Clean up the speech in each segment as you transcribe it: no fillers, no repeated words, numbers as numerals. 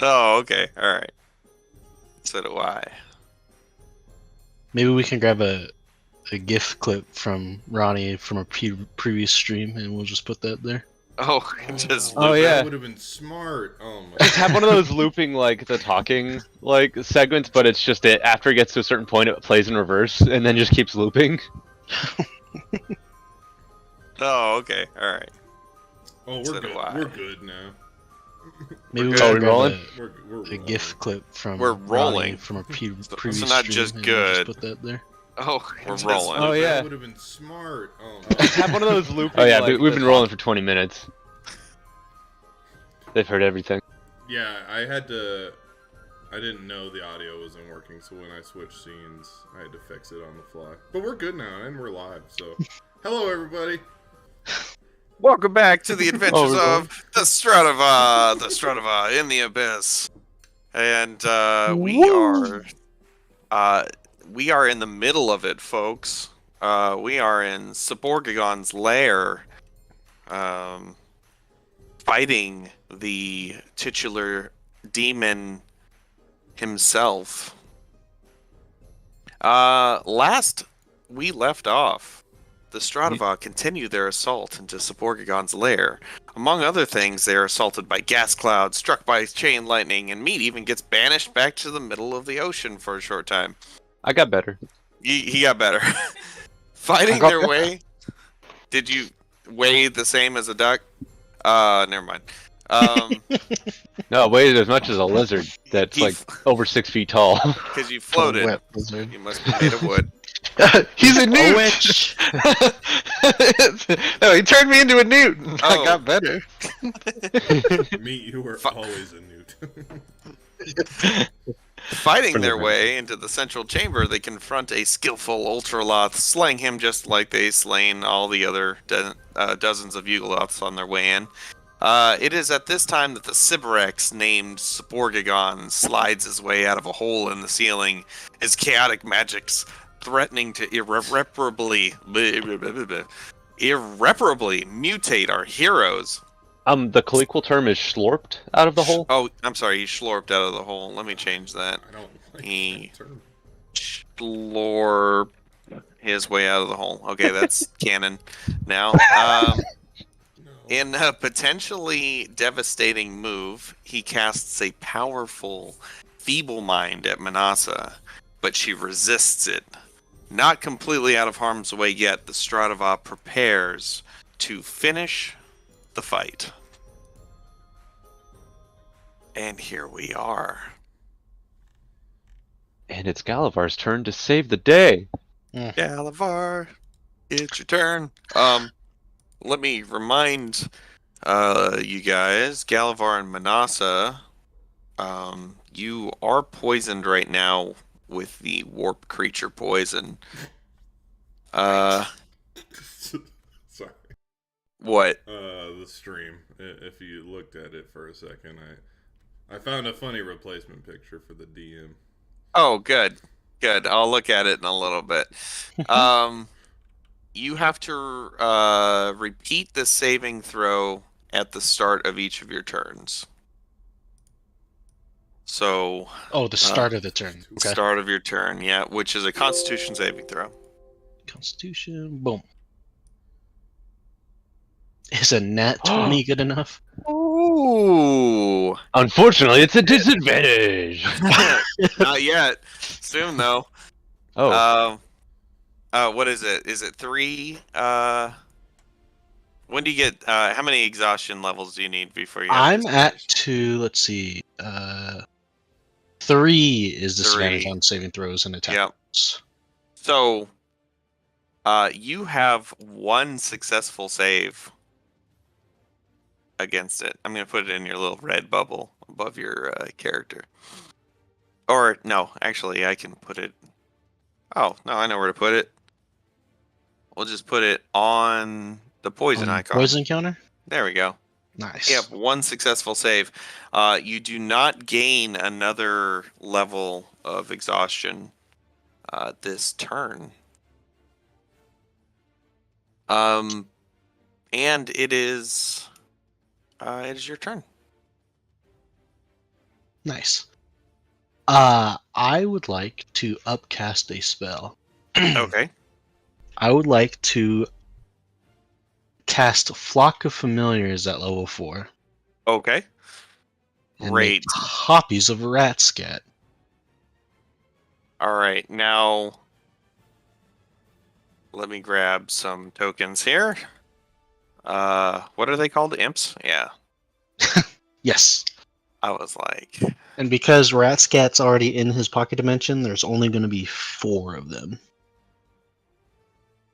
Oh, okay. All right. So do I. Maybe we can grab a GIF clip from Ronnie from a previous stream, and we'll just put that there. Oh, just Oh, loop yeah. it. That would have been smart. Oh my. Just have one of those looping, like, the talking, like, segments, but it's just it. After it gets to a certain point, it plays in reverse, and then just keeps looping. Oh, okay. All right. Oh, we're So good. do I. We're good now. Maybe we good. can Oh, we grab rolling? We're a GIF clip from We're Ronnie rolling. from a previous so not stream, just and we'll good. just put that there. Oh, we're Just rolling. Oh, loop it. yeah. That would have been smart. Oh Just my. have one of those looping. Oh, like, we've the been rolling for 20 minutes. They've heard everything. Yeah, I had to. I didn't know the audio wasn't working, so when I switched scenes, I had to fix it on the fly. But we're good now, and we're live. So, hello everybody. Welcome back to the adventures Oh, we're going? of the Stradiva in the Abyss. And we are in the middle of it, folks. We are in Saborgagon's lair, fighting the titular demon himself. Last we left off, the Stradiva continue their assault into Saborgagon's lair. Among other things, they are assaulted by gas clouds, struck by chain lightning, and Meat even gets banished back to the middle of the ocean for a short time. I got better. He got better. Fighting got their better. way. Did you weigh the same as a duck? Never mind. No, weighed as much as a lizard that's He like over 6 feet tall. Because you floated. Wet lizard. You must be made of wood. He's a newt. witch. No, he turned me into a newt. Oh. I got better. Me, you were Fu- always a newt. Fighting their way into the central chamber, they confront a skillful Ultraloth, slaying him just like they slain all the other dozens of Yugoloths on their way in. It is at this time that the Sybarex named Saborgagon slides his way out of a hole in the ceiling, his chaotic magics threatening to irreparably mutate our heroes. The colloquial term is schlorped out of the hole. Oh, I'm sorry, he schlorped out of the hole. Let me change that. I don't like He- that term. Schlorp his way out of the hole. Okay, that's canon now. No. In a potentially devastating move, he casts a powerful Feeble Mind at Manasa, but she resists it. Not completely out of harm's way yet, the Stradiva prepares to finish the fight. And here we are. And it's Galavar's turn to save the day. Galavar, it's your turn. Let me remind you guys, Galavar and Manasa, you are poisoned right now with the warp creature poison. Sorry. What? The stream. If you looked at it for a second, I found a funny replacement picture for the DM. Oh, good. Good. I'll look at it in a little bit. You have to repeat the saving throw at the start of each of your turns. So, Oh, the start of the turn. Okay. start of your turn, yeah, which is a Constitution saving throw. Constitution. Boom. Is a nat 20 good enough? Ooh. Unfortunately, it's a disadvantage. Not yet. Soon, though. Oh, What is it? Is it 3? When do you get? How many exhaustion levels do you need before you? Have I'm at 2. Let's see. 3 is disadvantage 3. on saving throws and attacks. Yep. So, you have 1 successful save against it. I'm gonna put it in your little red bubble above your character. Or no, actually, I can put it. Oh no, I know where to put it. We'll just put it on the poison icon. Poison counter? There we go. Nice. Yep, 1 successful save. You do not gain another level of exhaustion this turn. And it is your turn. Nice. I would like to upcast a spell. Okay. I would like to cast Flock of Familiars at level 4. Okay. And Great. make copies of Rat Scat. All right. Now, let me grab some tokens here. What are they called? Imps? Yeah. Yes. I was like, And because Rat Scat's already in his pocket dimension, there's only going to be 4 of them.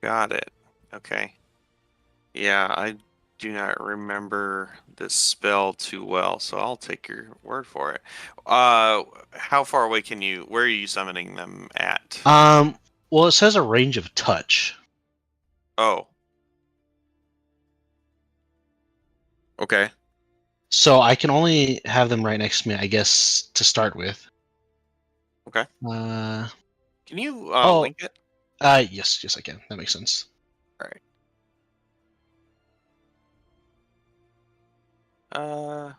got it. Okay. Yeah, I do not remember this spell too well, so I'll take your word for it. How far away where are you summoning them at? Well, it says a range of touch. Oh. Okay. So I can only have them right next to me, I guess, to start with. Okay. Uh, Can you Oh. link it? yes, I can. That makes sense. All right. Uh,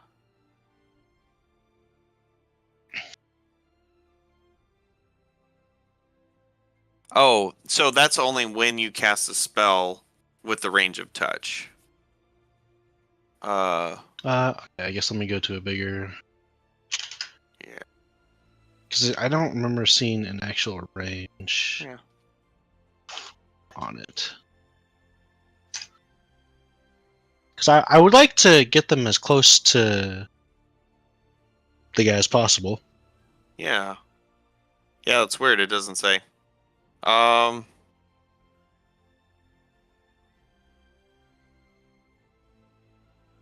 oh, so that's only when you cast a spell with the range of touch. Okay, I guess let me go to a bigger. Yeah. Because I don't remember seeing an actual range Yeah. on it. Because I would like to get them as close to the guy as possible. Yeah. Yeah, that's weird. It doesn't say. Um.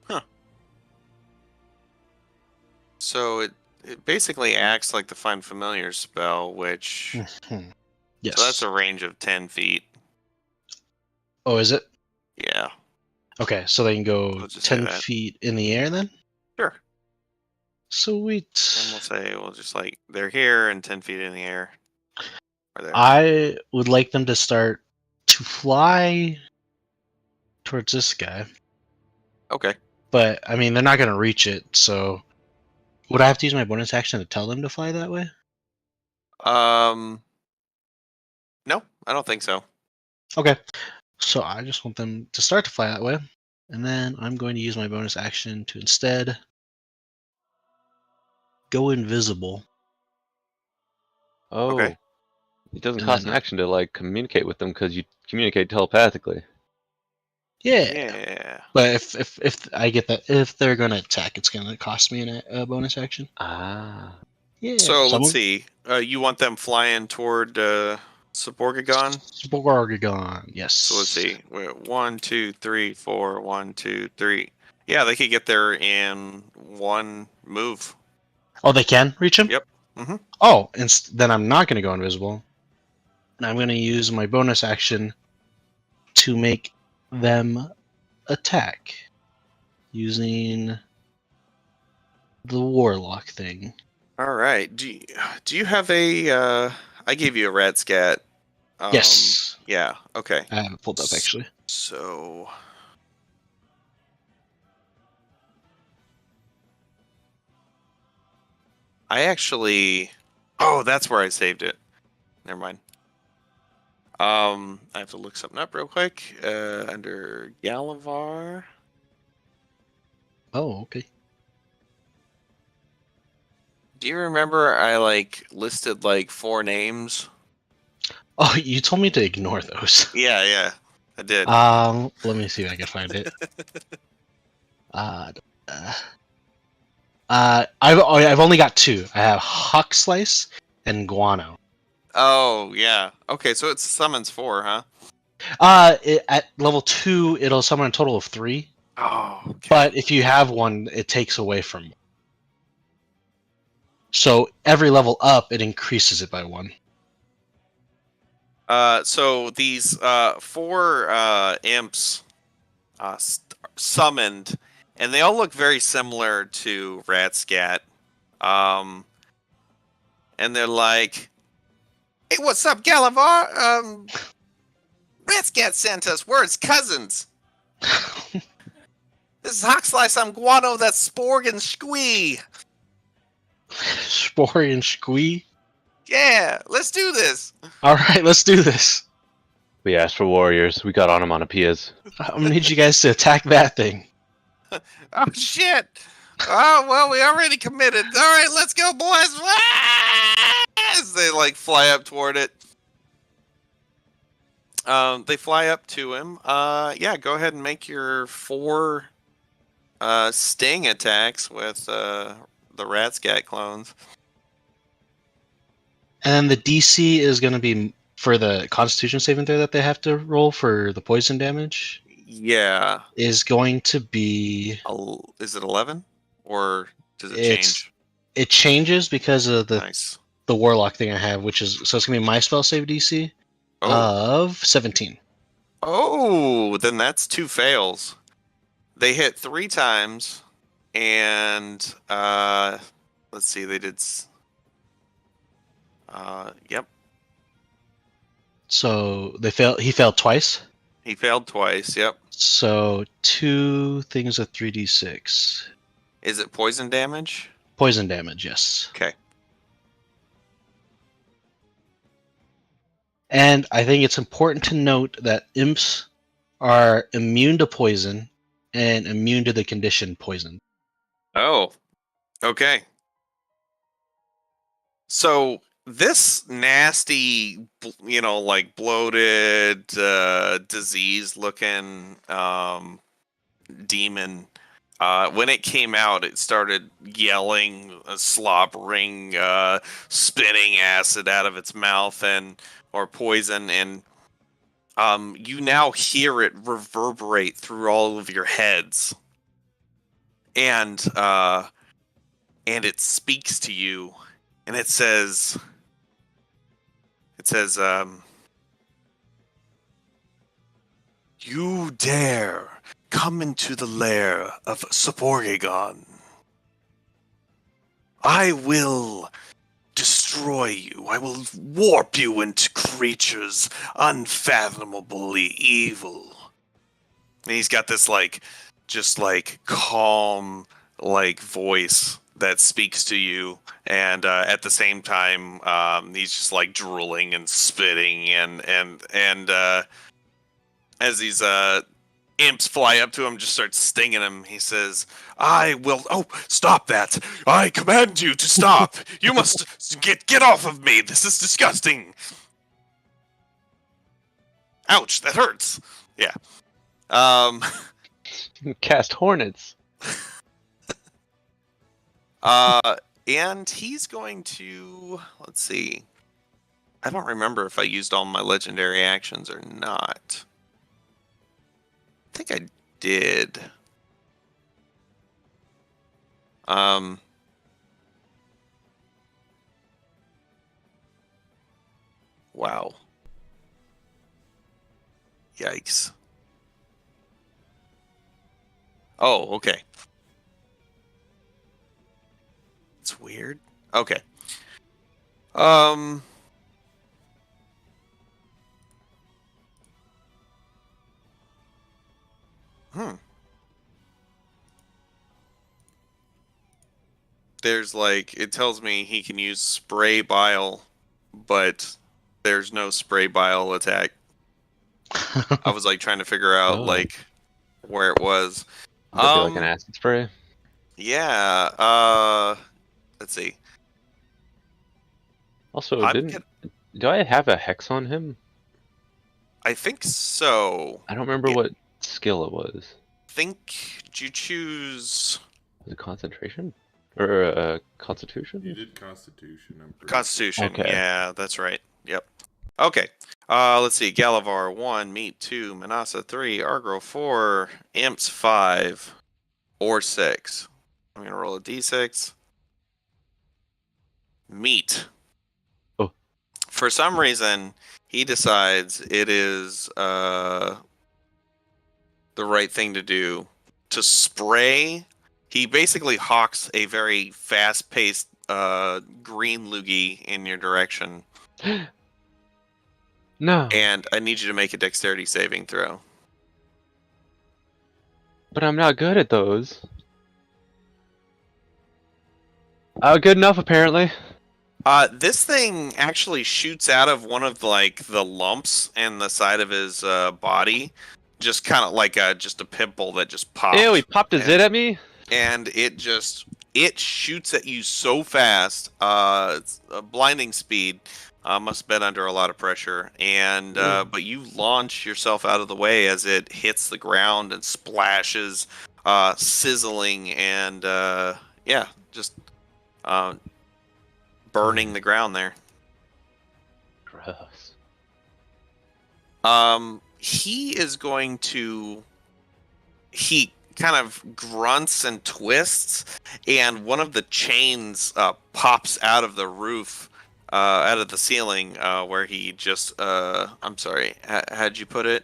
Huh. So it basically acts like the Find Familiar spell, which Mhm. Yes. so that's a range of 10 feet. Oh, is it? Yeah. Okay, so they can go We'll just say 10 that. feet in the air then? Sure. Sweet. And we'll just like they're here and 10 feet in the air. Or there. I would like them to start to fly towards this guy. Okay. But, I mean, they're not going to reach it, so... Would I have to use my bonus action to tell them to fly that way? No, I don't think so. Okay. So I just want them to start to fly that way. And then I'm going to use my bonus action to instead go invisible. Oh. Okay. It doesn't And cost then an action to like communicate with them because you communicate telepathically. Yeah. Yeah. But if I get that, if they're going to attack, it's going to cost me a bonus action. Ah. Yeah. So I'm let's see. You want them flying toward Suborgagon? Suborgagon, yes. So let's see. 1, 2, 3, 4. 1, 2, 3. Yeah, they could get there in one move. Oh, they can reach him? Yep. Mhm. Oh, then I'm not going to go invisible. And I'm going to use my bonus action to make them attack using the warlock thing. All right. Do you have a? I gave you a rat scat. Yes. Yeah. Okay. I have it pulled up actually. So. I actually. Oh, that's where I saved it. Never mind. I have to look something up real quick. Under Galavar. Oh, okay. Do you remember I listed 4 names? Oh, you told me to ignore those. Yeah, I did. Let me see if I can find it. I've only got 2. I have Hawk Slice and Guano. Oh, yeah. Okay, so it summons 4, huh? At level 2, it'll summon a total of 3. Oh, okay. But if you have one, it takes away from 1. So every level up, it increases it by 1. So these 4 imps summoned, and they all look very similar to Ratscat. And they're like, "Hey, what's up, Galavar? Ratscat sent us. We're his cousins. This is Hawkslice. I'm Guano. That's Sporg and Squee. Spore and Squee. Yeah, let's do this. All right, let's do this. We asked for warriors. We got onomatopoeias. I'm gonna need you guys to attack that thing. Oh shit! Oh well, we already committed. All right, let's go, boys! As they like fly up toward it. They fly up to him. Yeah, go ahead and make your 4 sting attacks with the Ratscat clones. And then the DC is gonna be for the Constitution saving throw that they have to roll for the poison damage Yeah. is going to be. Is it 11 or does it It's- change? It changes because of the Nice. warlock thing I have, which is so it's gonna be my spell save DC of 17. Oh, then that's 2 fails. They hit 3 times, and let's see, they did. Yep, So they fail. He failed twice. he failed twice. Yep. So 2 things of 3d6. Is it poison damage? Poison damage, yes. Okay. And I think it's important to note that imps are immune to poison and immune to the condition poison. Oh, okay. So this nasty, like bloated, disease-looking demon. When it came out, it started yelling, slobbering, spitting acid out of its mouth or poison, and you now hear it reverberate through all of your heads, and it speaks to you, and it says, "You dare come into the lair of Saborgagon. I will destroy you. I will warp you into creatures unfathomably evil." And he's got this calm voice that speaks to you, and at the same time he's just drooling and spitting, and as these imps fly up to him, just start stinging him. He says, "I will." Oh, stop that! I command you to stop. You must get off of me. This is disgusting. Ouch! That hurts. Yeah. Cast hornets. And he's going to. Let's see. I don't remember if I used all my legendary actions or not. I think I did. Wow. Yikes. Oh, okay. It's weird. Okay. There's it tells me he can use spray bile, but there's no spray bile attack. I was trying to figure out Oh. where it was. That'd be like an acid spray. Yeah. Let's see. Also, I'm do I have a hex on him? I think so. I don't remember Yeah. what skill it was. Did you choose Was it concentration or constitution? You did Constitution. I'm pretty Constitution? Okay. Yeah, that's right. Yep. Okay. Let's see. Galavar 1, Meat 2, Manasa 3, Argro 4, Imps 5, or 6. I'm gonna roll a d6. Meat. Oh. For some reason, he decides it is the right thing to do to spray. He basically hawks a very fast-paced green loogie in your direction, No, and I need you to make a dexterity saving throw. but I'm not good at those. Good enough, apparently. This thing actually shoots out of one of the lumps in the side of his body, just kind of like just a pimple that just pops. Ew, he popped a zit at me? And it shoots at you so fast. It's a blinding speed. Must have been under a lot of pressure, and but you launch yourself out of the way as it hits the ground and splashes, sizzling and yeah, just burning the ground there. Gross. He is going to. He kind of grunts and twists, and one of the chains pops out of the roof, out of the ceiling, where he just. I'm sorry. How'd you put it?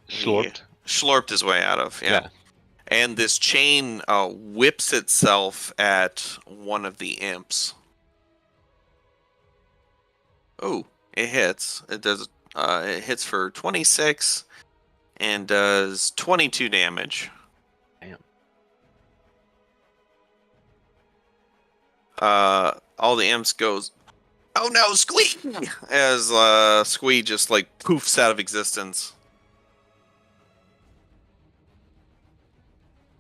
Slurped. Slurped his way out of. Yeah. And this chain whips itself at one of the imps. Oh, it hits. It does. It hits for 26 and does 22 damage. Damn. All the imps goes, "Oh no, Squee!" As Squee just like poofs out of existence.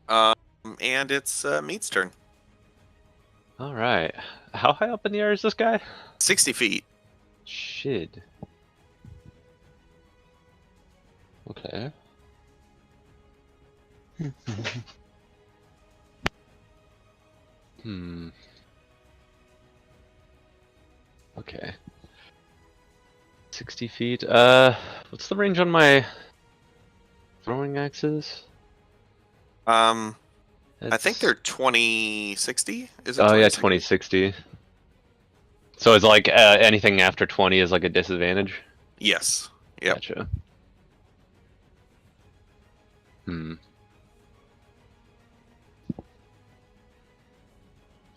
And it's Meat's turn. All right. How high up in the air is this guy? 60 feet. Shit. Okay. Hmm. Okay. 60 feet. What's the range on my throwing axes? I think It's- they're 2060. Is it? Oh yeah, 2060? 2060. So it's like anything after 20 is like a disadvantage. Yes. Yep. Gotcha. Hmm.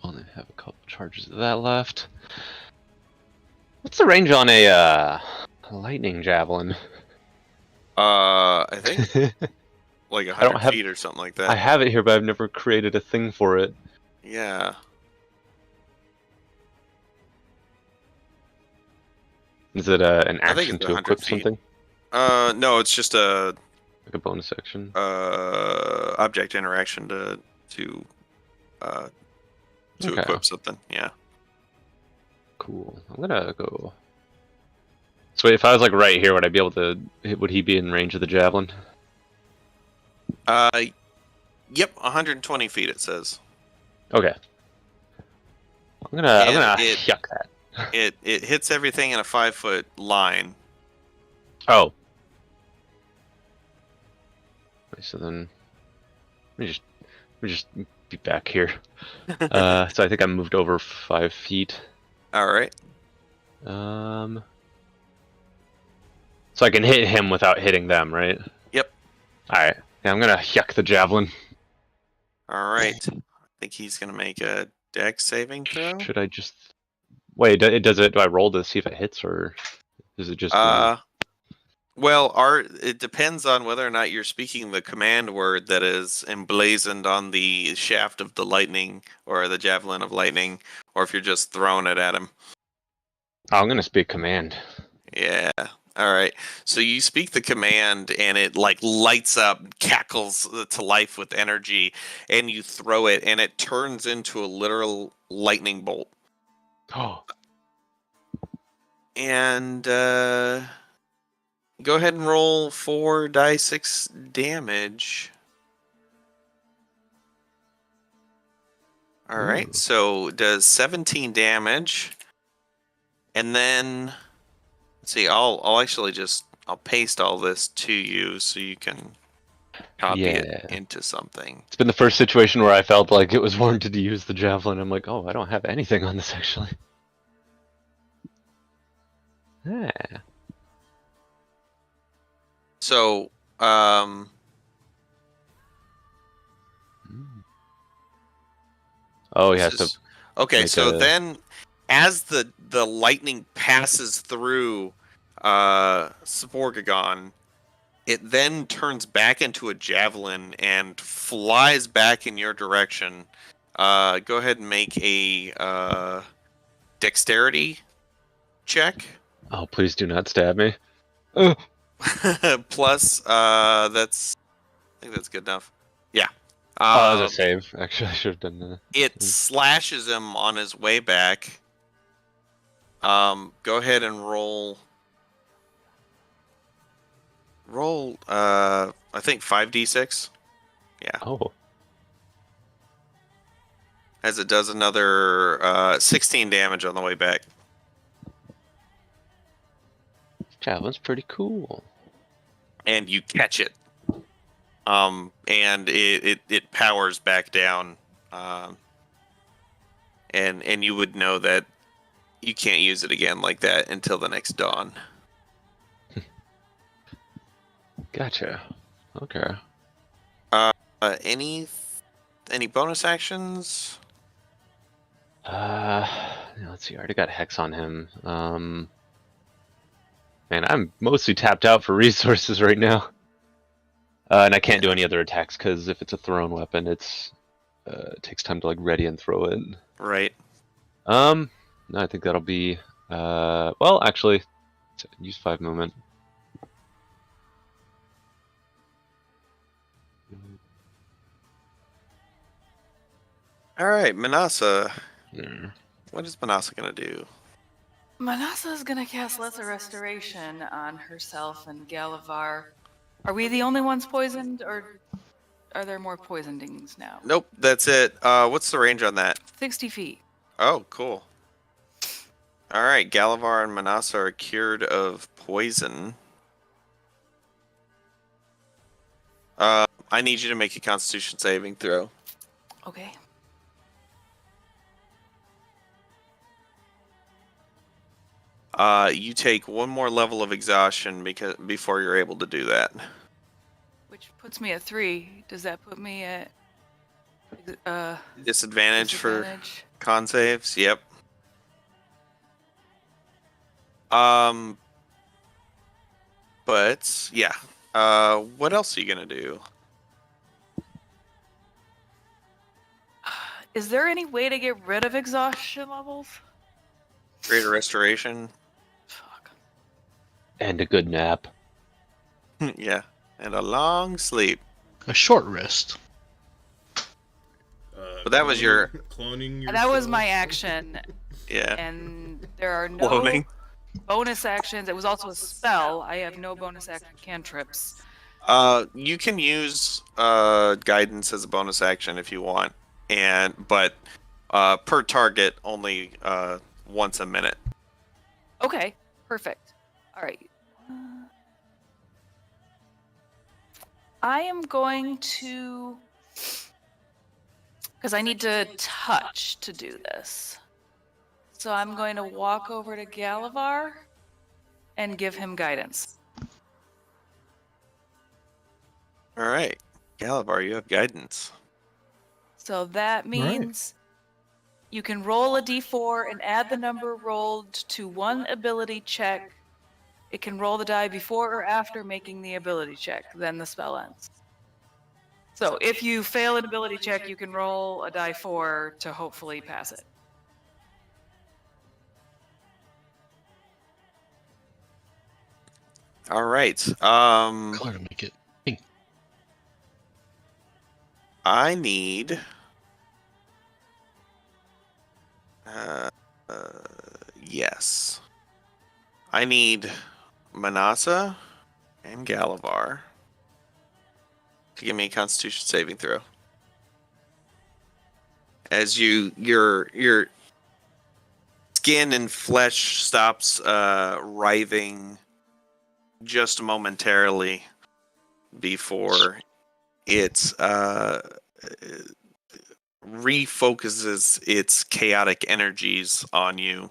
Only have a couple charges of that left. What's the range on a lightning javelin? I think like I don't 100 have- feet or something like I that. have it here, but I've never created a thing for it. Yeah. Is it an I think action it's to 100 equip feet. something? No, it's just a Like a bonus action? object interaction to Okay. equip something. Yeah. Cool. I'm gonna go. So if I was like right here, would I be able to? Would he be in range of the javelin? Yep, 120 feet it says. Okay. I'm gonna And it- yuck that. It hits everything in a 5-foot line. Oh. Okay, so then, let me just be back here. So I think I moved over 5 feet. All right. So I can hit him without hitting them, right? Yep. All right. Yeah, I'm gonna yuck the javelin. All right. I think he's gonna make a dex saving throw. Should I just wait? Does it? Do I roll to see if it hits, or is it just? Well, it depends on whether or not you're speaking the command word that is emblazoned on the shaft of the lightning or the javelin of lightning, or if you're just throwing it at him. Oh, I'm gonna speak command. Yeah. All right. So you speak the command, and it like lights up, cackles to life with energy, and you throw it, and it turns into a literal lightning bolt. Oh, And go ahead and roll 4d6 damage. All right. Ooh. So it does 17 damage, and then let's see. I'll actually I'll paste all this to you so you can copy it Yeah. into something. it's been the first situation where I felt like it was warranted to use the javelin. I'm like, oh, I don't have anything on this actually. Yeah. So, Mm. Oh, he has to. okay. make So a- then, as the lightning passes through Sporgagon, it then turns back into a javelin and flies back in your direction, Go ahead and make a dexterity check. Oh, please do not stab me. Ugh. Plus, I think that's good enough. Yeah. Oh, that was a save. Actually, I should have done that. It slashes him on his way back. Go ahead and roll. I think 5d6. Yeah. Oh, As it does another 16 damage on the way back. javelin's pretty cool. And you catch it. And it powers back down. And you would know that you can't use it again like that until the next dawn. Gotcha. Okay. Any bonus actions? Let's see. I already got Hex on him. Man, I'm mostly tapped out for resources right now. And I can't do any other attacks because if it's a thrown weapon, it takes time to like ready and throw it. Right. No, I think that'll be. Well, actually, use 5 movement. All right, Manasa. Yeah. What is Manasa gonna do? Manasa is gonna cast Lesser Restoration on herself and Galavar. Are we the only ones poisoned, or are there more poisonings now? Nope, that's it. What's the range on that? 60 feet. Oh, cool. All right, Galavar and Manasa are cured of poison. I need you to make a Constitution saving throw. Okay. You take one more level of exhaustion before you're able to do that. Which puts me at 3. Does that put me at Disadvantage for disadvantage? con saves. Yep. But yeah. What else are you gonna do? Is there any way to get rid of exhaustion levels? Greater restoration. Fuck. And a good nap. Yeah, and a long sleep. A short rest. But that was your- cloning. Yourself. That was my action, Yeah. and there are no Cloning. bonus actions. It was also a spell. I have no bonus action cantrips. You can use guidance as a bonus action if you want, but per target only once a minute. Okay, perfect. All right. I am going to, because I need to touch to do this. So I'm going to walk over to Galavar and give him guidance. All right, Galavar, you have guidance. So that means you can roll a d4 and add the number rolled to one ability check. It can roll the die before or after making the ability check. Then the spell ends. So if you fail an ability check, you can roll a die 4 to hopefully pass it. All right. Color to make it pink. I need. Yes. I need Manasa and Galavar to give me a Constitution saving throw. As your skin and flesh stops writhing just momentarily before it refocuses its chaotic energies on you.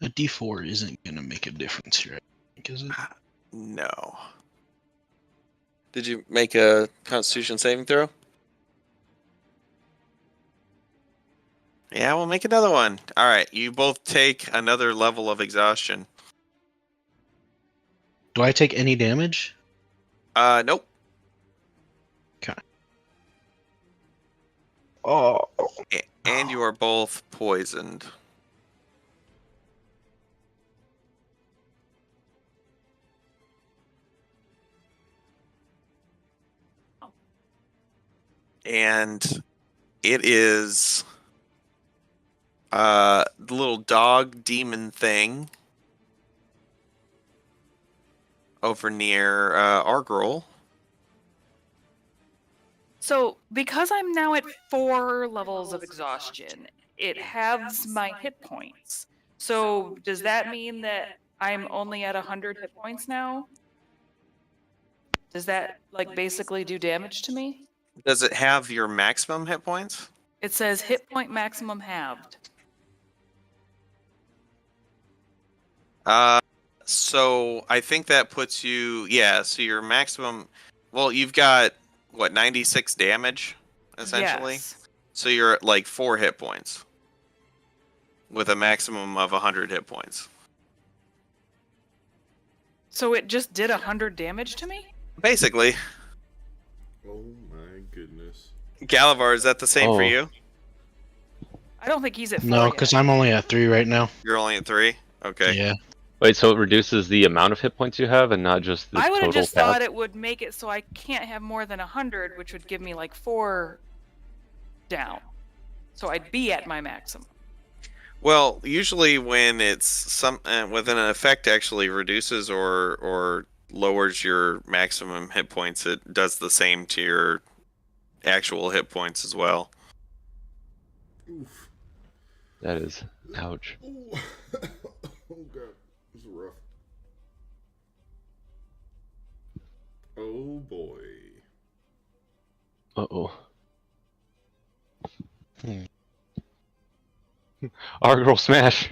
A D4 isn't going to make a difference here, I think, is it? No. Did you make a Constitution saving throw? Yeah, we'll make another one. All right, you both take another level of exhaustion. Do I take any damage? Nope. Oh. And you are both poisoned. And it is the little dog demon thing over near Argrel. So, because I'm now at 4 levels of exhaustion, it halves my hit points. So, does that mean that I'm only at 100 hit points now? Does that, like, basically do damage to me? Does it have your maximum hit points? It says hit point maximum halved. So I think that puts you, yeah, so your maximum, well, you've got, what, 96 damage, essentially? Yes. So you're at, like, 4 hit points. With a maximum of 100 hit points. So it just did 100 damage to me? Basically. Oh my goodness. Galavar, is that the same for Oh. you? I don't think he's at 4 No, yet. because I'm only at 3 right now. You're only at 3? Okay. Yeah. Wait, so it reduces the amount of hit points you have and not just the I would total have just cap? thought it would make it so I can't have more than 100, which would give me like 4 down. So I'd be at my maximum. Well, usually when it's some within an effect actually reduces or lowers your maximum hit points, it does the same to your actual hit points as well. Oof. That is, ouch. Ooh. Oh god, this is rough. Oh boy. Uh-oh. Hmm. Argral smash.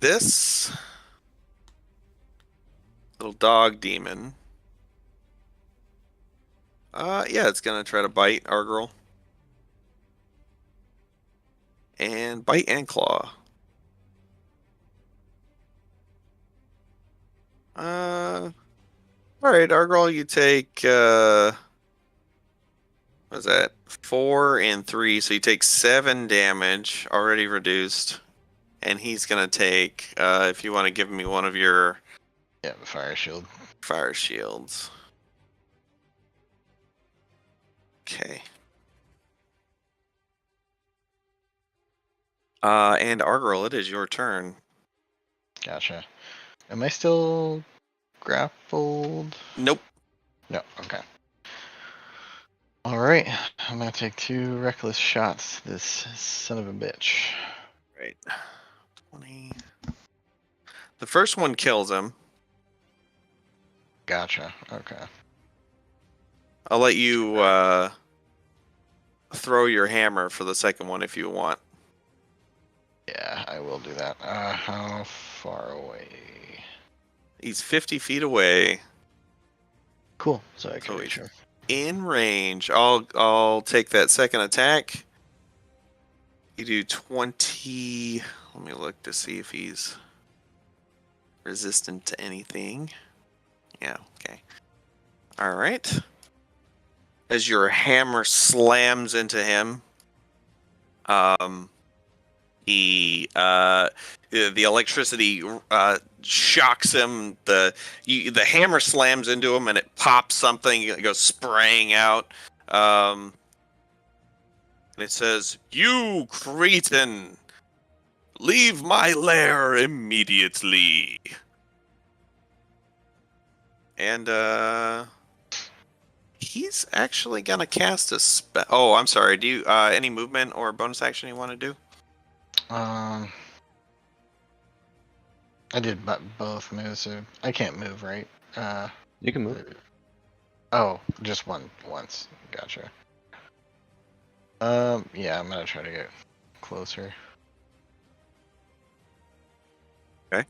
This little dog demon. Yeah, it's gonna try to bite Argral. And bite and claw. Alright, Argral, you take what is that? 4 and 3, so you take 7 damage, already reduced. And he's gonna take if you want to give me one of your Yeah, the fire shield. fire shields. Okay. And Argral, it is your turn. Gotcha. Am I still grappled? Nope. No, okay. Alright, I'm gonna take 2 reckless shots, this son of a bitch. Right. 20. The first one kills him. Gotcha, okay. I'll let you throw your hammer for the second one if you want. Yeah, I will do that. How far away? He's 50 feet away. Cool, so I can So reach he's him. in range. I'll take that second attack. You do 20. Let me look to see if he's resistant to anything. Yeah, okay. All right. As your hammer slams into him, the electricity shocks him. The hammer slams into him, and it pops something. It goes spraying out. And it says, "You cretin, leave my lair immediately." And he's actually gonna cast a spell. Oh, I'm sorry. Do you any movement or bonus action you want to do? I did both moves, so I can't move, right? You can move. Oh, just once. Gotcha. Yeah, I'm gonna try to get closer. Okay.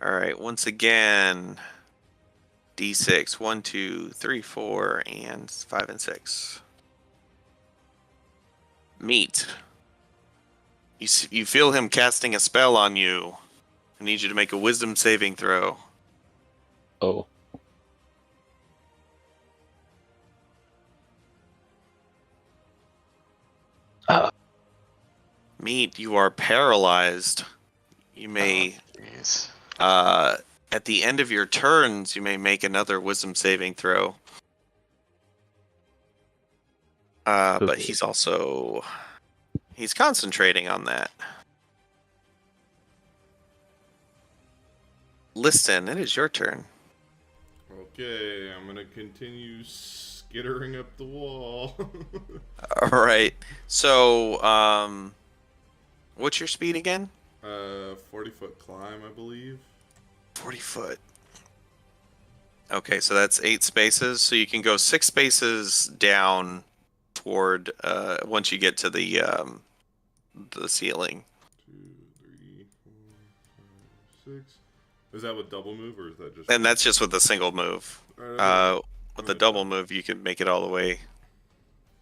All right. Once again, D6. 1, 2, 3, 4, and 5 and 6. Meat. You feel him casting a spell on you. I need you to make a wisdom saving throw. Oh. Meat, you are paralyzed. You may, Jeez. at the end of your turns, you may make another wisdom saving throw. But Okay. he's concentrating on that. Listen, it is your turn. Okay, I'm gonna continue skittering up the wall. All right. So, what's your speed again? 40-foot climb, I believe. 40 foot. Okay, so that's 8 spaces. So you can go 6 spaces down toward once you get to the ceiling. 2, 3, 4, 5, 6. Is that with double move or is that just? And that's just with a single move. With the double move, you can make it all the way.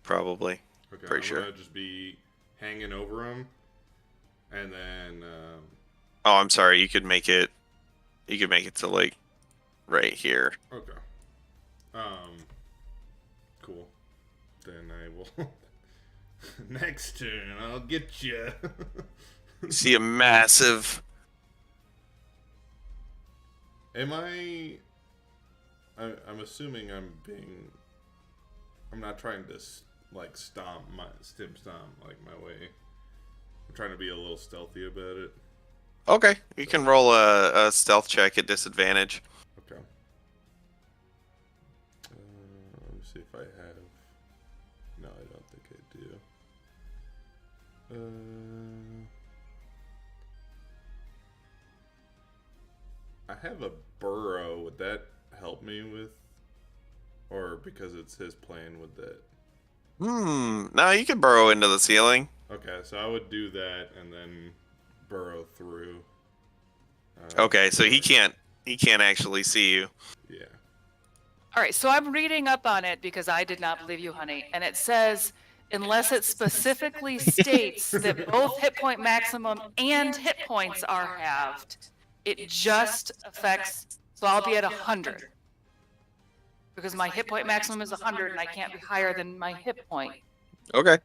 Probably. Okay, pretty I'm sure. gonna just be hanging over him, and then. Oh, I'm sorry. You could make it. You could make it to like right here. Okay. Cool. Then I will. Next turn, I'll get you. You see a massive. Am I? I'm assuming I'm not trying to stomp like my way. I'm trying to be a little stealthy about it. Okay, you can roll a stealth check at disadvantage. Okay. Let me see if I have. No, I don't think I do. I have a burrow. Would that help me with, or because it's his plane, would that? No, you could burrow into the ceiling. Okay, so I would do that and then burrow through. Okay, so he can't actually see you. Yeah. All right, so I'm reading up on it because I did not believe you, honey. And it says, unless it specifically states that both hit point maximum and hit points are halved, it just affects, so I'll be at 100. Because my hit point maximum is 100 and I can't be higher than my hit point. Okay.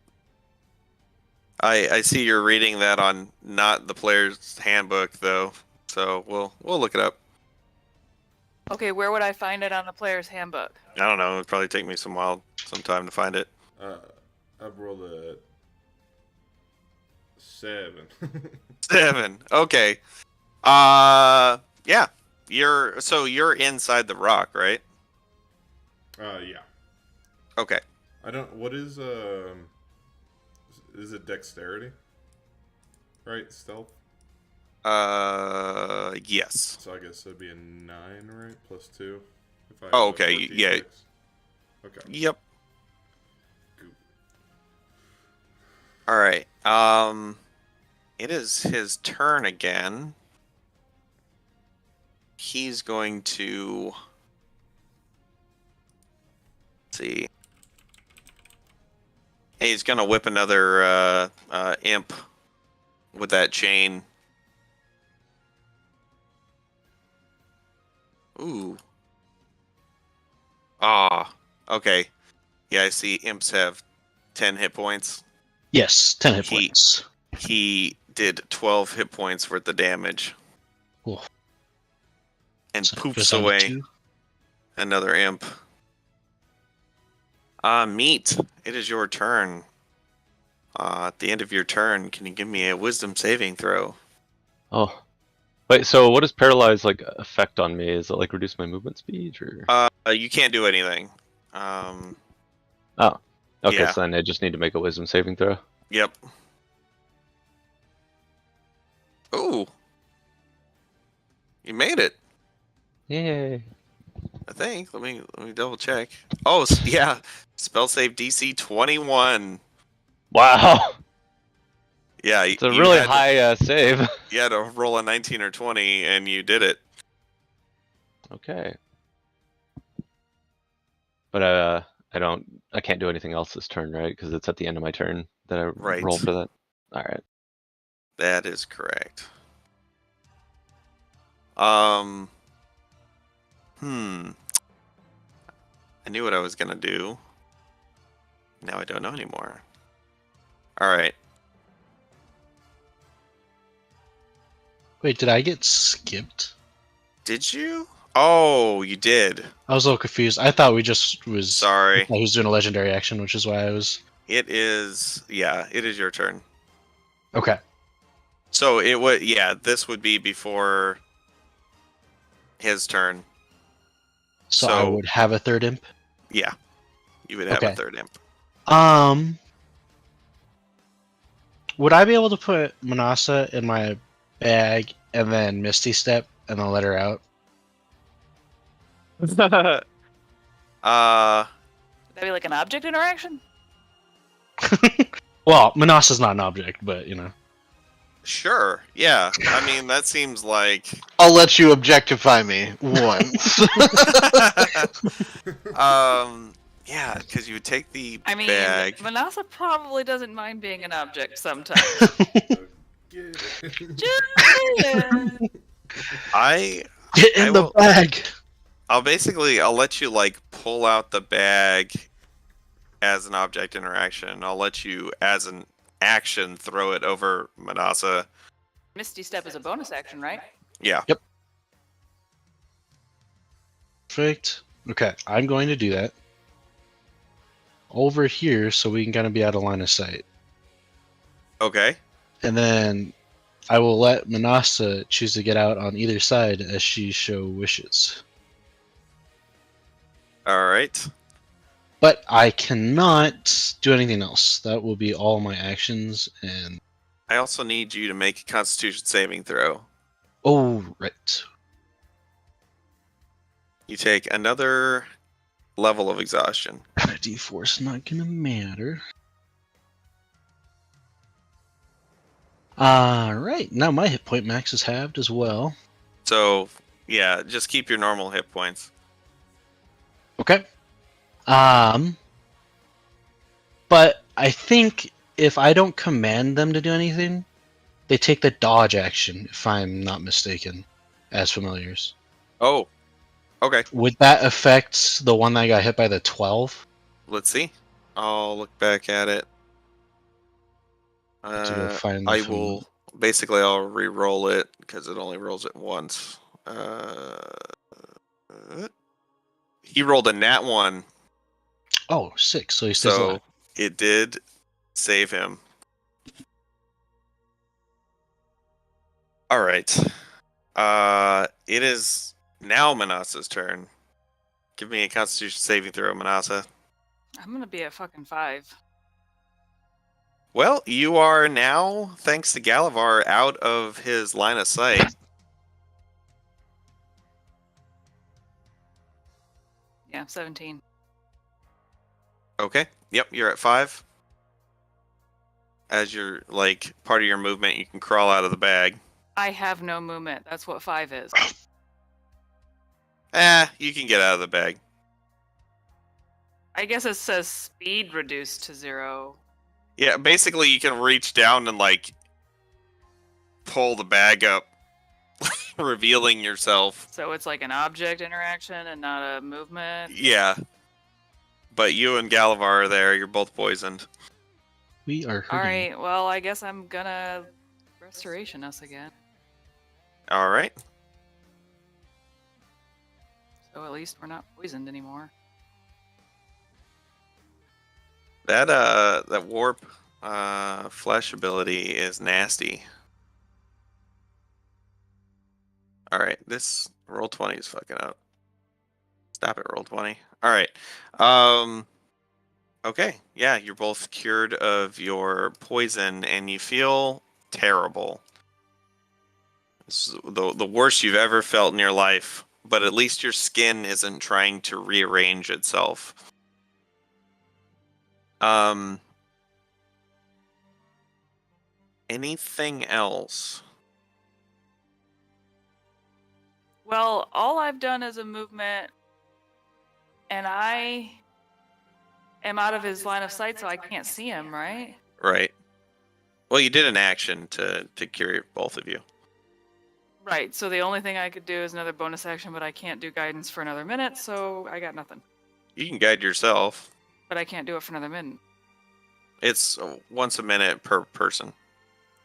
I see you're reading that on not the player's handbook though, so we'll look it up. Okay, where would I find it on the player's handbook? I don't know. It'd probably take me some time to find it. I've rolled a 7. 7. Okay. Yeah. You're inside the rock, right? Yeah. Okay. I don't. What is it dexterity? Right, stealth. Yes. So I guess it'd be a 9, right? Plus 2. If I Oh, have a okay, 14 yeah. dex. Okay. Yep. Goop. All right. It is his turn again. He's going to. Let's see. He's gonna whip another imp with that chain. Ooh. Ah. Okay. Yeah, I see imps have 10 hit points. Yes, 10 hit He- points. He did 12 hit points worth of damage. Cool. And So poops goes down to away 2. another imp. Meat, it is your turn. At the end of your turn, can you give me a wisdom saving throw? Oh. Wait, so what does paralyze like affect on me? Is it like reduce my movement speed or? You can't do anything. Oh. Okay, yeah. so then I just need to make a wisdom saving throw. Yep. Ooh. You made it, Yay. I think. Let me double check. Oh, yeah. Spell save DC 21. Wow. Yeah, It's a you really had to- high save. You had to roll a 19 or 20, and you did it. Okay. But I can't do anything else this turn, right? Because it's at the end of my turn. that I Right. rolled for that. All right. That is correct. I knew what I was gonna do. Now I don't know anymore. All right. Wait, did I get skipped? Did you? Oh, you did. I was a little confused. I thought we just was. Sorry. I thought he was doing a legendary action, which is why I was. It is. Yeah, it is your turn. Okay. So it would. Yeah, this would be before his turn. So I So- would have a third imp. Yeah, you would have Okay. a third imp. Would I be able to put Manasa in my bag and then Misty Step and then let her out? Uh, Would that be like an object interaction? Well, Manasa's not an object, but you know. sure. Yeah. I mean, that seems like. I'll let you objectify me once. Yeah, because you would take the I mean, bag. Manasa probably doesn't mind being an object sometimes. Get Just saying. Get in I the will- bag. I'll let you like pull out the bag as an object interaction. I'll let you as an action throw it over Manasa. Misty Step is a bonus action, right? Yeah. Perfect. Okay, I'm going to do that. Over here, so we can kind of be out of line of sight. Okay. And then I will let Manasa choose to get out on either side as she so wishes. All right. But I cannot do anything else. That will be all my actions. And I also need you to make a Constitution saving throw. oh, right. You take another level of exhaustion. D4 is not gonna matter. Alright, now my hit point max is halved as well. So yeah, just keep your normal hit points. Okay. But I think if I don't command them to do anything, they take the dodge action, if I'm not mistaken, as familiars. Oh. Okay. Would that affect the one that got hit by the 12? Let's see. I'll look back at it. To go find the I film. will basically I'll re-roll it because it only rolls it once. He rolled a nat 1, Oh, 6, so he stays so alive. it did save him. All right. It is now Manasa's turn. Give me a Constitution saving throw, Manasa. I'm gonna be at fucking 5. Well, you are now, thanks to Galavar, out of his line of sight. Yeah, 17. Okay. Yep, you're at 5. As you're like part of your movement, you can crawl out of the bag. I have no movement. That's what 5 is. You can get out of the bag. I guess it says speed reduced to 0. Yeah, basically you can reach down and like pull the bag up, revealing yourself. So it's like an object interaction and not a movement. Yeah. But you and Galavar are there. You're both poisoned. We are hurting. Alright, well, I guess I'm gonna restoration us again. All right. So at least we're not poisoned anymore. That warp flesh ability is nasty. All right, this roll 20 is fucking up. Stop it, roll 20. All right. Okay. Yeah, you're both cured of your poison, and you feel terrible. This is the worst you've ever felt in your life. But at least your skin isn't trying to rearrange itself. Anything else? Well, all I've done is a movement, and I am out of his line of sight, so I can't see him, right? Right. Well, you did an action to cure both of you. Right, so the only thing I could do is another bonus action, but I can't do guidance for another minute, so I got nothing. You can guide yourself. But I can't do it for another minute. It's once a minute per person.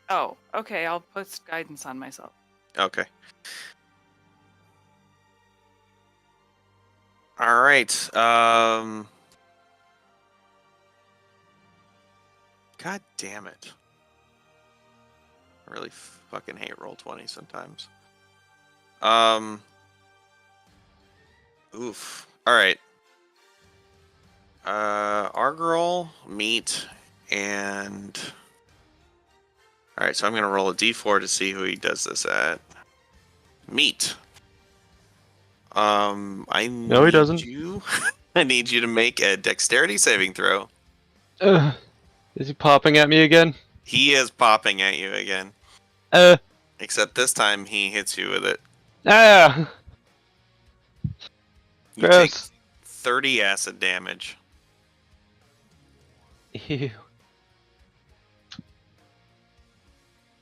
Oh, okay, I'll put guidance on myself. Okay. All right. God damn it. I really fucking hate Roll20 sometimes. Oof. All right. Argirl, Meat, and... All right, so I'm going to roll a d4 to see who he does this at. Meat. I No, he doesn't. You. I need you to make a dexterity saving throw. Is he popping at me again? He is popping at you again. Uh, Except this time he hits you with it. ah! You take Gross. 30 acid damage. Ew.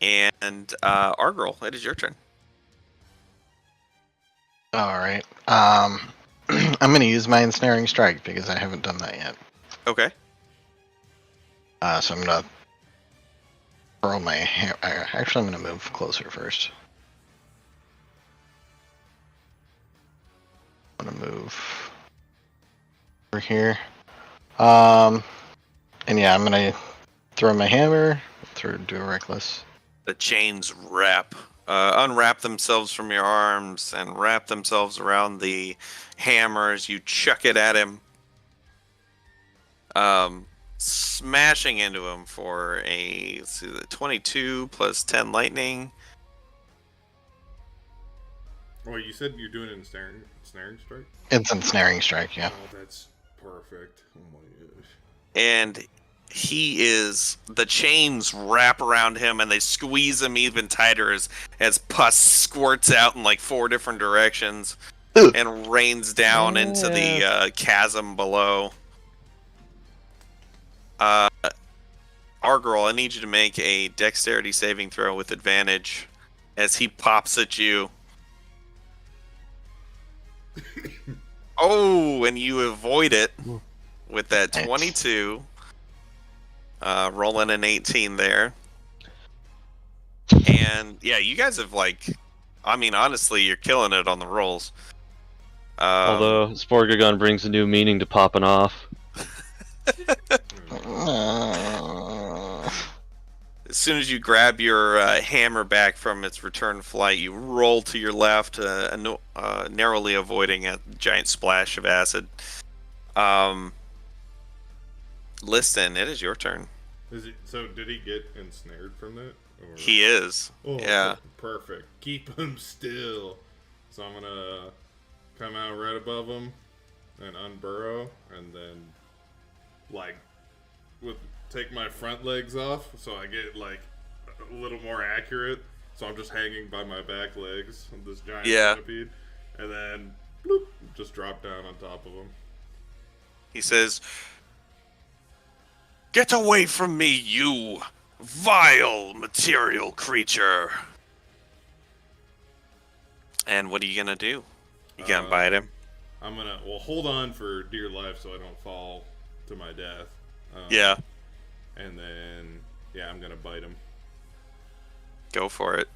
And Argirl, it is your turn. All right. I'm gonna use my ensnaring strike because I haven't done that yet. Okay. So I'm gonna throw my actually, I'm gonna move closer first. I'm gonna move over here. And yeah, I'm gonna throw my hammer. Do a reckless. The chains unwrap themselves from your arms and wrap themselves around the hammer as you chuck it at him. Smashing into him for a 22 plus 10 lightning. Oh, you said you're doing an ensnaring strike? It's ensnaring strike, yeah. Oh, that's perfect. Oh my gosh. And the chains wrap around him and they squeeze him even tighter as pus squirts out in like 4 different directions and rains down into the chasm below. Argirl, I need you to make a dexterity saving throw with advantage as he pops at you. Oh, and you avoid it with that 22. Rolling an 18 there. And yeah, you guys have honestly, you're killing it on the rolls. Although Sporgagon brings a new meaning to popping off. As soon as you grab your hammer back from its return flight, you roll to your left, narrowly avoiding a giant splash of acid. Listen, it is your turn. So did he get ensnared from that? Or... He is. Oh, yeah. Perfect. Keep him still. So I'm gonna come out right above him and unburrow, and then take my front legs off so I get a little more accurate. So I'm just hanging by my back legs on this giant centipede, and then bloop, just drop down on top of him. He says, "Get away from me, you vile material creature." And what are you gonna do? You gonna bite him? I'm gonna hold on for dear life so I don't fall to my death. Yeah. And then I'm gonna bite him. Go for it.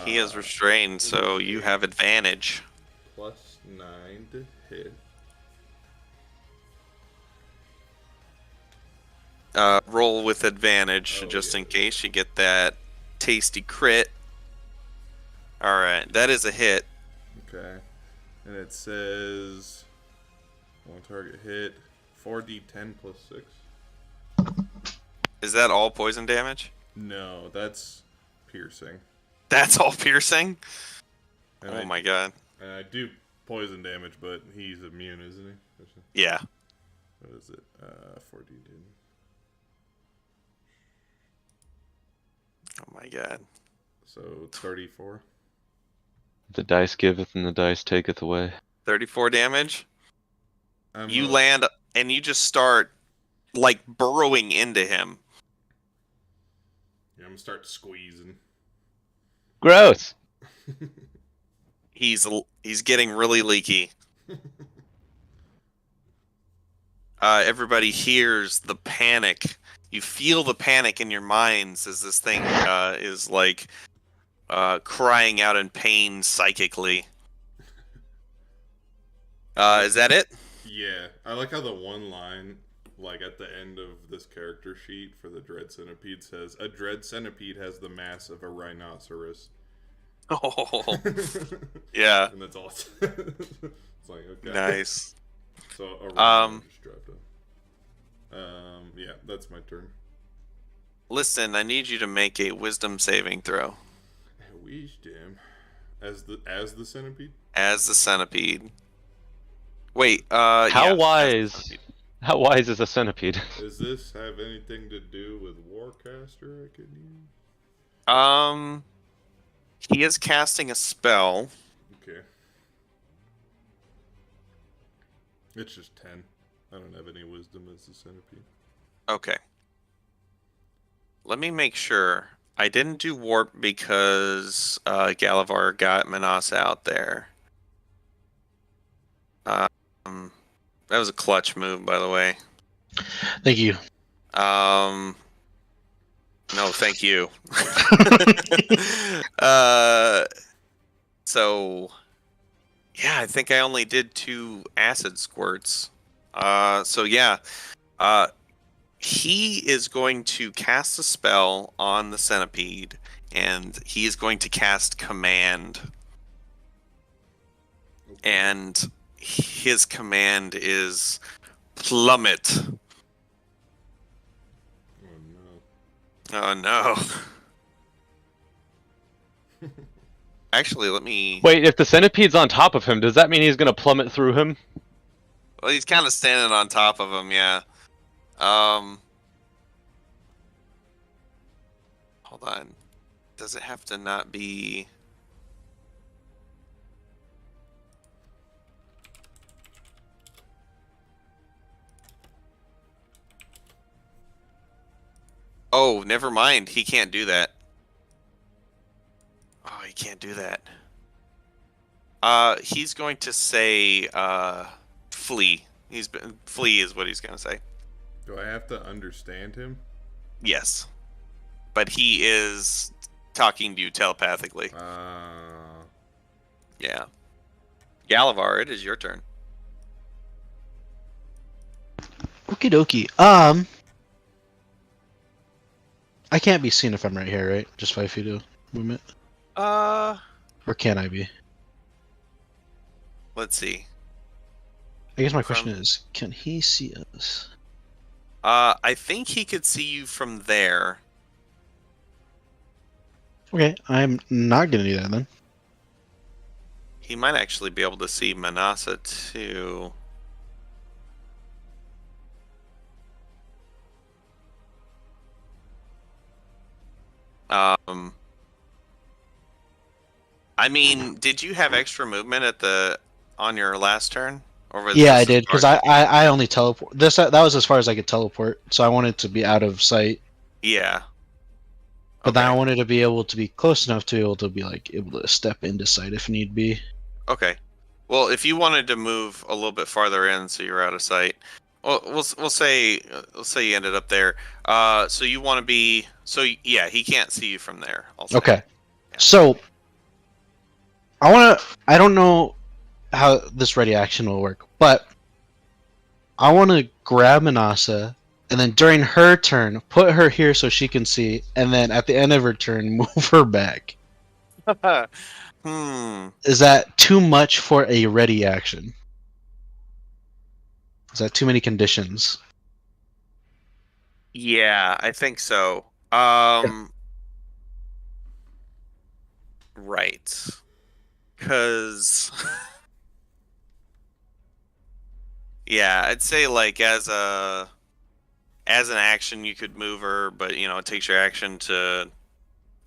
He is restrained, so you have advantage. +9 to hit. Roll with advantage, just in case you get that tasty crit. Alright, that is a hit. Okay. And it says one target hit, 4d10 plus 6. Is that all poison damage? No, that's piercing. That's all piercing? And Oh my god. And I do poison damage, but he's immune, isn't he? Yeah. What is it? 4d10. Oh my god. So 34. The dice giveth and the dice taketh away. 34 damage? You land and you just start burrowing into him. Yeah, I'm gonna start squeezing. Gross. He's getting really leaky. Everybody hears the panic. You feel the panic in your minds as this thing is like crying out in pain psychically. Is that it? Yeah, I like how the one line, like at the end of this character sheet for the Dread Centipede says, "A Dread Centipede has the mass of a rhinoceros." Oh, yeah. And that's all. It's like, okay. Nice. So a rhino just dropped in. Yeah, that's my turn. Listen, I need you to make a wisdom saving throw Wisdom. As the centipede? as the centipede. Wait, How yeah, wise? How wise is a centipede? Does this have anything to do with Warcaster I could use? He is casting a spell. Okay. It's just 10. I don't have any wisdom as the centipede. Okay. Let me make sure. I didn't do warp because Galavar got Manasa out there. That was a clutch move, by the way. Thank you. No, thank you. So, yeah, I think I only did 2 acid squirts. So yeah, he is going to cast a spell on the centipede, and he is going to cast command. And his command is plummet. Oh no. Oh no. Actually, let me. Wait, if the centipede's on top of him, does that mean he's gonna plummet through him? Well, he's kind of standing on top of him, yeah. Hold on. Does it have to not be? Oh, never mind. He can't do that. Oh, he can't do that. He's going to say, flee. Flee is what he's going to say. Do I have to understand him? Yes. But he is talking to you telepathically. Yeah. Galavar, it is your turn. Okie dokie. I can't be seen if I'm right here, right? Just 5 feet of movement. Or can I be? Let's see. I guess my question is, can he see us? I think he could see you from there. Okay, I'm not gonna do that then. He might actually be able to see Manasa too. I mean, did you have extra movement on your last turn? Or was Yeah, this I did, because I only teleport. That was as far as I could teleport, so I wanted to be out of sight. Yeah. But then I Okay. wanted to be able to be close enough to be able to be like able to step into sight if need be. Okay. Well, if you wanted to move a little bit farther in, so you're out of sight, well, we'll say you ended up there. So you want to be. So yeah, he can't see you from there. I'll say. Okay. So I don't know how this ready action will work, but I want to grab Manasa and then during her turn put her here so she can see, and then at the end of her turn move her back. Is that too much for a ready action? Is that too many conditions? Yeah, I think so. Right. Because yeah, I'd say like as an action you could move her, but you know, it takes your action to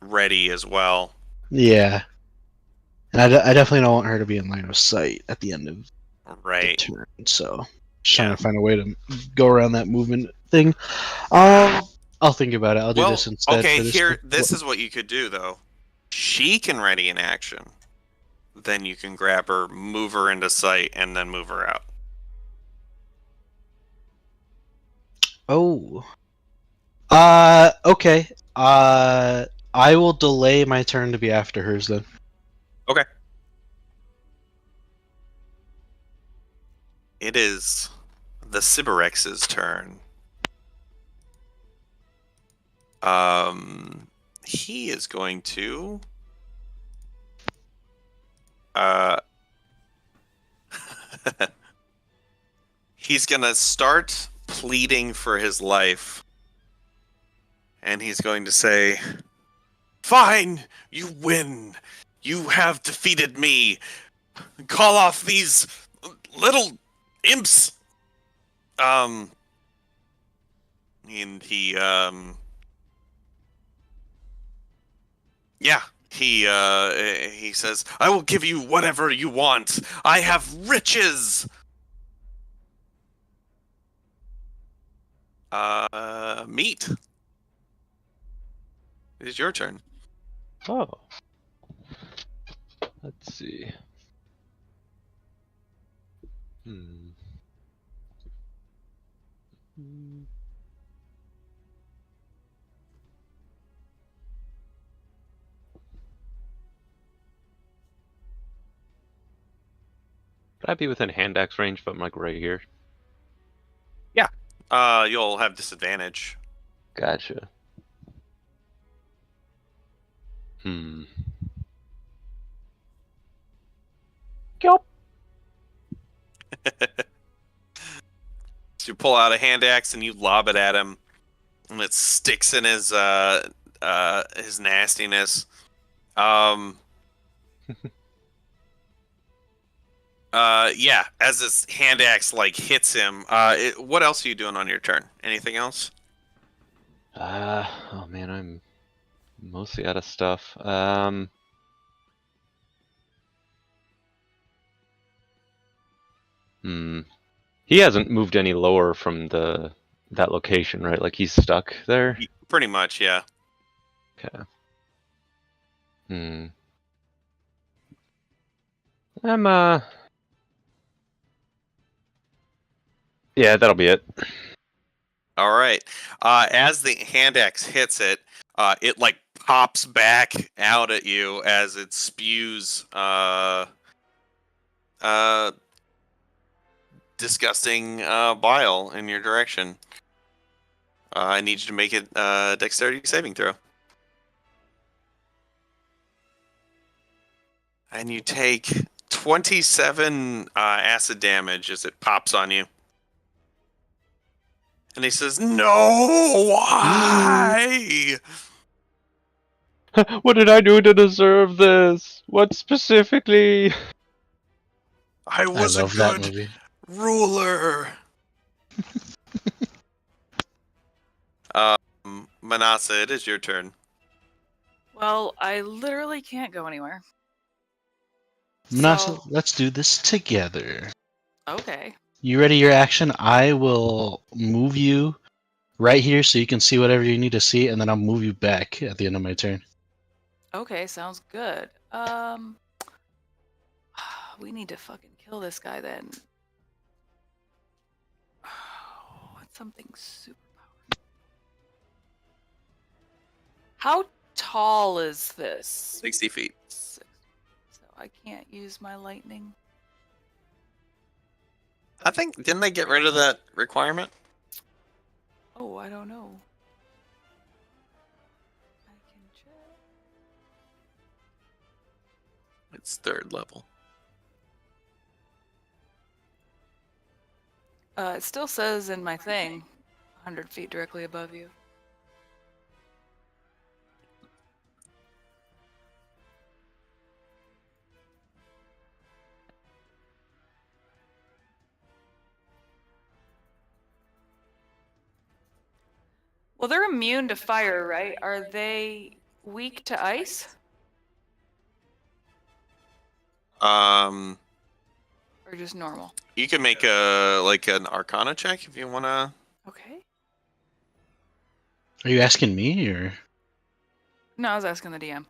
ready as well. Yeah. And I definitely don't want her to be in line of sight at the end of the Right. turn, so just trying to find a way to go around that movement thing. I'll think about it. I'll do Well, this instead. okay, for this here, one. this is what you could do, though. She can ready an action. Then you can grab her, move her into sight, and then move her out. Oh. Okay. I will delay my turn to be after hers then. Okay. It is the Sybarex's turn. He is going to he's gonna start pleading for his life. And he's going to say, "Fine, you win. You have defeated me. Call off these little imps." And he he says, "I will give you whatever you want. I have riches." Meat. It is your turn. Oh. Let's see. Hmm. Could I be within hand axe range if I'm like right here? You'll have disadvantage. Gotcha. Hmm. Yup. So you pull out a hand axe and you lob it at him, and it sticks in his nastiness. Yeah. As this hand axe like hits him, what else are you doing on your turn? Anything else? Oh man, I'm mostly out of stuff. He hasn't moved any lower from that location, right? Like he's stuck there. Pretty much, yeah. Okay. Yeah, that'll be it. All right. As the hand axe hits it, it like pops back out at you as it spews disgusting bile in your direction. I need you to make it dexterity saving throw. And you take 27 acid damage as it pops on you. And he says, "No, why?" What did I do to deserve this? What specifically? I was I love a that good movie. ruler. Manasa, it is your turn. Well, I literally can't go anywhere. Manasa, So- let's do this together. Okay. You ready your action? I will move you right here so you can see whatever you need to see, and then I'll move you back at the end of my turn. Okay, sounds good. We need to fucking kill this guy then. What's something super powerful? How tall is this? 60 feet. So I can't use my lightning. I think, didn't they get rid of that requirement? Oh, I don't know. I can check. It's 3rd level. It still says in my thing, 100 feet directly above you. Well, they're immune to fire, right? Are they weak to ice? Um, Or just normal? you can make an Arcana check if you wanna. Okay. Are you asking me or? No, I was asking the DM.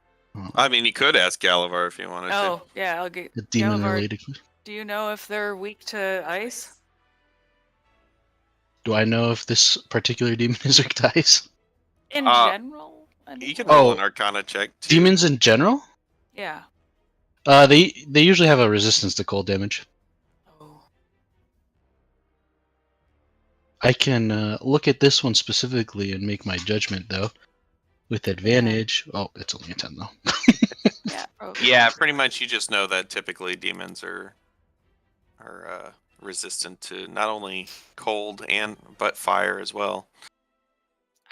I mean, you could ask Galavar if you wanted to. Oh, yeah, I'll get. The demon Galavar, related. do you know if they're weak to ice? Do I know if this particular demon is weak to ice? In general? You can roll an Oh. Arcana check. Too. Demons in general? Yeah. They usually have a resistance to cold damage. Oh. I can look at this one specifically and make my judgment though, with advantage. Oh, it's only a 10 though. Yeah. Okay. Yeah, pretty much. You just know that typically demons are resistant to not only cold but fire as well.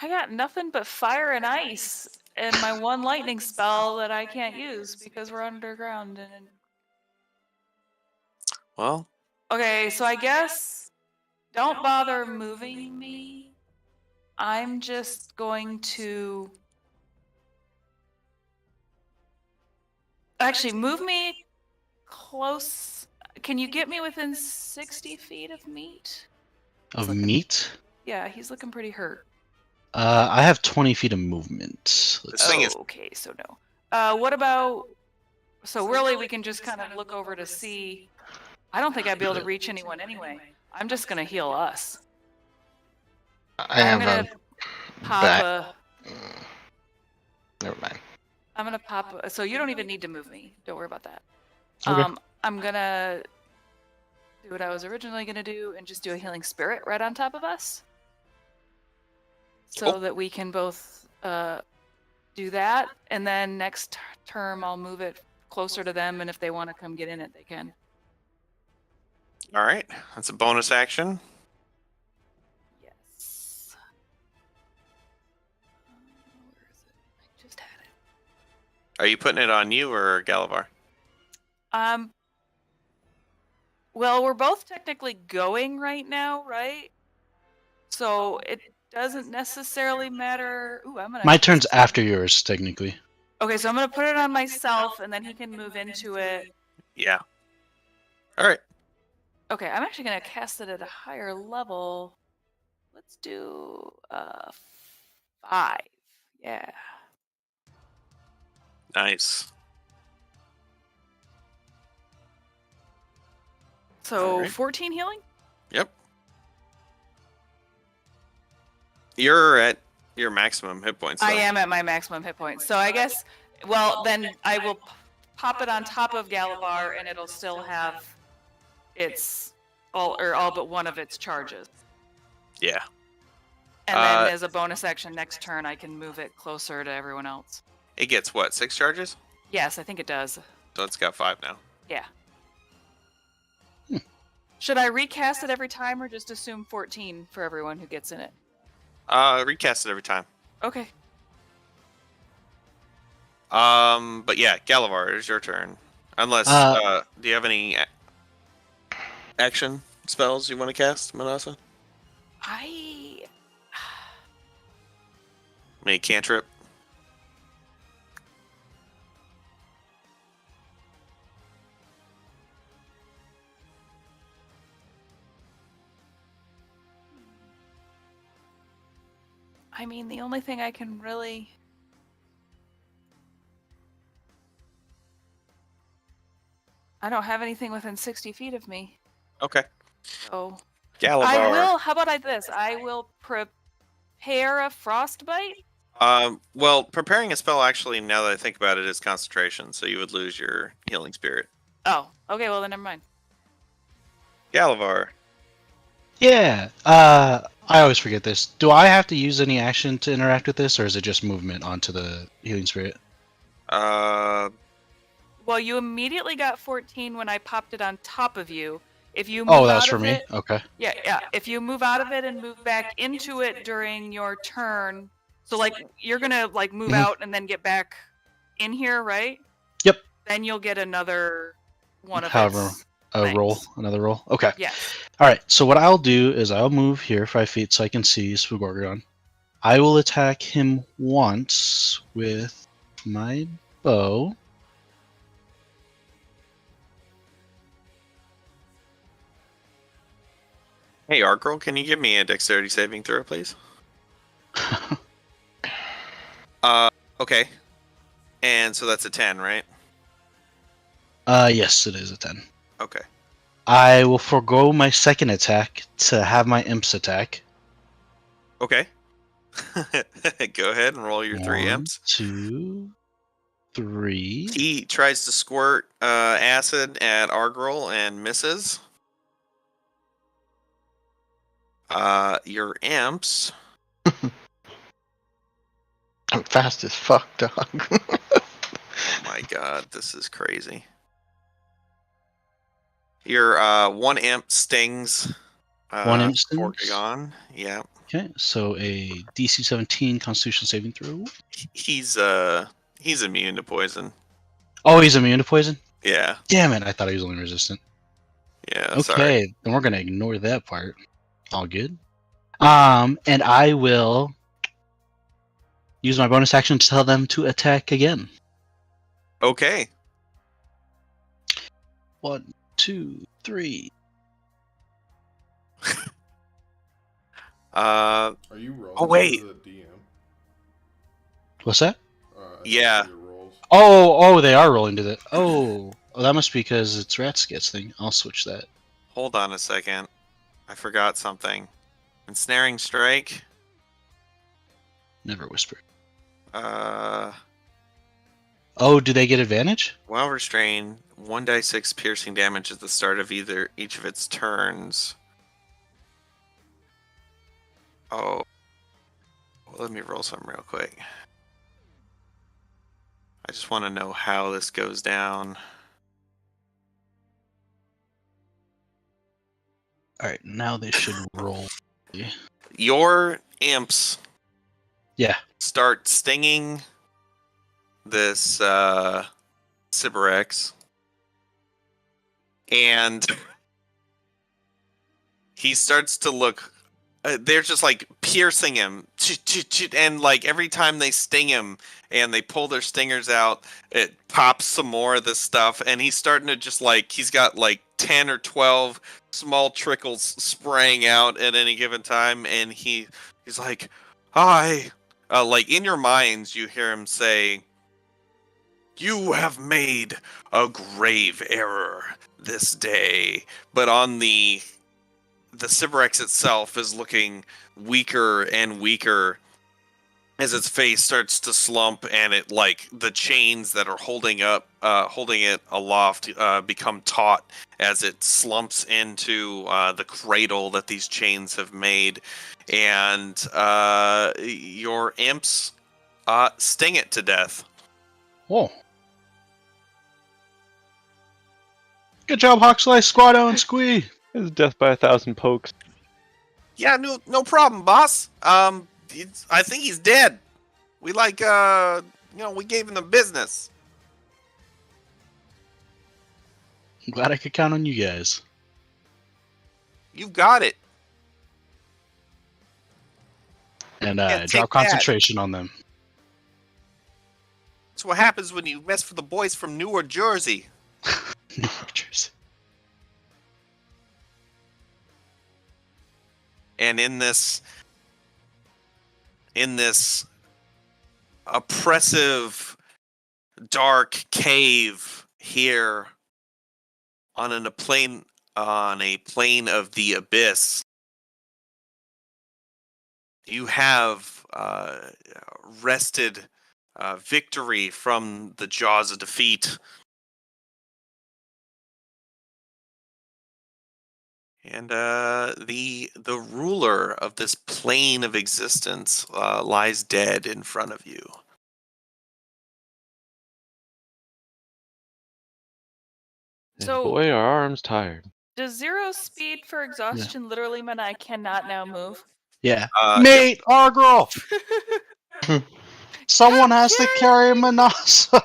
I got nothing but fire and ice, and my one lightning spell that I can't use because we're underground. And Well, okay, so I guess don't bother moving me. I'm just going to actually move me close. Can you get me within 60 feet of meat? Of looking- meat? Yeah, he's looking pretty hurt. I have 20 feet of movement. This thing is- Okay, so no. What about? So really, we can just kind of look over to see. I don't think I'd be able to reach anyone anyway. I'm just gonna heal us. I I'm have gonna a pop back. a. Never mind. I'm gonna pop. So you don't even need to move me. Don't worry about that. Okay. I'm gonna do what I was originally gonna do and just do a healing spirit right on top of us, so Cool. that we can both do that, and then next term I'll move it closer to them, and if they want to come get in it, they can. all right. That's a bonus action. Yes. Where is it? I just had it. Are you putting it on you or Galavar? Well, we're both technically going right now, right? So it doesn't necessarily matter. Ooh, I'm gonna. My turn's after yours, technically. Okay, so I'm gonna put it on myself, and then he can move into it. Yeah. All right. Okay, I'm actually gonna cast it at a higher level. Let's do 5. Yeah. Nice. So Alright. 14 healing? Yep. You're at your maximum hit points. I though. am at my maximum hit points. So I guess, well, then I will pop it on top of Galavar, and it'll still have its all but one of its charges. Yeah. And then Uh, as a bonus action next turn, I can move it closer to everyone else. It gets what? 6 charges? Yes, I think it does. So it's got 5 now. Yeah. Should I recast it every time or just assume 14 for everyone who gets in it? Recast it every time. Okay. But yeah, Galavar, it's your turn. Unless, do you have any action spells you want to cast, Manasa? I Any cantrip? mean, the only thing I can really... I don't have anything within 60 feet of me. Okay. So Galavar. I will. How about this? I will prepare a frostbite. Well, preparing a spell actually, now that I think about it, is concentration, so you would lose your healing spirit. Oh, okay. Well, then never mind. Galavar. Yeah. I always forget this. Do I have to use any action to interact with this, or is it just movement onto the healing spirit? Well, you immediately got 14 when I popped it on top of you. If you move Oh, that was out for of me. it, Okay. yeah. If you move out of it and move back into it during your turn, so like you're gonna like move Mhm. out and then get back in here, right? Yep. Then you'll get another one of However, its. A Thanks. roll, another roll. Okay. Yeah. All right. So what I'll do is I'll move here 5 feet so I can see Spugorgon. I will attack him once with my bow. Hey, Arkrol, can you give me a dexterity saving throw, please? Okay. And so that's a 10, right? Yes, it is a 10. Okay. I will forego my second attack to have my imps attack. Okay. Go ahead and roll your 3 1, imps. 2, 3. He tries to squirt acid at Argrel and misses. Your imps. I'm fast as fuck, dog. Oh my god, this is crazy. Your one imp stings. One imp stings? Vortigaunt. Yeah. Okay, so a DC 17 Constitution saving throw. He's immune to poison. Oh, he's immune to poison? Yeah. Damn it, I thought he was only resistant. Yeah. Okay, Sorry. then we're gonna ignore that part. All good. And I will use my bonus action to tell them to attack again. Okay. 1, 2, 3. Are you rolling? Oh, wait. To the DM? What's that? I Yeah. see your rolls. Oh, they are rolling to the. Oh, that must be because it's Ratskits thing. I'll switch that. Hold on a second. I forgot something. Ensnaring strike. Never whisper. Uh, Oh, do they get advantage? while restrained, 1d6 piercing damage at the start of each of its turns. Oh, well, let me roll something real quick. I just want to know how this goes down. All right, now they should roll. Your imps Yeah. start stinging this Sybarex, and he starts to look. They're just like piercing him, and like every time they sting him and they pull their stingers out, it pops some more of this stuff, and he's starting to just like he's got like 10 or 12 small trickles spraying out at any given time, and he's like, like in your minds you hear him say, "You have made a grave error this day," but on the Sybarex itself is looking weaker and weaker as its face starts to slump, and it like the chains that are holding it aloft become taut as it slumps into the cradle that these chains have made, and your imps sting it to death. Whoa. Good job, Hawkslice, Squado, and Squee. It's death by 1,000 pokes. Yeah, no problem, boss. I think he's dead. We we gave him the business. I'm glad I could count on you guys. You've got it. And Yeah, drop take that. concentration on them. That's what happens when you mess for the boys from Newark, Jersey. New Jersey. And in this oppressive, dark cave here on a plane of the abyss, you have wrested victory from the jaws of defeat. And the ruler of this plane of existence lies dead in front of you. And So- boy, are our arms tired. Does 0 speed for exhaustion literally mean I cannot now move? Yeah. Uh, Mate, our girl. Someone has to carry Manasa.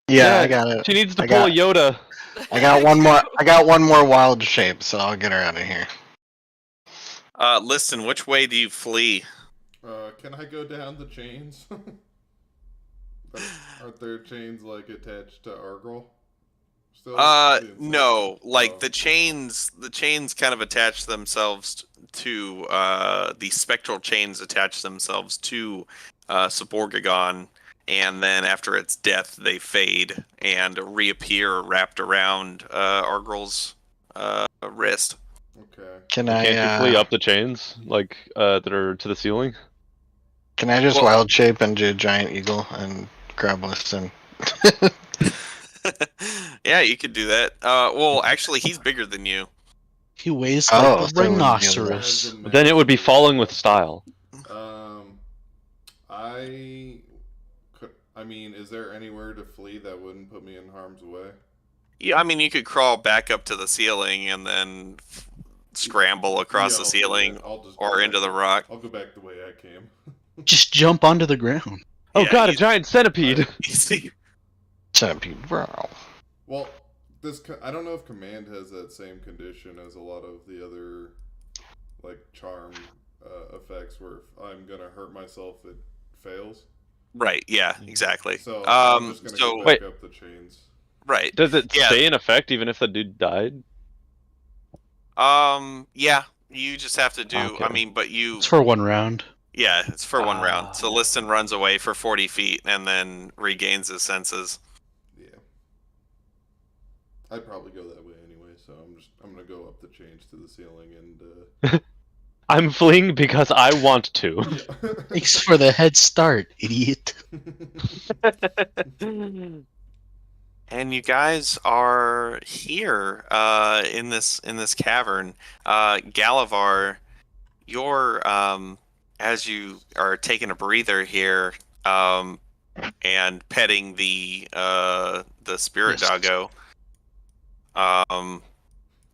Yeah, I got it. She needs to I pull got- a Yoda. I got one more. I got one more wild shape, so I'll get her out of here. Listen, which way do you flee? Can I go down the chains? Aren't there chains like attached to Argrel? Still? No. Like Oh. the chains kind of attach themselves to the spectral chains attach themselves to Suborgagon, and then after its death, they fade and reappear wrapped around Argrel's wrist. Okay. Can Can't you I? flee up the chains like that are to the ceiling? Can I just Well- wild shape into a giant eagle and grab Liston? Yeah, you could do that. Well, actually, he's bigger than you. He weighs Oh, like so a it wouldn't be rhinoceros. As a Then it would be master- falling with style. I mean, is there anywhere to flee that wouldn't put me in harm's way? Yeah, I mean, you could crawl back up to the ceiling and then scramble across Yeah, the I'll do ceiling that. I'll just or go into back- the rock. I'll go back the way I came. Just jump onto the ground. Oh Yeah, god, a you- giant centipede! You see, Centipede, bro. Well, I don't know if command has that same condition as a lot of the other like charm effects where if I'm gonna hurt myself, it fails. right? Yeah, exactly. So I'm just gonna so go Wait. back up the chains. right. Does it Yeah. stay in effect even if the dude died? Yeah, you just have to do. Okay. I mean, but you. It's for one round. Yeah, it's for one Ah. round. So Liston runs away for 40 feet and then regains his senses. Yeah. I'd probably go that way anyway, so I'm gonna go up the chains to the ceiling and I'm fleeing because I want to. Thanks for the head start, idiot. And you guys are here in this cavern. Galavar, you're as you are taking a breather here and petting the spirit Yes. doggo.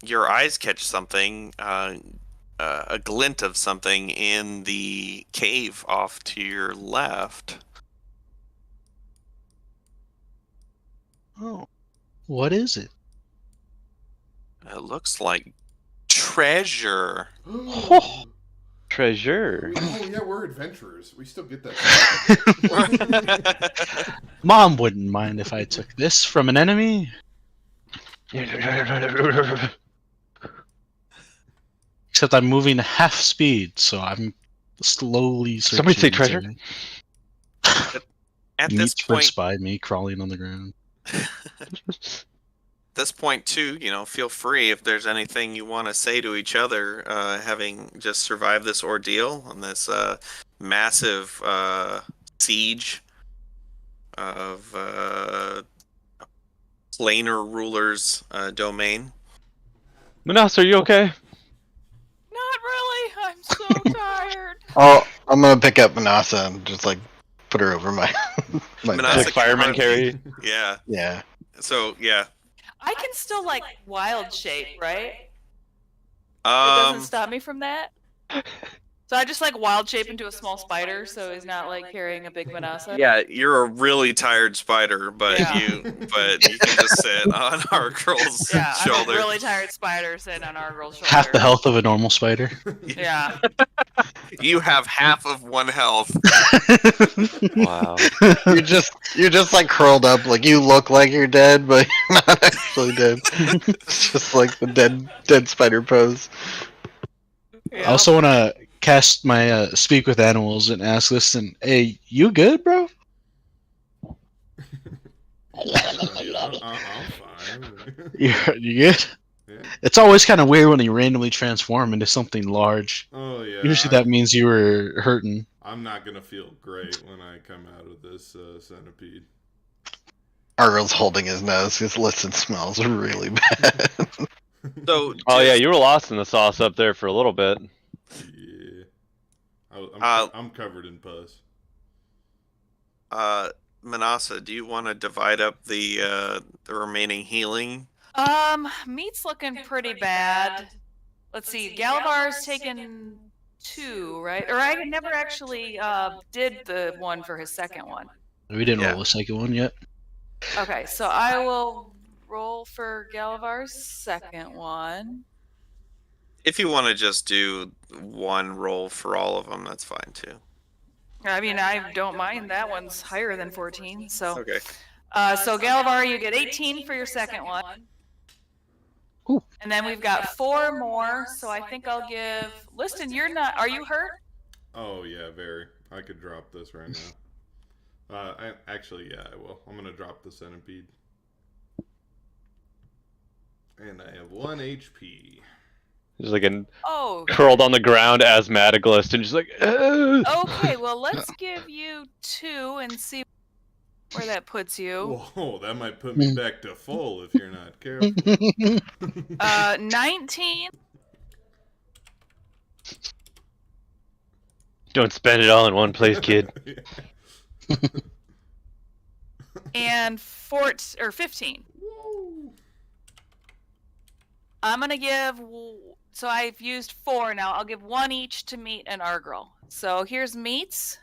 Your eyes catch something, a glint of something in the cave off to your left. Oh. What is it? It looks like treasure. oh Treasure. yeah, we're adventurers. We still get that. Mom wouldn't mind if I took this from an enemy. Except I'm moving half speed, so I'm slowly searching. Somebody say treasure? inside. At this Meat point, sprints by me, crawling on the ground. this point too, feel free if there's anything you want to say to each other, having just survived this ordeal on this massive siege of planar ruler's domain. Manas, are you okay? Not really. I'm so tired. Oh, I'm gonna pick up Manasa and just like put her over my my Manasa back. Like fireman carry? Yeah. Yeah. So yeah. I can still like wild shape, right? It doesn't Um. stop me from that. So I just like wild shape into a small spider, so he's not like carrying a big Manasa. Yeah, you're a really tired spider, but Yeah. you can just sit on our girl's Yeah, I'm shoulder. a really tired spider sitting on our girl's shoulder. Half the health of a normal spider. Yeah. You have half of one health. Wow. you're just like curled up, like you look like you're dead, but you're not actually dead. It's just like the dead spider pose. I also want to cast my speak with animals and ask Liston, "Hey, you good, bro?" I'm fine. You good? Yeah. It's always kind of weird when you randomly transform into something large. Oh yeah. Usually that means you were hurting. I'm not gonna feel great when I come out of this centipede. Argyl's holding his nose because Liston smells really bad. So, Oh yeah, you were lost in the sauce up there for a little bit. Yeah. I'm covered in pus. Manasa, do you want to divide up the remaining healing? Meat's looking pretty bad. Let's see, Galavar's taken 2, right? Or I never actually did the one for his second one. We didn't Yeah. roll the second one yet. Okay, so I will roll for Galavar's second one. If you want to just do one roll for all of them, that's fine too. I mean, I don't mind. That one's higher than 14. So, Okay. so Galavar, you get 18 for your second one. Ooh. And then we've got 4 more. So I think I'll give Liston. You're not. Are you hurt? Oh yeah, very. I could drop this right now. Actually, yeah, I will. I'm gonna drop the centipede. And I have 1 HP. Just like a Oh, curled on the ground asthmatic list and just like. okay. Well, let's give you 2 and see where that puts you. Whoa, that might put me back to full if you're not careful. 19 Don't spend it all in one place, kid. and 15. Whoa. I'm gonna give. So I've used 4 now. I'll give 1 each to Meat and Argrel. So here's Meats.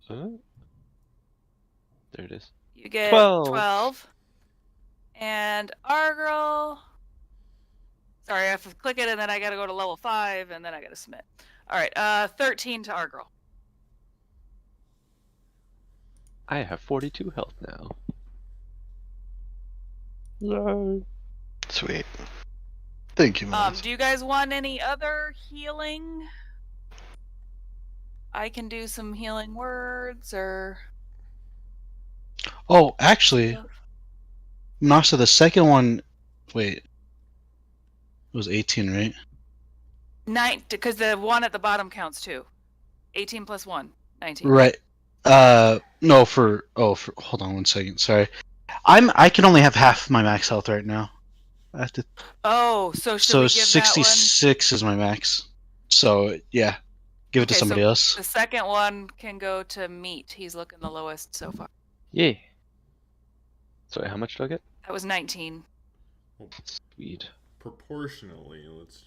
There it is. You get 12. 12. And Argrel. Sorry, I have to click it and then I gotta go to level 5 and then I gotta submit. Alright, 13 to Argrel. I have 42 health now. Yay. Sweet. Thank you, man. Do you guys want any other healing? I can do some healing words or. Oh, actually, Nasa, the second one. Wait. It was 18, right? 9, because the one at the bottom counts too. 18 plus 1, 19. Right. No, hold on one second. Sorry. I can only have half my max health right now. I have to. Oh, so should So we give 66 is my max. So yeah, give it to Okay, somebody that one? else. The second one can go to Meat. He's looking the lowest so far. Yay. Sorry, how much do I get? That was 19. Sweet. Proportionally, let's.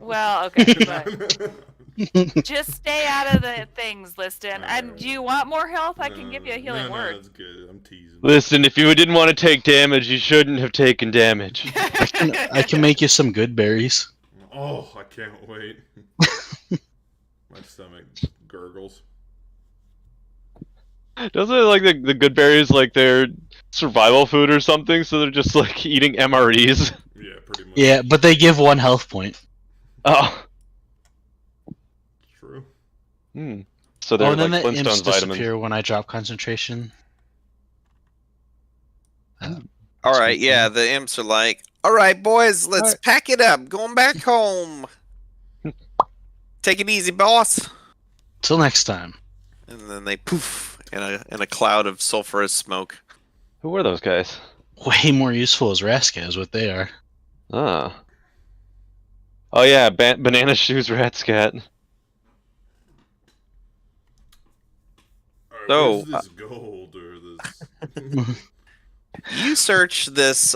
Well, okay, but just stay out of the things, Liston. And do you want more health? I can give you a healing no, word. that's good. I'm teasing. Listen, if you didn't want to take damage, you shouldn't have taken damage. I can make you some good berries. Oh, I can't wait. My stomach gurgles. Doesn't it like the good berries like their survival food or something? So they're just like eating MREs. Yeah, pretty much. Yeah, but they give 1 health point. Oh. True. Hmm. So they're and then like the imps Flintstones vitamins. disappear when I drop concentration. All right, yeah, the imps are like, all right, boys, let's Alright. pack it up. Going back home. Take it easy, boss. Till next time. And then they poof in a cloud of sulfurous smoke. Who were those guys? Way more useful as Raska is what they are. Ah. Oh yeah, banana shoes rat scat. Alright, So, where's this gold or this? You search this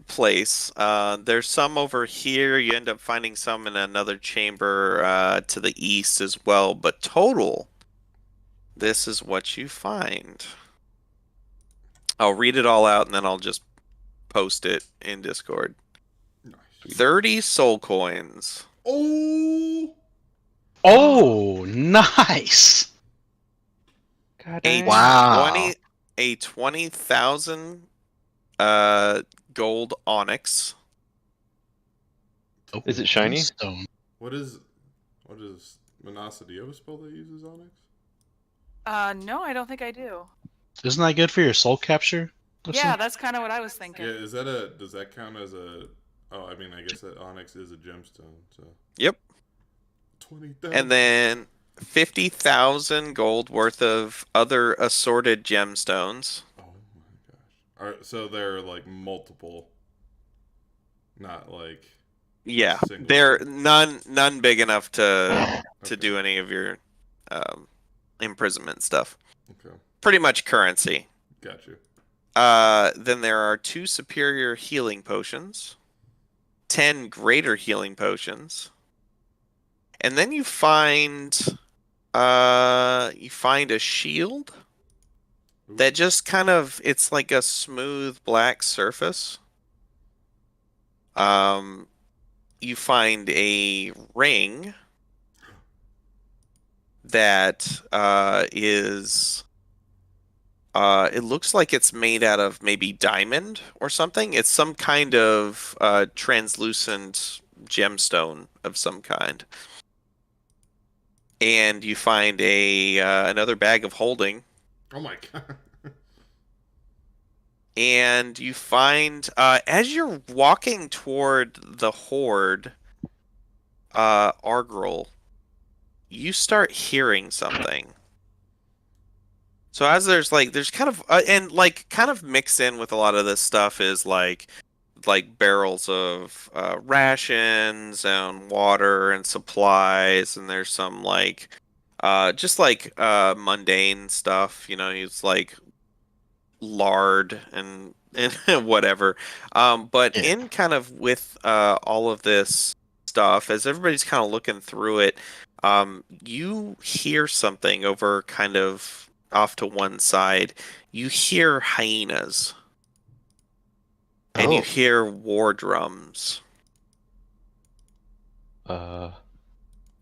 place. There's some over here. You end up finding some in another chamber to the east as well. But total, this is what you find. I'll read it all out and then I'll just post it in Discord. Nice. 30 soul coins. Oh! Oh, nice! God A dang. Wow. a 20,000 gold onyx. Oh, Is it shiny? Stone. What is Manasa? Do you have a spell that uses Onyx? No, I don't think I do. Isn't that good for your soul capture? Yeah, that's kind of what I was Yeah, thinking. does that count as a? Oh, I mean, I guess that Onyx is a gemstone. So Yep. 20,000. And then 50,000 gold worth of other assorted gemstones. Oh my gosh! All right, so they're like multiple, not like. Yeah, Single. they're none big enough to Okay. do any of your imprisonment stuff. Okay, Pretty much currency. got you. Then there are 2 superior healing potions, 10 greater healing potions, and then you find a shield Ooh. that just kind of, it's like a smooth black surface. You find a ring that is it looks like it's made out of maybe diamond or something. It's some kind of translucent gemstone of some kind. and you find another bag of holding, Oh my god. and you find as you're walking toward the horde, Argrel, you start hearing something. So as there's kind of and like kind of mixed in with a lot of this stuff is like barrels of rations and water and supplies, and there's some like just like mundane stuff, it's like lard and whatever. But Yeah. in kind of with all of this stuff, as everybody's kind of looking through it, you hear something over kind of off to one side. You hear hyenas. And you Oh. hear war drums.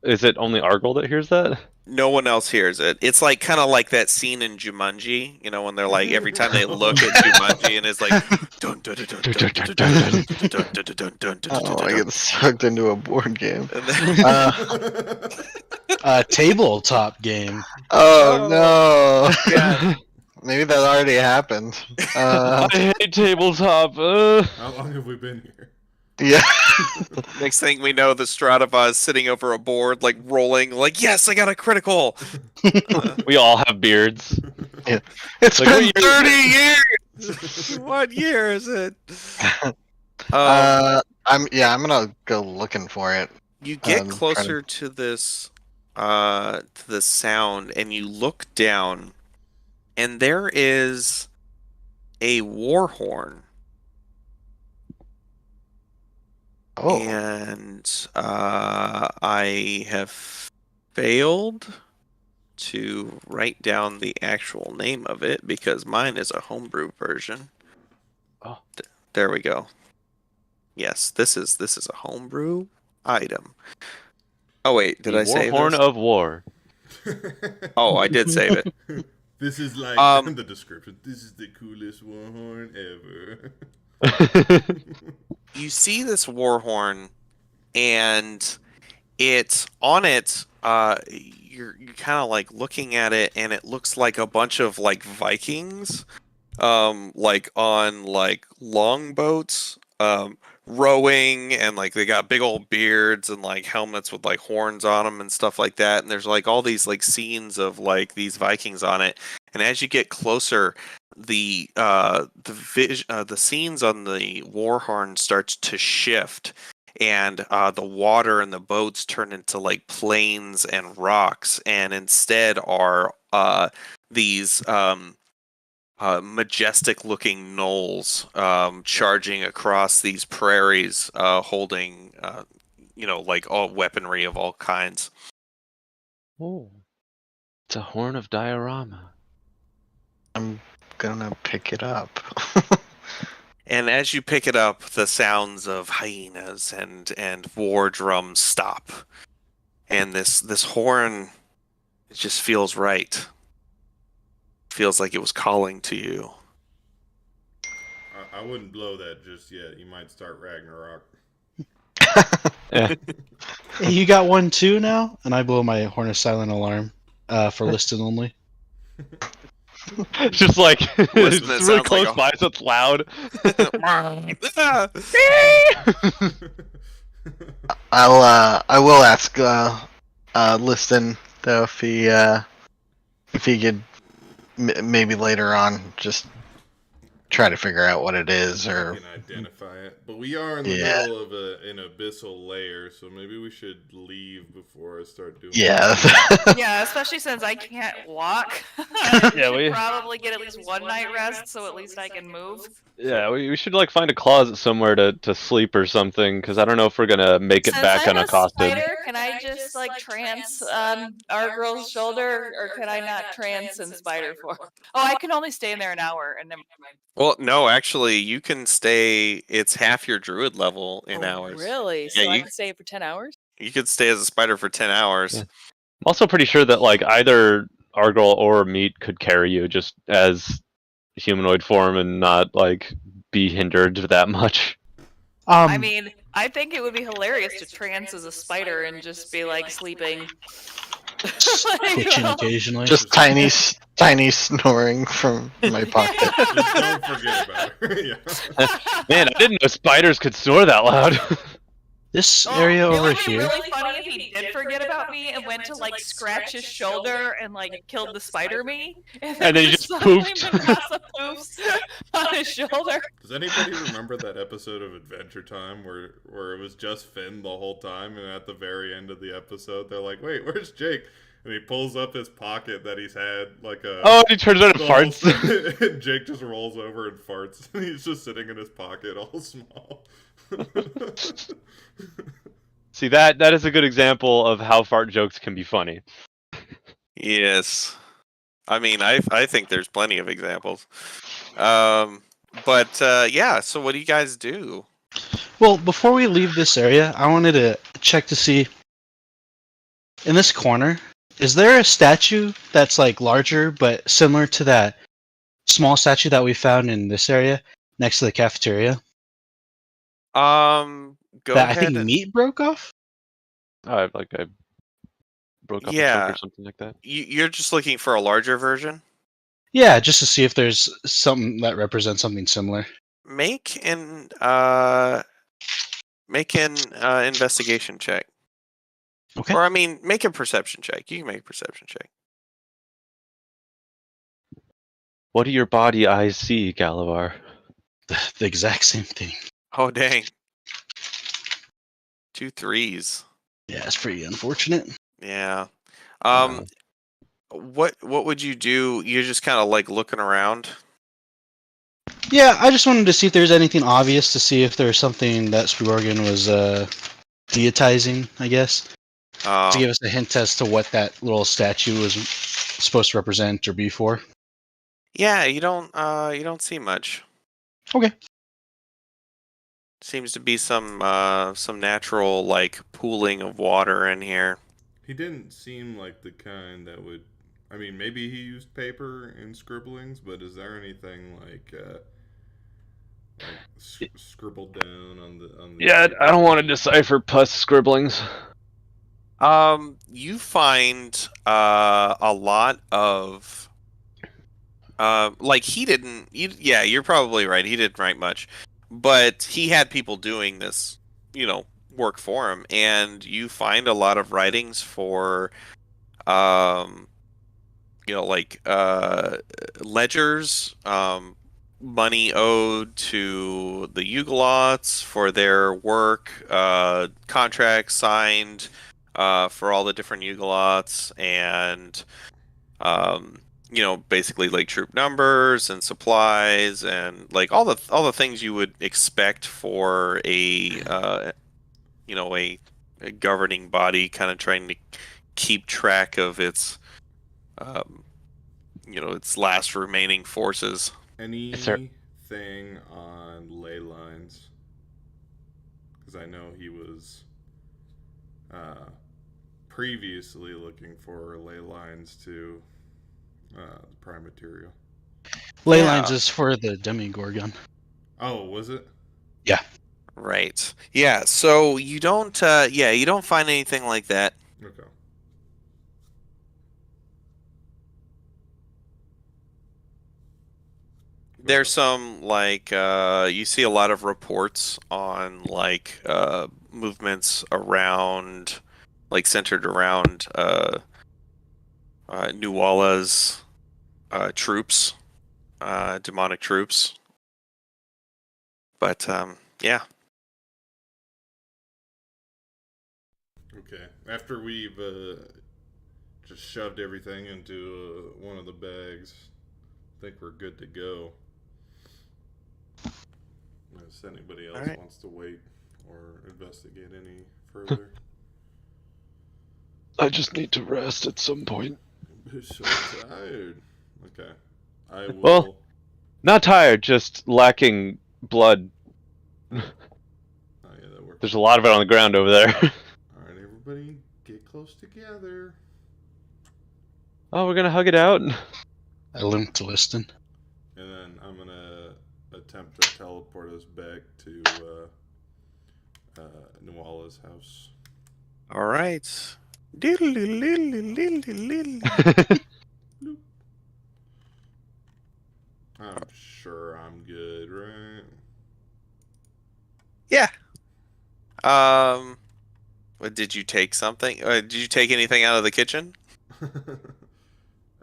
Is it only Argyle that hears that? No one else hears it. It's like kind of like that scene in Jumanji, when they're like every time they look at Jumanji and it's like dun dun dun dun dun dun dun dun dun dun dun dun. Oh, I get sucked into a board game. And then, Tabletop game. Oh no! yeah. Maybe that already happened. I hate tabletop. How long have we been here? Yeah. Next thing we know, the Stradivarius is sitting over a board, like rolling, like yes, I got a critical. We all have beards. It's Like, been what 30 years. What year is it? I'm gonna go looking for it. You get trying closer to this sound, and you look down, and there is a war horn. Oh, And I have failed to write down the actual name of it because mine is a homebrew version. Oh. There we go. Yes, this is a homebrew item. Oh wait, did I save Horn this? of War. Oh, I did save it. This is like the description. This is the coolest war horn ever. You see this war horn, and it's on it. You're kind of like looking at it, and it looks like a bunch of like Vikings, like on like longboats, rowing, and like they got big old beards and like helmets with like horns on them and stuff like that. And there's like all these like scenes of like these Vikings on it. And as you get closer, the scenes on the war horn starts to shift, and the water and the boats turn into like plains and rocks, and instead are these majestic looking gnolls charging across these prairies, holding like all weaponry of all kinds. Oh, it's a horn of diorama. I'm gonna pick it up. And as you pick it up, the sounds of hyenas and war drums stop, and this horn, it just feels right. Feels like it was calling to you. I wouldn't blow that just yet. You might start Ragnarok. Yeah. Hey, you got one too now? And I blow my horn of silent alarm for listed only. Just like Listen, it's it really sounds close like by, so it's loud. I will ask Liston though if he could maybe later on just try to figure out what it is, I or can identify it. But we are in the Yeah. middle of an abyssal layer, so maybe we should leave before I start doing yeah. Yeah, especially since I can't walk. Yeah, we- probably get at least one night rest, so at least I can move. Yeah, we should like find a closet somewhere to sleep or something, because I don't know if we're gonna make it Since back I'm a unaccosted. spider, can I just like trance on our girl's shoulder, or can I not trance in spider form? Oh, I can only stay in there an hour, and then. Well, no, actually, you can stay. It's half your druid level in hours. Really? So Yeah, I you- can stay for 10 hours? You could stay as a spider for 10 hours. Yeah. I'm also pretty sure that like either Argyle or Meat could carry you just as humanoid form and not like be hindered that much. I mean, I think it would be hilarious to trance as a spider and just be like sleeping Twitching occasionally. Just tiny snoring from my pocket. Just don't forget about her. Yeah. Man, I didn't know spiders could snore that loud. This Oh, area it over would be here. really funny if he did forget about me and went to like scratch his shoulder and like killed the spider me, And then he just suddenly poofed. Mikasa poofs on his shoulder. Does anybody remember that episode of Adventure Time where it was just Finn the whole time, and at the very end of the episode, they're like, "Wait, where's Jake?" And he pulls up his pocket that he's had like a. Oh, and he turns around and the whole farts. thing, and Jake just rolls over and farts, and he's just sitting in his pocket, all small. See, that is a good example of how fart jokes can be funny. Yes. I mean, I think there's plenty of examples. Yeah, so what do you guys do? Well, before we leave this area, I wanted to check to see in this corner, is there a statue that's like larger but similar to that small statue that we found in this area next to the cafeteria? Go That I ahead. think meat broke off? I broke up a Yeah. chunk or something like that. You're just looking for a larger version? Yeah, just to see if there's something that represents something similar. Make an investigation check. Okay. Or I mean, make a perception check. You can make a perception check. What do your body eyes see, Galavar? The exact same thing. Oh dang. 2 3s. Yeah, it's pretty unfortunate. Yeah. Wow. What would you do? You're just kind of like looking around. Yeah, I just wanted to see if there's anything obvious, to see if there's something that Sporgan was deitizing, I guess, to give us a hint as to what that little statue was supposed to represent or be for. Yeah, you don't see much. Okay. Seems to be some natural like pooling of water in here. He didn't seem like the kind that would. I mean, maybe he used paper in scribblings, but is there anything like scribbled down on the? Yeah, I don't want to decipher pus scribblings. You find a lot of like he didn't. Yeah, you're probably right. He didn't write much, but he had people doing this, work for him, and you find a lot of writings for, ledgers, money owed to the Euglots for their work, contracts signed for all the different Euglots, and basically like troop numbers and supplies and like all the things you would expect for a governing body kind of trying to keep track of its its last remaining forces. Anything on ley lines? Because I know he was previously looking for ley lines to the prime material. Ley Yeah. lines is for the Demigorgon. Oh, was it? Right. Yeah. So you don't. You don't find anything like that. Okay. There's some like you see a lot of reports on like movements around, like centered around Nuala's troops, demonic troops. But yeah. Okay. After we've just shoved everything into one of the bags, I think we're good to go. Unless anybody else Alright. wants to wait or investigate any further. I just need to rest at some point. I'm so tired. Okay. I will. Well- Not tired, just lacking blood. Oh, yeah, that works. There's a lot of it on the ground over there. Alright, everybody, get close together. Oh, we're gonna hug it out? I linked to Liston. And then I'm gonna attempt to teleport us back to Nuala's house. All right. I'm sure I'm good, right? Yeah. What, did you take something? Did you take anything out of the kitchen?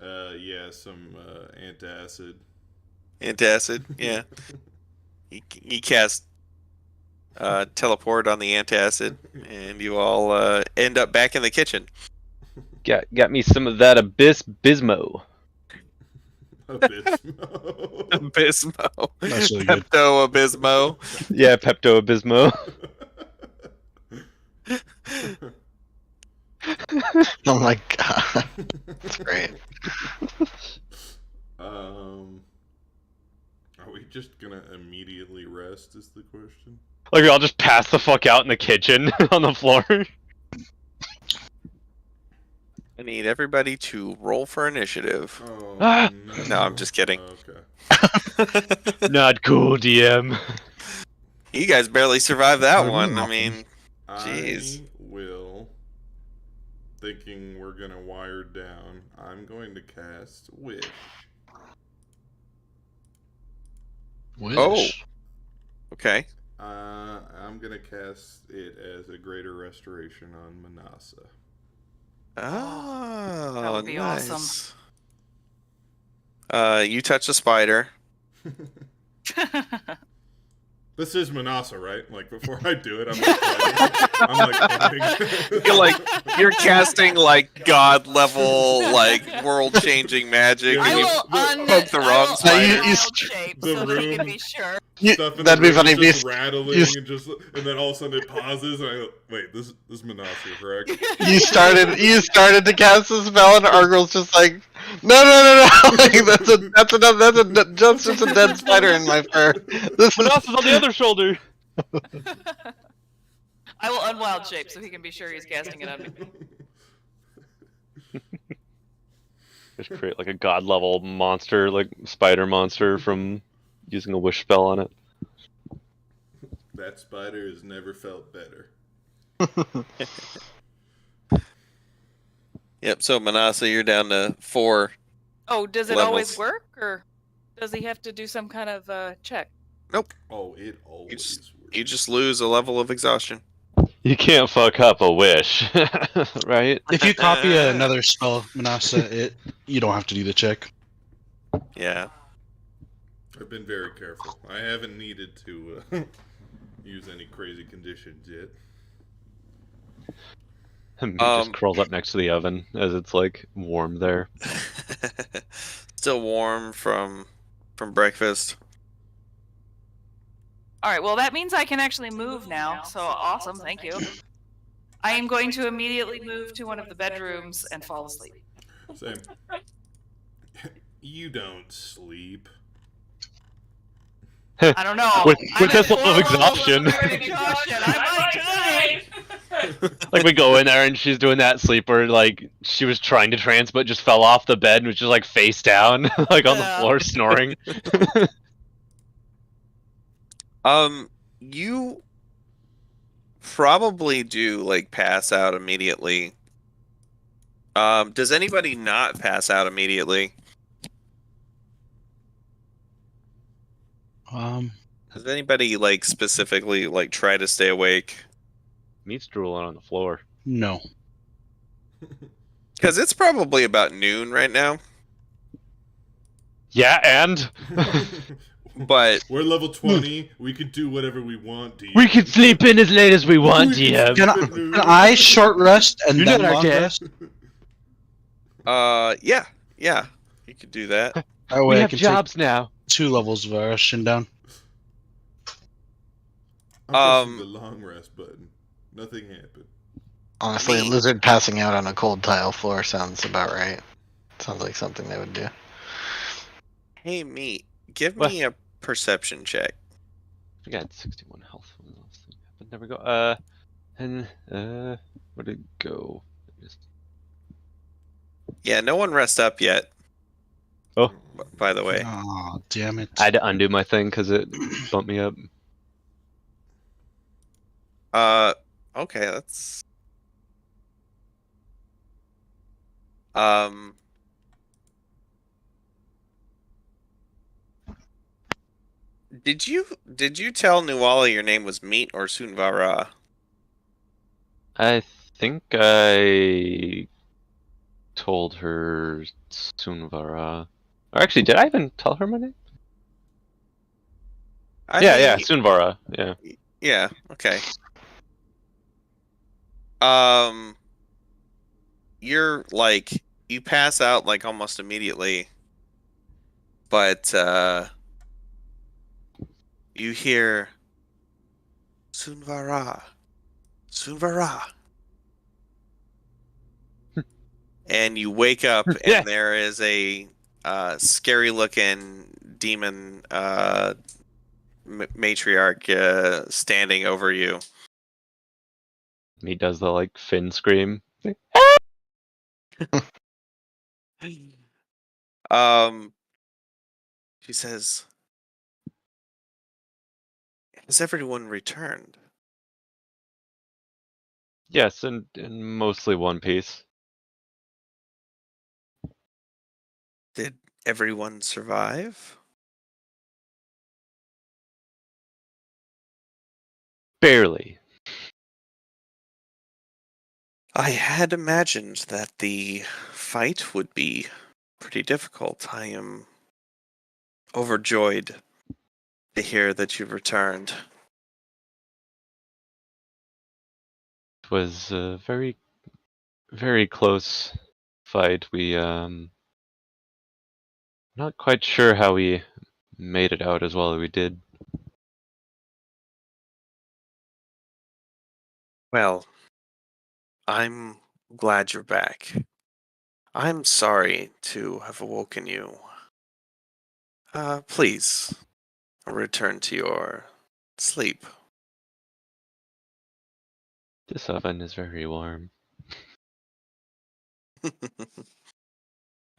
Yeah, some antacid. Antacid. Yeah. He cast teleport on the antacid, and you all end up back in the kitchen. Got me some of that Abyss Bismo. Abysmo. Abysmo. That's really good. Pepto Abysmo. Yeah, Pepto Abysmo. Oh my god. That's great. Are we just gonna immediately rest? Is the question? Like we all just pass the fuck out in the kitchen on the floor. I need everybody to roll for initiative. Oh Ah! No, I'm just kidding. Okay. Not cool, DM. You guys barely survived that What one. I happened? mean, Jeez. I will. Thinking we're gonna wire down. I'm going to cast Wish. Wish. Oh. okay. I'm gonna cast it as a greater restoration on Manasa. Oh, That would be nice. awesome. You touch the spider. This is Manasa, right? Like before I do it, I'm like, pointing. You're casting like god level, like world changing magic. Yeah, I and you will poke the wrong I spider. will shape The so that we can room- be sure. Stuff in That'd the be room funny. is If just rattling you- and then all of a sudden it pauses and I go, wait, this is Manasa, correct? you started to cast the spell and Argyl's just like, no. Like, that's just a dead spider in my fur. This is Manasa's on the other shoulder. I will unwild shape so he can be sure he's casting it on me. Just create like a god level monster, like spider monster from using a wish spell on it. That spider has never felt better. Yep. So Manasa, you're down to 4. Oh, does it Levels. always work, or does he have to do some kind of check? Oh, it always works. You just lose a level of exhaustion. You can't fuck up a wish, right? If you copy another spell, Manasa, you don't have to do the check. Yeah. I've been very careful. I haven't needed to use any crazy conditions yet. He just curls up next to the oven as it's like warm there. Still warm from breakfast. All right, well, that means I can actually move now, so awesome, thank you. I am going to immediately move to one of the bedrooms and fall asleep. Same. You don't sleep. I don't know. With I'm this at level of 4 levels exhaustion. exhaustion. I might die. Like we go in there and she's doing that sleep where like she was trying to trance but just fell off the bed and was just like face down, like on the Yeah. floor snoring. You probably do like pass out immediately. Does anybody not pass out immediately? Does anybody like specifically like try to stay awake? Meat's drooling on the floor. No. Because it's probably about noon right now. Yeah, and But We're level 20. We can do whatever we want, DM. we can sleep in as late as we want, DM. Can I short rest and You then know that, long Jay. rest? yeah, you could do that. That We way I have can jobs now. take 2 levels of rushing down. I'm pressing the long rest button. Nothing happened. honestly a lizard passing out on a cold tile floor sounds about right. Sounds like something they would do. Hey, Meat, give What? me a perception check. I got 61 health from the last thing. But there we go. And where'd it go? Yeah, no one rest up yet. Oh. By the way. Oh, damn it. I had to undo my thing because it bumped me up. Okay, that's Um. Did you tell Nuala your name was Meat or Sunvara? I think I told her Sunvara. Or actually, did I even tell her my name? Yeah, Sunvara. Yeah. Yeah. Okay. Um. You're like you pass out like almost immediately, but you hear Sunvara, Sunvara, and you wake up Yeah. and there is a scary-looking demon matriarch standing over you. He does the like Finn scream. Um, she says, "Has everyone returned? Yes, and mostly One Piece. Did everyone survive?" Barely. I had imagined that the fight would be pretty difficult. I am overjoyed to hear that you've returned. It was a very, very close fight. We not quite sure how we made it out as well as we did. Well, I'm glad you're back. I'm sorry to have awoken you. Please return to your sleep. This oven is very warm.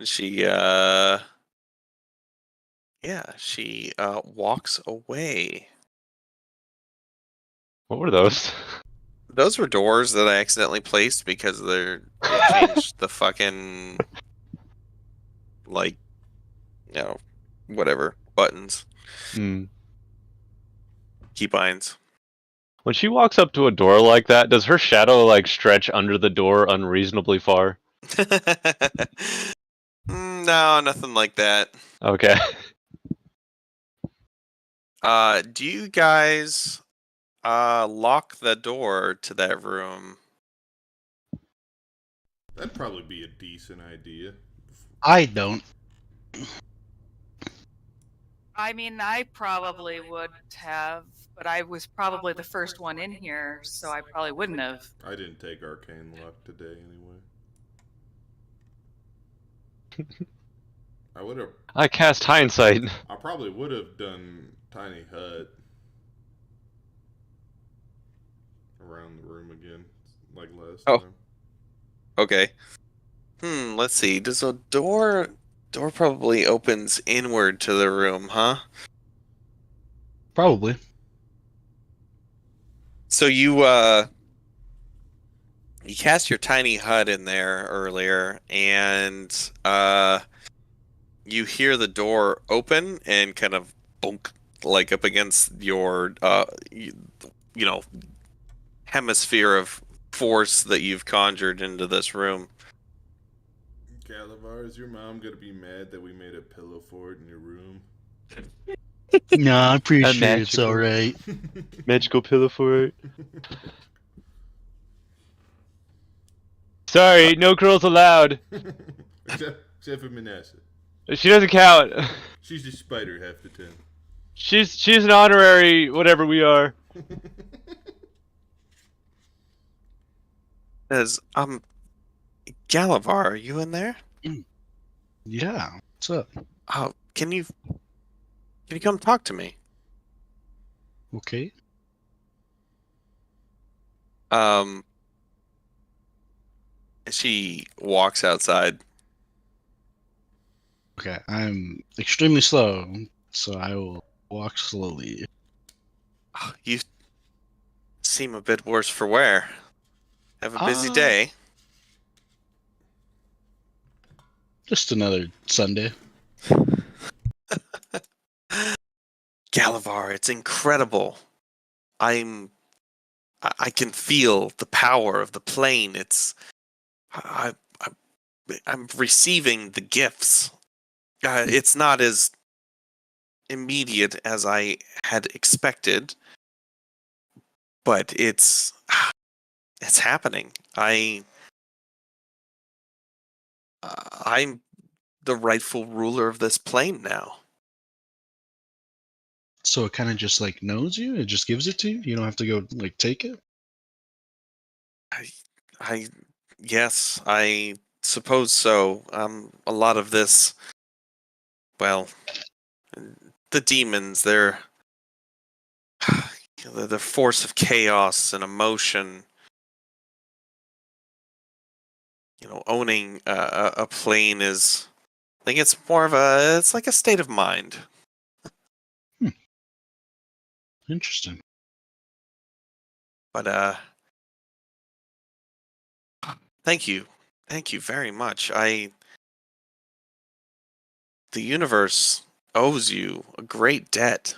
She she walks away. What were those? Those were doors that I accidentally placed because they changed the fucking like whatever buttons, Hmm. keybinds. When she walks up to a door like that, does her shadow like stretch under the door unreasonably far? No, nothing like that. Okay. Do you guys lock the door to that room? That'd probably be a decent idea. I don't. I mean, I probably would have, but I was probably the first one in here, so I probably wouldn't have. I didn't take Arcane Luck today anyway. I would have. I cast hindsight. I probably would have done Tiny Hut around the room again, like last Oh. time. Okay. Let's see. Does a door probably opens inward to the room, huh? Probably. So you cast your tiny hut in there earlier, and you hear the door open and kind of bonk like up against your hemisphere of force that you've conjured into this room. Galavar, is your mom gonna be mad that we made a pillow fort in your room? No, I'm pretty A sure it's magical- alright. Magical pillow fort. Sorry, no girls allowed. except for Manessa. She doesn't count. She's a spider half the time. She's an honorary whatever we are. Says, Galavar, are you in there? Yeah. What's up? Oh, can you come talk to me? Okay. She walks outside. Okay. I'm extremely slow, so I will walk slowly. Oh, you seem a bit worse for wear. Have a busy Ah. day. Just another Sunday. Galavar, it's incredible. I can feel the power of the plane. I'm receiving the gifts. It's not as immediate as I had expected, but it's happening. I'm the rightful ruler of this plane now. So it kind of just like knows you. It just gives it to you. You don't have to go like take it. I yes, I suppose so. A lot of this, well, the demons, they're the force of chaos and emotion. Owning a plane is, I think it's more of it's like a state of mind. Interesting. But thank you very much. The universe owes you a great debt.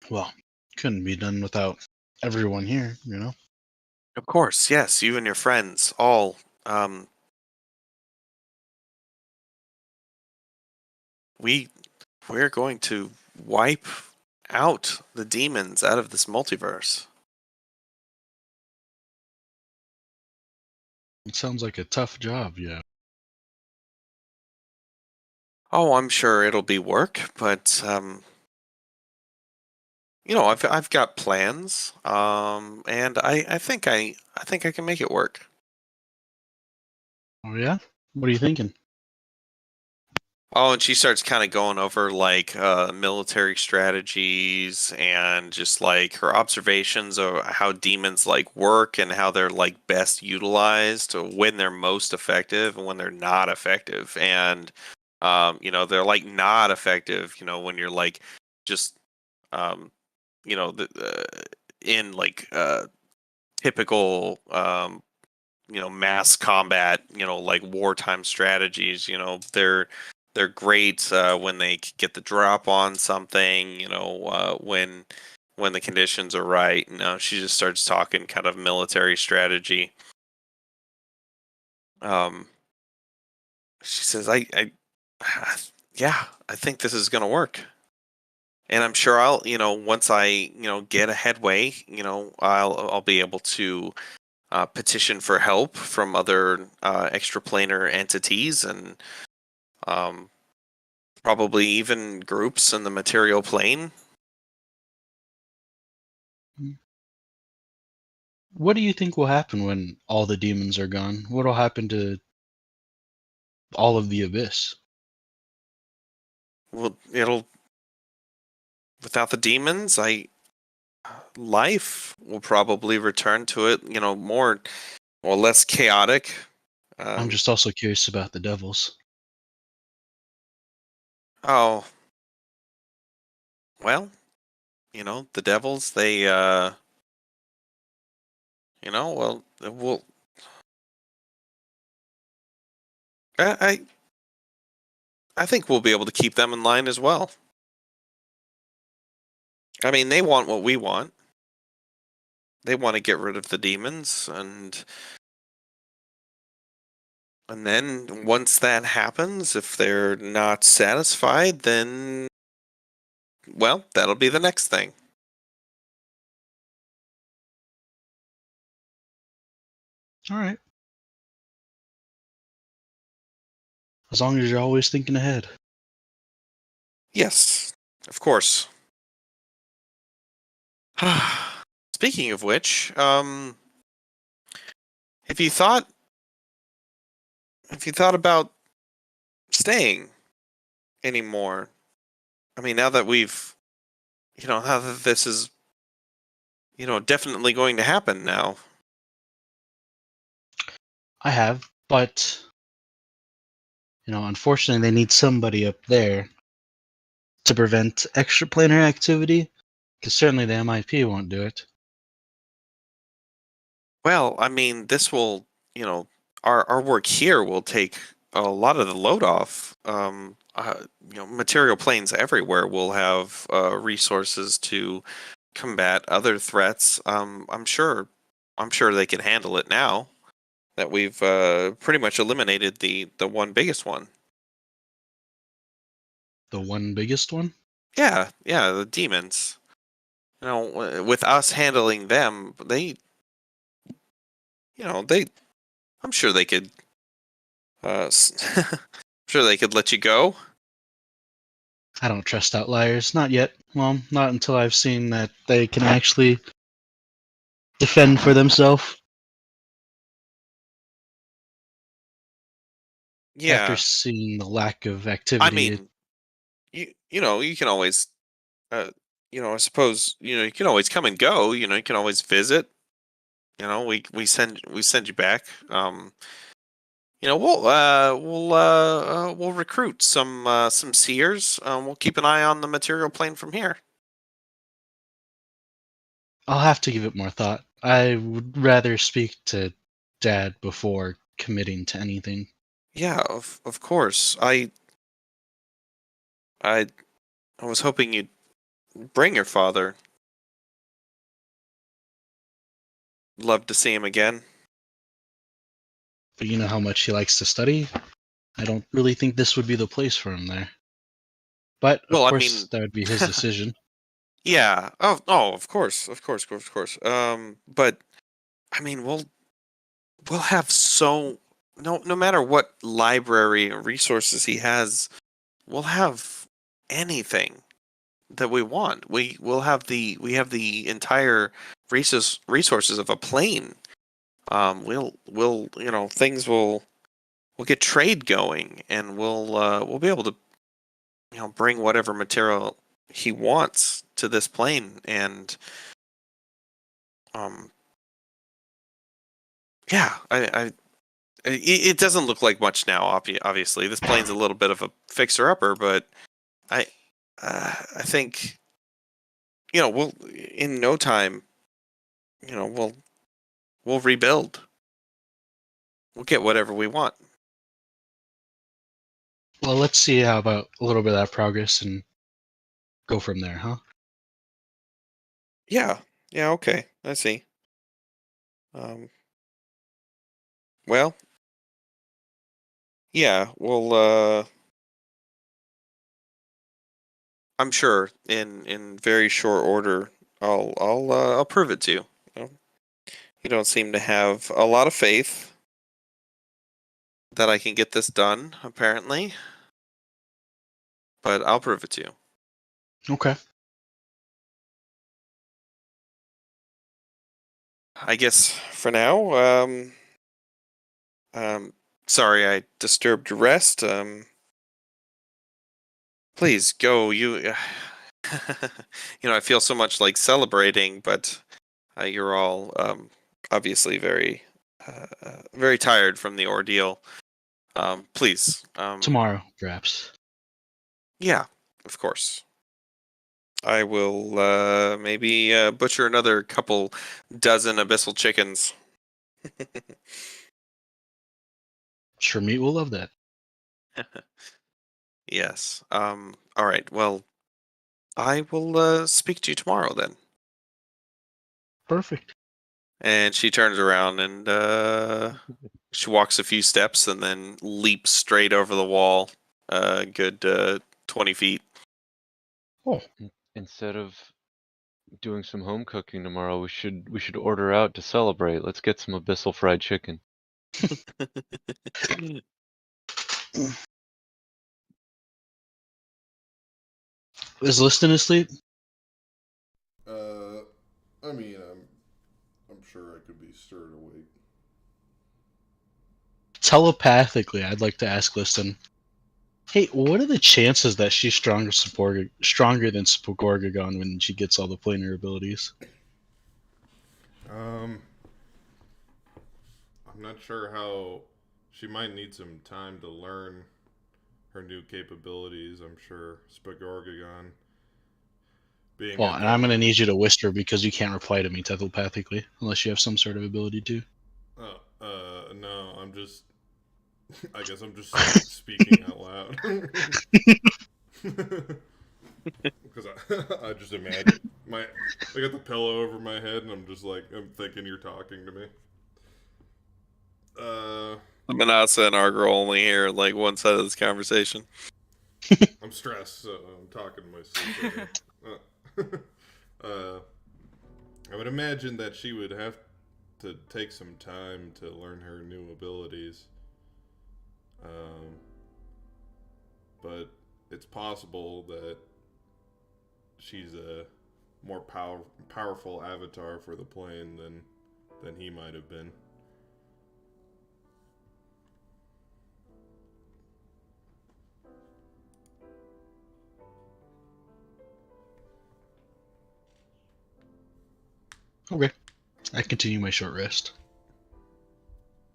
Well, couldn't be done without everyone here, you know? Of course, yes, you and your friends, all. We're going to wipe out the demons out of this multiverse. It sounds like a tough job, yeah. Oh, I'm sure it'll be work, but I've got plans, and I think I can make it work. Oh yeah? What are you thinking? Oh, and she starts kind of going over like military strategies and just like her observations of how demons like work and how they're like best utilized, when they're most effective and when they're not effective. And they're like not effective, when you're like just in like typical mass combat, like wartime strategies. They're great when they get the drop on something, when the conditions are right. She just starts talking kind of military strategy. She says, yeah, I think this is gonna work. And I'm sure I'll, once I, get a headway, I'll be able to petition for help from other extraplanar entities and probably even groups in the material plane. What do you think will happen when all the demons are gone? What'll happen to all of the abyss? Well, without the demons, life will probably return to it, more or less chaotic. I'm just also curious about the devils. Oh, well, the devils, they, well, I think we'll be able to keep them in line as well. I mean, they want what we want. They want to get rid of the demons, and then once that happens, if they're not satisfied, then, well, that'll be the next thing. All right. As long as you're always thinking ahead. Yes, of course. Speaking of which, have you thought about staying anymore? I mean, now that now that this is, definitely going to happen now. I have, but unfortunately they need somebody up there to prevent extraplanar activity, because certainly the MIP won't do it. Well, I mean, this will, our work here will take a lot of the load off. Material planes everywhere will have resources to combat other threats. I'm sure they can handle it now that we've pretty much eliminated the one biggest one. The one biggest one? Yeah, the demons. With us handling them, I'm sure they could. I'm sure they could let you go. I don't trust outliers. Not yet. Well, not until I've seen that they can actually defend for themselves. Yeah, After seeing the lack of I activity, mean, you can always, I suppose, you can always come and go. You can always visit. We send you back. We'll recruit some seers. We'll keep an eye on the material plane from here. I'll have to give it more thought. I would rather speak to Dad before committing to anything. Yeah, of course. I was hoping you'd bring your father. Love to see him again. But you know how much he likes to study? I don't really think this would be the place for him there. But, of Well, I course, mean, that would be his decision. yeah. Oh, of course. But I mean, we'll have no matter what library or resources he has, we'll have anything that we want. We have the entire resources of a plane. Things will get trade going, and we'll be able to bring whatever material he wants to this plane, and yeah, it doesn't look like much now. Obviously, this plane's a little bit of a fixer upper, but I think we'll in no time, we'll rebuild. We'll get whatever we want. Well, let's see how about a little bit of that progress and go from there, huh? Yeah, okay, I see. Well, yeah, I'm sure in very short order I'll prove it to you. You don't seem to have a lot of faith that I can get this done, apparently. But I'll prove it to you. Okay. I guess for now, sorry I disturbed your rest. Please go. I feel so much like celebrating, but you're all obviously very tired from the ordeal. Please. Tomorrow, perhaps. Yeah, of course. I will maybe butcher another couple dozen abyssal chickens. Sure, meat will love that. Yes. All right. Well, I will speak to you tomorrow then. Perfect. And she turns around and she walks a few steps and then leaps straight over the wall, good 20 feet. Oh, Instead of doing some home cooking tomorrow, we should order out to celebrate. Let's get some abyssal fried chicken. is Liston asleep? I mean, I'm sure I could be stirred awake. Telepathically, I'd like to ask Liston. Hey, what are the chances that she's stronger than Spogorgon when she gets all the planar abilities? I'm not sure how. She might need some time to learn her new capabilities. I'm sure Spagorgon being. Well, and I'm going to need you to whisper because you can't reply to me telepathically unless you have some sort of ability to. No, I'm just. I guess I'm just speaking out loud. Because I just imagine I got the pillow over my head, and I'm just like, I'm thinking you're talking to me. Manasa and Argo only hear like one side of this conversation. I'm stressed, so I'm talking to myself. I would imagine that she would have to take some time to learn her new abilities. But it's possible that she's a more powerful avatar for the plane than he might have been. Okay. I continue my short rest.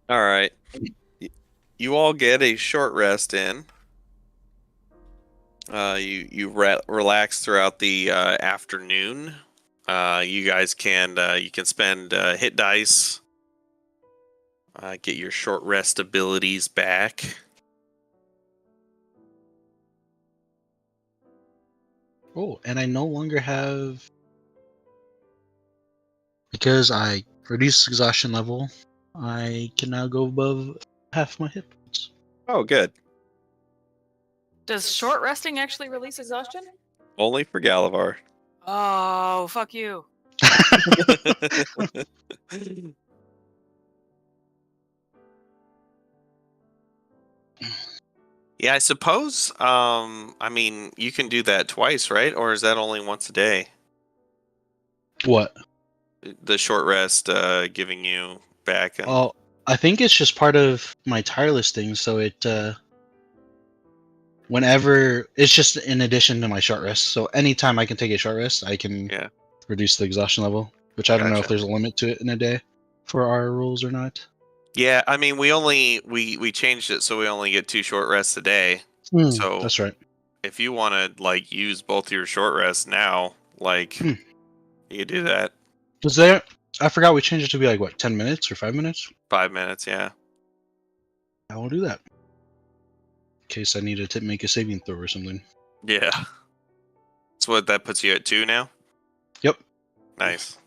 All right. You all get a short rest in. You relax throughout the afternoon. You guys can spend hit dice. Get your short rest abilities back. Oh, and I no longer have, because I reduced exhaustion level, I can now go above half my hit points. Oh, good. Does short resting actually release exhaustion? Only for Galavar. Oh, fuck you. Yeah, I suppose. I mean, you can do that twice, right? Or is that only once a day? What? The short rest giving you back. And... Oh, I think it's just part of my tireless thing, so it whenever it's just in addition to my short rest. So anytime I can take a short rest, I can reduce the exhaustion level, which I don't know if Gotcha. there's a limit to it in a day for our rules or not. Yeah, I mean, we changed it so we only get 2 short rests a day. So That's right. if you want to like use both your short rests now, like you could do that. Was there? I forgot we changed it to be like what, 10 minutes or 5 minutes? 5 minutes, yeah. I will do that. In case I need to make a saving throw or something. Yeah. So what, that puts you at 2 now? Yep. Nice.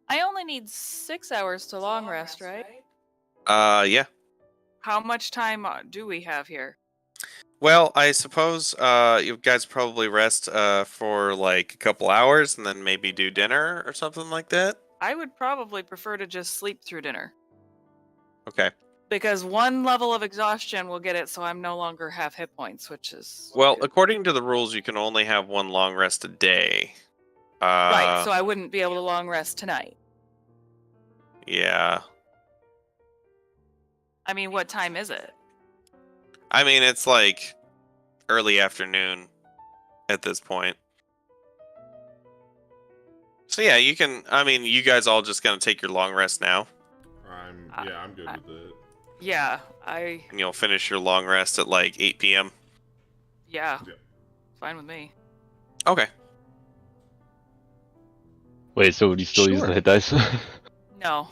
I only need 6 hours to long rest, right? Yeah. How much time do we have here? Well, I suppose you guys probably rest for like a couple hours and then maybe do dinner or something like that. I would probably prefer to just sleep through dinner. Okay. Because 1 level of exhaustion will get it so I'm no longer have hit points, which is... Well, according to the rules, you can only have 1 long rest a day. Right, so I wouldn't be able to long rest tonight. Yeah. I mean, what time is it? I mean, it's like early afternoon at this point. So yeah, you can. I mean, you guys all just gonna take your long rest now, I'm good with it. Yeah, and you'll finish your long rest at like 8 p.m. Yeah. Yep. Fine with me. Okay. Wait, so would you still use Sure. the hit dice? No.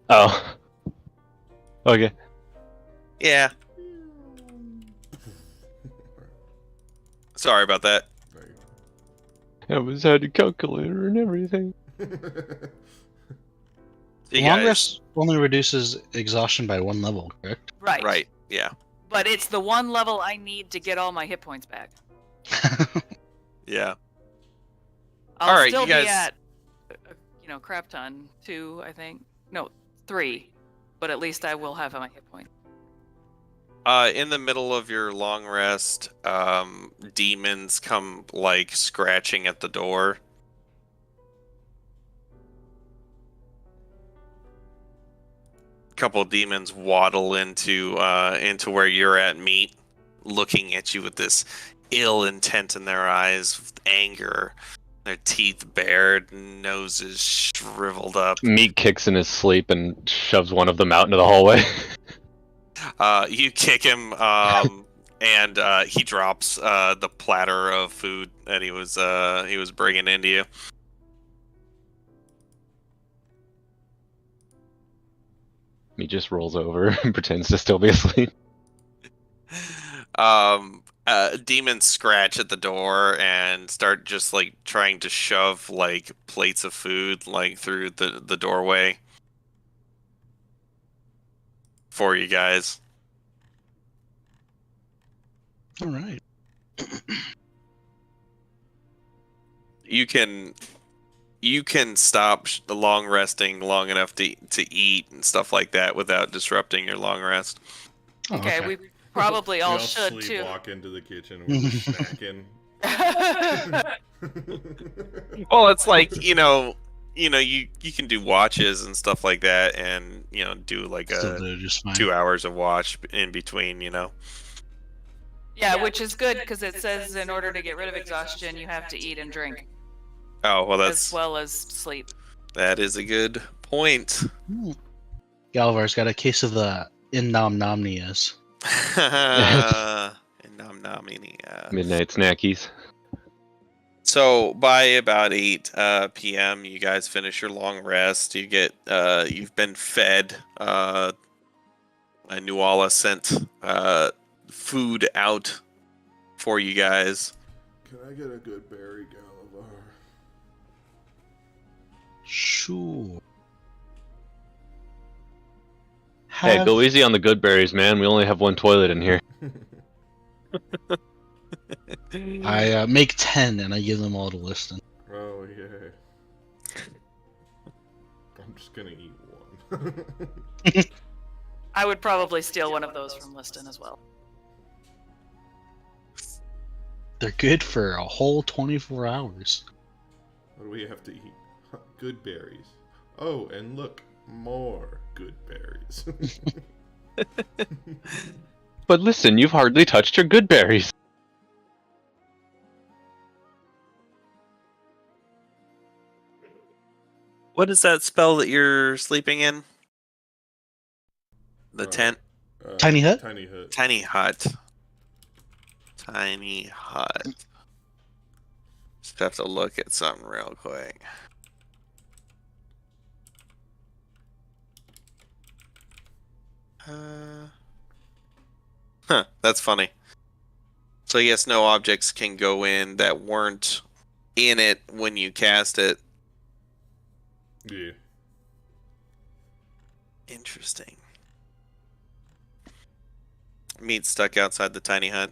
Oh. Okay. Yeah. Sorry about that. I was had a calculator and everything. You Long guys- rest only reduces exhaustion by 1 level, correct? Right. Right. Yeah. But it's the 1 level I need to get all my hit points back. Yeah. I'll All right, still you guys- be at, crap ton 2, I think. No, 3. But at least I will have my hit points. In the middle of your long rest, demons come like scratching at the door. Couple of demons waddle into where you're at, Meat, looking at you with this ill intent in their eyes, with anger, their teeth bared, noses shriveled up. Meat kicks in his sleep and shoves one of them out into the hallway. You kick him, and he drops the platter of food that he was bringing into you. He just rolls over and pretends to still be asleep. Demons scratch at the door and start just like trying to shove like plates of food like through the doorway for you guys. All right. You can stop long resting long enough to eat and stuff like that without disrupting your long rest. Oh, Okay, we probably We all should too. sleepwalk into the kitchen and we're just snacking. Well, it's like you can do watches and stuff like that, and do like Still a do just fine. 2 hours of watch in between. Yeah, which is good because it says in order to get rid of exhaustion, you have to eat and drink Oh well, as well as sleep. that is a good point. Galvar's got a case of the Innomnias. And nom nom any, Midnight snackies. So by about 8 p.m., you guys finish your long rest. You get you've been fed. Nuala sent food out for you guys. Can I get a good berry, Galavar? Sure. Hey, go easy on the good berries, man. We only have one toilet in here. I make 10 and I give them all to Liston. Oh, yeah. I'm just gonna eat one. I would probably steal one of those from Liston as well. They're good for a whole 24 hours. What do we have to eat? Good berries. Oh, and look, more good berries. But listen, you've hardly touched your good berries. What is that spell that you're sleeping in? The tent? Tiny hut? Tiny hut. Tiny hut. Tiny hut. Just have to look at something real quick. That's funny. So yes, no objects can go in that weren't in it when you cast it. Yeah. Interesting. Meat stuck outside the tiny hut.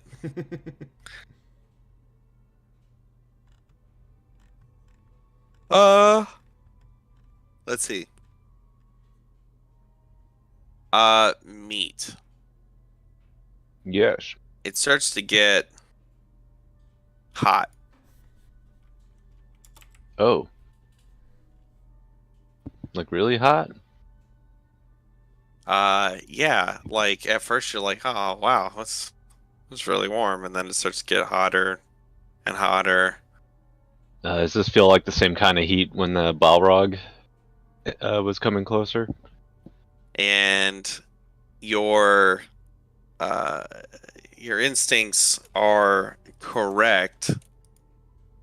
Let's see. Meat. Yes. It starts to get hot. Oh. Like really hot? Yeah, like at first you're like, oh wow, that's really warm, and then it starts to get hotter and hotter. Does this feel like the same kind of heat when the Balrog was coming closer? And your instincts are correct,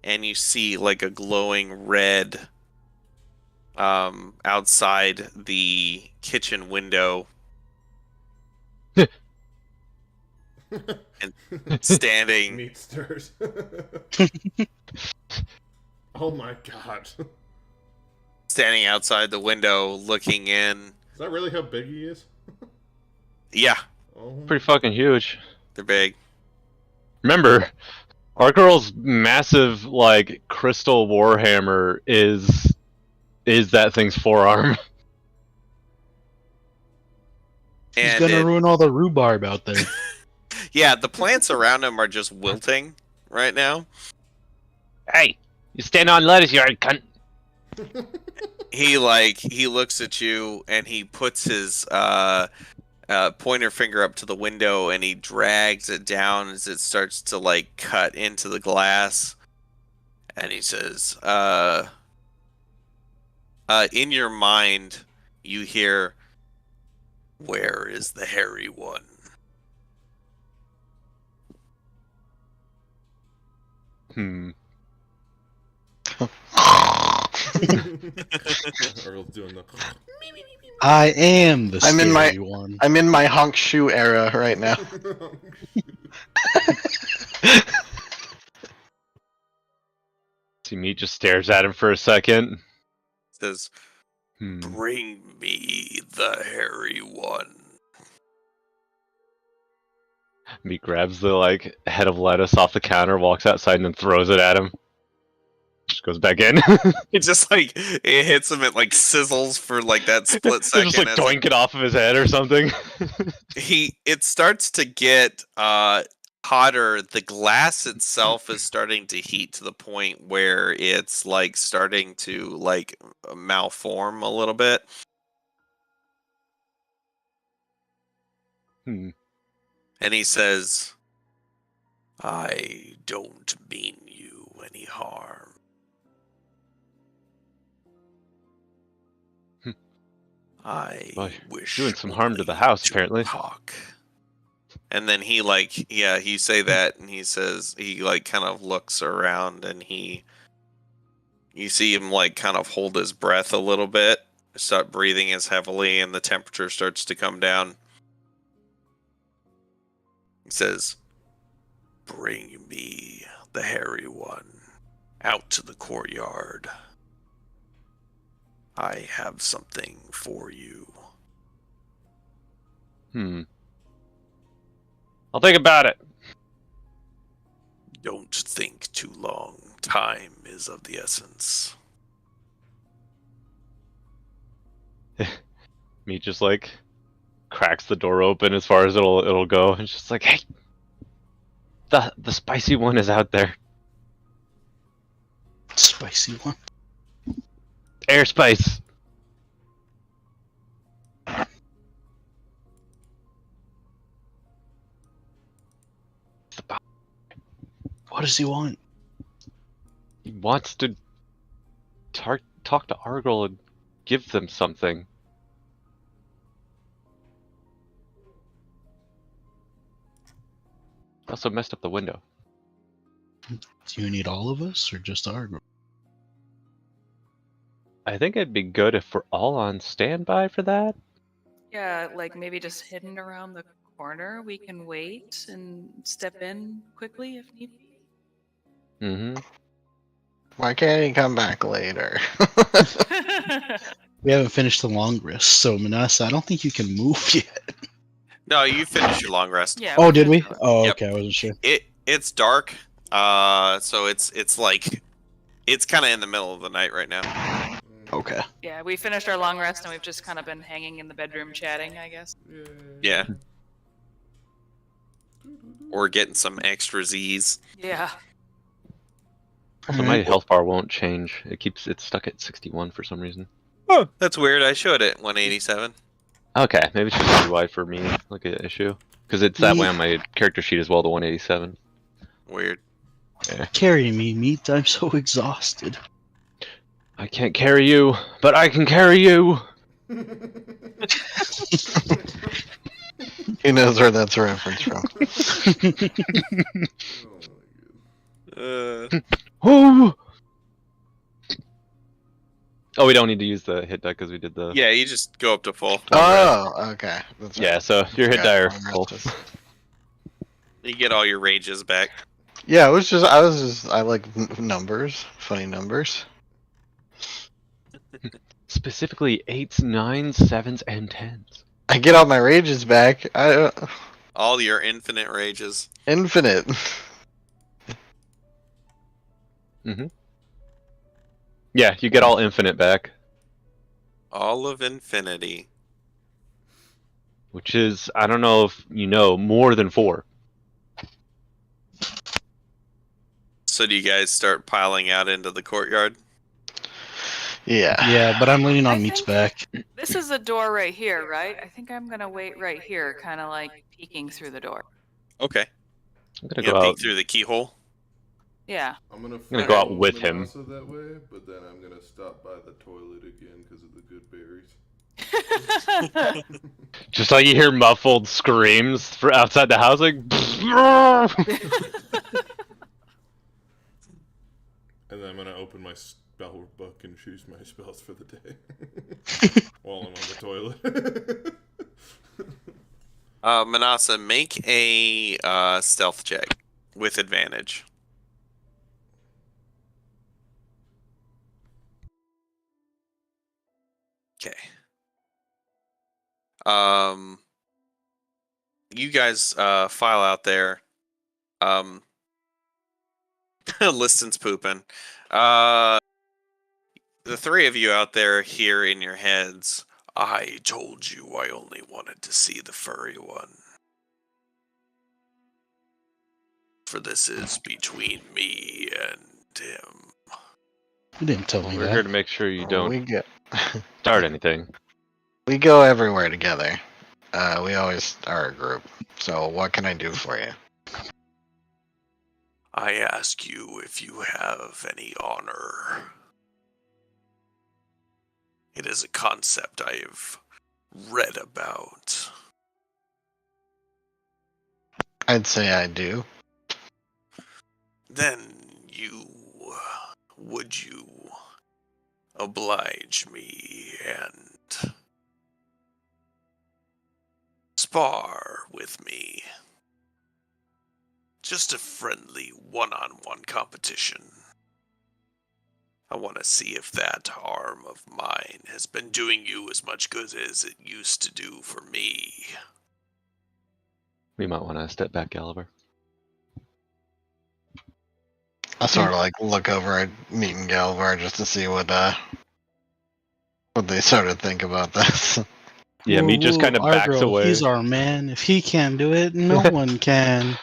and you see like a glowing red outside the kitchen window and standing Meat stirs. Oh my god. standing outside the window looking in. Is that really how big he is? Yeah, Oh. Pretty fucking huge. they're big. Remember, our girl's massive, like, crystal warhammer is that thing's forearm. He's And gonna ruin all the rhubarb out there. yeah, the plants around him are just wilting right now. Hey, you stand on lettuce, you cunt. He looks at you and he puts his pointer finger up to the window and he drags it down as it starts to like cut into the glass, and he says, in your mind you hear, "Where is the hairy one?" Earl's doing the. I am the I'm in my- scary one. I'm in my honk shoe era right now. See, Meat just stares at him for a second. Says, Hmm. "Bring me the hairy one." Meat grabs the like head of lettuce off the counter, walks outside, and then throws it at him. Just goes back in. It just like it hits him. It like sizzles for like that split Just second. like as doink it off of his head or something. it starts to get hotter. The glass itself is starting to heat to the point where it's like starting to like malform a little bit. Hmm. And he says, "I don't mean you any harm. Hmm. I Well, wish doing some harm to the only house, to apparently." talk." And then he like, yeah, he say that, and he says he like kind of looks around, and you see him like kind of hold his breath a little bit, start breathing as heavily, and the temperature starts to come down. He says, "Bring me the hairy one out to the courtyard. I have something for you." Hmm. I'll think about it. "Don't think too long. Time is of the essence." Meat just like cracks the door open as far as it'll go, and just like, hey, the spicy one is out there. Spicy one. Air spice. What does he want? He wants to talk to Argyle and give them something. Also messed up the window. Do you need all of us or just Argo? I think it'd be good if we're all on standby for that. Yeah, like maybe just hidden around the corner. We can wait and step in quickly if need be. Mm-hmm. Why can't he come back later? We haven't finished the long rest, so Manasa, I don't think you can move yet. No, you finished your long rest. Yeah. Oh, did we? Oh, Yep. okay, I wasn't sure. It's dark. So it's like it's kind of in the middle of the night right now. Okay. Yeah, we finished our long rest and we've just kind of been hanging in the bedroom chatting, I guess. Yeah. Or getting some extra Z's. Yeah. Also, my health bar won't change. It's stuck at 61 for some reason. Oh, that's weird. I showed it 187. Okay, maybe it's just UI for me, like an issue. Because it's that way on my character sheet as well, the 187. Weird. Carry me, Meat. I'm so exhausted. I can't carry you, but I can carry you! He knows where that's a reference from. Oh my god. Whoo! Oh, we don't need to use the hit die because we did the... Yeah, you just go up to full. Oh, okay. That's Yeah, right. so your hit Forgot die are long full. rest is- You get all your rages back. Yeah, I like numbers, funny numbers. Specifically 8s, 9s, 7s, and 10s. I get all my rages back. All your infinite rages. Infinite. Yeah, you get all infinite back. All of infinity. Which is, I don't know if you know, more than 4. So do you guys start piling out into the courtyard? Yeah. Yeah, but I'm leaning on I Meat's think- back. This is a door right here, right? I think I'm gonna wait right here, kind of like peeking through the door. Okay. I'm gonna You go peek out. through the keyhole. Yeah. I'm gonna gonna go out follow with him. Manasa that way, but then I'm gonna stop by the toilet again because of the good berries. Just like you hear muffled screams for outside the house, like. And then I'm gonna open my spell book and choose my spells for the day while I'm on the toilet. Manasa, make a stealth check with advantage. Okay. You guys file out there. Liston's pooping. The three of you out there hear in your heads, I told you I only wanted to see the furry one. For this is between me and him. You didn't tell me We're that. here to make sure you We don't go, start anything. we go everywhere together. We always are a group. So what can I do for you? I ask you if you have any honor. It is a concept I've read about. I'd say I do. Then would you oblige me and spar with me? Just a friendly one-on-one competition. I want to see if that arm of mine has been doing you as much good as it used to do for me. We might want to step back, Gulliver. I sort of like look over at Meat and Galvar just to see what they sort of think about this. Yeah, me just kind of backs Argro, away. He's our man. If he can't do it, no one can.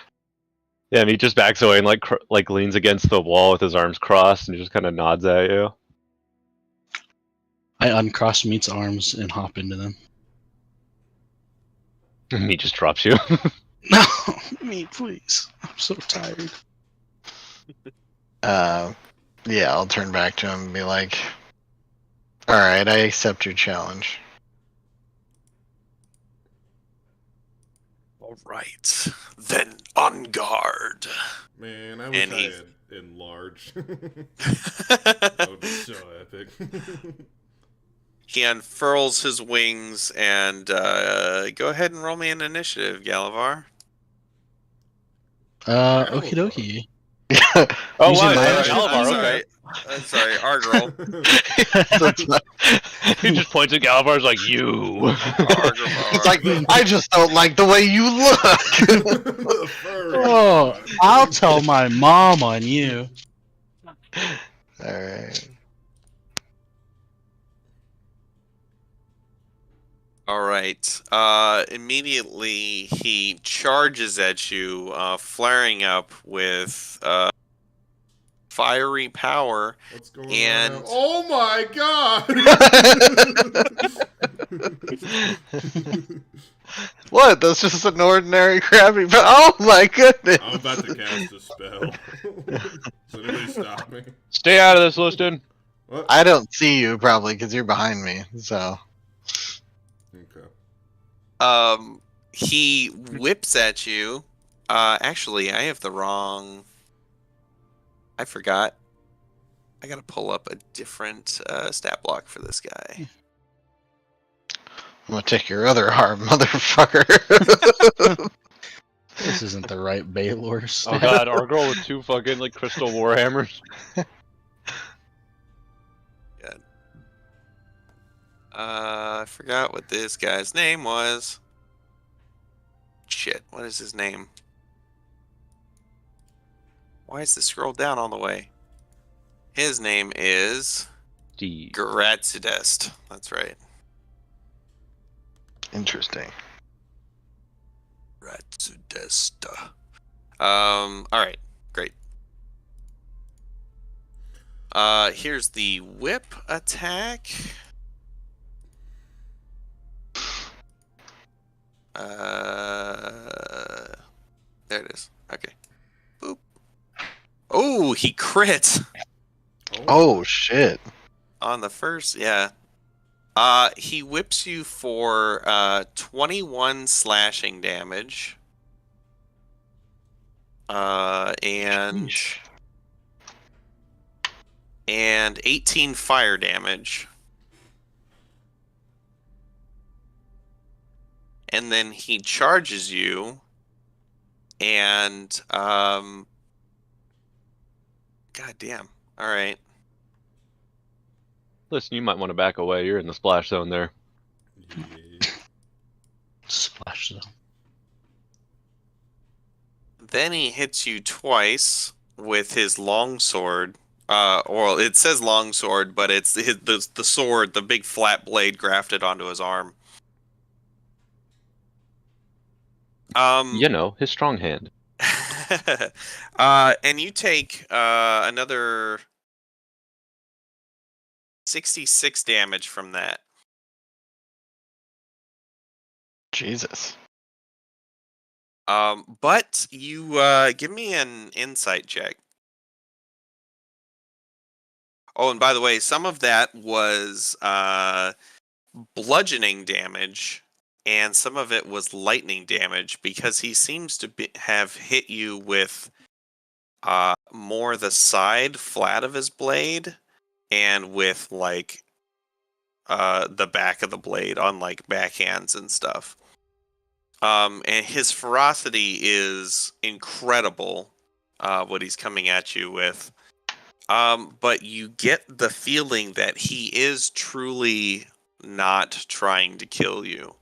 Yeah, me just backs away and like leans against the wall with his arms crossed and just kind of nods at you. I uncross Meat's arms and hop into them. And he just drops you. No, Meat, please. I'm so tired. Yeah, I'll turn back to him and be like, alright, I accept your challenge. All right, then on guard. Man, I wish And I he's- had enlarged. That would be so epic. He unfurls his wings and go ahead and roll me an initiative, Galavar. Okie dokie. Oh, Using wow, my yeah, action. Galavar, okay. I'm sorry, Argrel. He just points at Galavar's like, you. It's like, I just don't like the way you look! Oh, I'll tell my mom on you. Alright. All right. Immediately he charges at you, flaring up with fiery power. What's going And- on? Oh my god! What? That's just an ordinary crappy. Oh my goodness! I'm about to cast a spell. Does anybody stop me? Stay out of this, Liston. What? I don't see you probably because you're behind me. So Okay. He whips at you. Actually, I have the wrong. I forgot. I gotta pull up a different stat block for this guy. I'm gonna take your other arm, motherfucker. This isn't the right Baylor. Oh god, our girl with two fucking like crystal warhammers. I forgot what this guy's name was. Shit, what is his name? Why is this scrolled down all the way? His name is Steve. Gratzidest. That's right. Interesting. Gratzidesta. Alright, great. Here's the whip attack. There it is. Okay. Boop. Oh, he crit Oh shit. on the first. Yeah. He whips you for 21 slashing damage. And and 18 fire damage. And then he charges you, and god damn. All right. Listen, you might want to back away. You're in the splash zone there. Yeah. Splash zone. Then he hits you twice with his longsword. Or it says longsword, but it's the sword, the big flat blade grafted onto his arm. You know, his strong hand. And you take another 66 damage from that. Jesus. But you give me an insight check. Oh, and by the way, some of that was bludgeoning damage, and some of it was lightning damage because he seems to have hit you with more the side flat of his blade and with like the back of the blade on like backhands and stuff. And his ferocity is incredible, what he's coming at you with. But you get the feeling that he is truly not trying to kill you.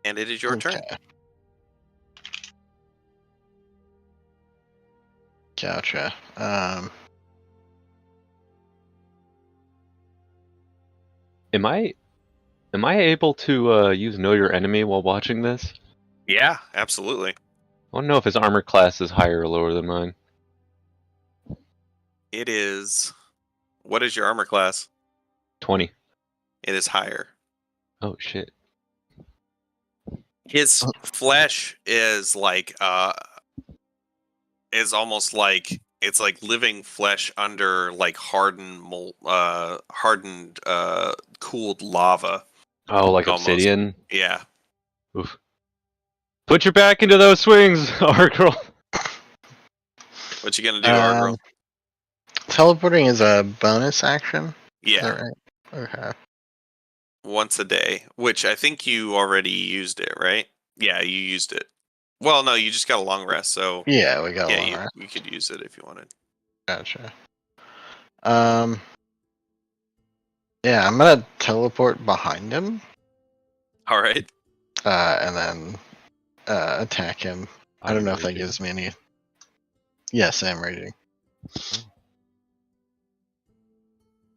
And it is your turn. Okay. Gotcha. Am I able to use Know Your Enemy while watching this? Yeah, absolutely. I want to know if his armor class is higher or lower than mine. It is. What is your armor class? 20. It is higher. Oh shit. His flesh is like is almost like it's like living flesh under like hardened cooled lava. Oh, like Almost. obsidian? Yeah. Oof. Put your back into those swings, Argrel. What you gonna do, Argrel? Teleporting is a bonus action. Is Yeah, that right? Okay. once a day, which I think you already used it, right? Yeah, you used it. Well, no, you just got a long rest, so Yeah, we got yeah, one. Right? you could use it if you wanted. Gotcha. Yeah, I'm gonna teleport behind him, All right. and then attack him. I don't know if that gives me any. Yes, I'm raging.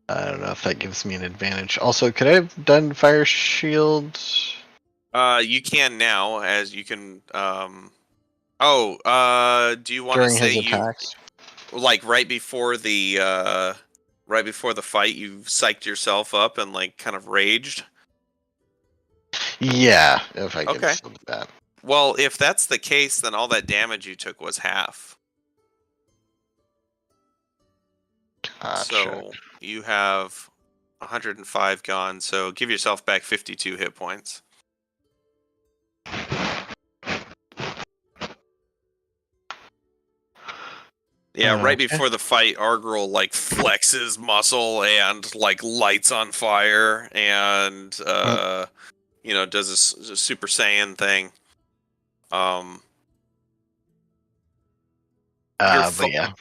I don't know if that gives me an advantage. Also, could I have done fire shield? You can now, as you can. Do you want to During say his you attacks? like right before the fight, you psyched yourself up and like kind of raged? Yeah, if I could Okay. still do that. Well, if that's the case, then all that damage you took was half. Gotcha. So you have 105 gone. So give yourself back 52 hit points. Yeah, right Okay. before the fight, Argrel like flexes muscle and like lights on fire and does a Super Saiyan thing. But yeah,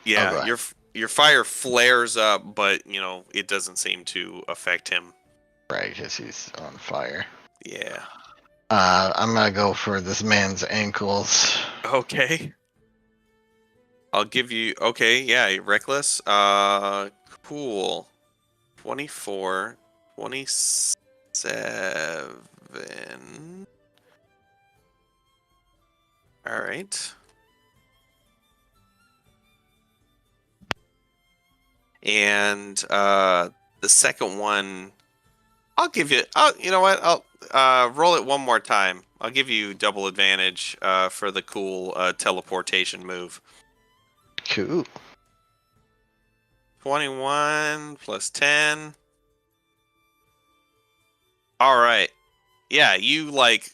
Yeah, go ahead. your fire flares up, but it doesn't seem to affect him. right, because he's on fire. Yeah. I'm gonna go for this man's ankles. Okay. I'll give you. Okay, yeah, reckless. Cool. 24, 27. All right. And the second one, I'll give you. You know what? I'll roll it one more time. I'll give you double advantage for the cool teleportation move. Cool. 21 plus 10. All right. Yeah, you like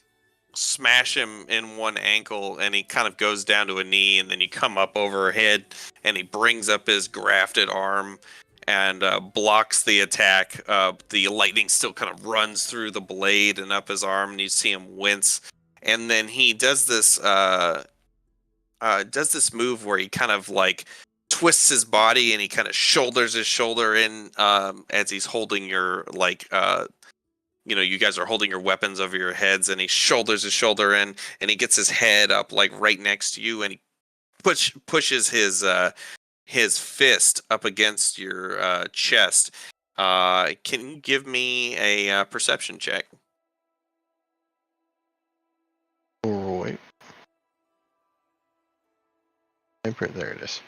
smash him in one ankle, and he kind of goes down to a knee, and then you come up overhead, and he brings up his grafted arm and blocks the attack. The lightning still kind of runs through the blade and up his arm, and you see him wince. And then he does this move where he kind of like twists his body, and he kind of shoulders his shoulder in as he's holding your you guys are holding your weapons over your heads, and he shoulders his shoulder in, and he gets his head up like right next to you, and he pushes his fist up against your chest. Can you give me a perception check? Oh, wait. There it is.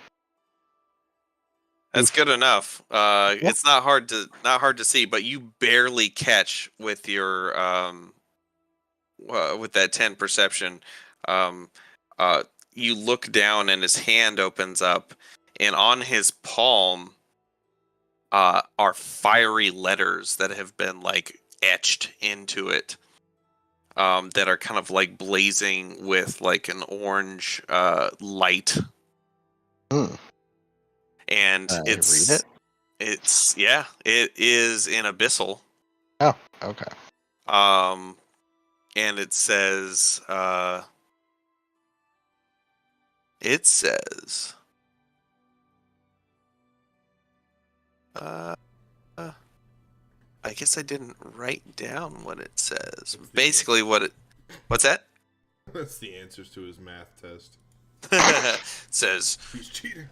That's good enough. It's not hard to see, but you barely catch with your with that 10 perception. You look down, and his hand opens up, and on his palm are fiery letters that have been like etched into it, that are kind of like blazing with like an orange light. Hmm. And Read it. It is in Abyssal. Oh, okay. And it says I guess I didn't write down what it says. Basically what's that? That's the answers to his math test. It says He's cheating.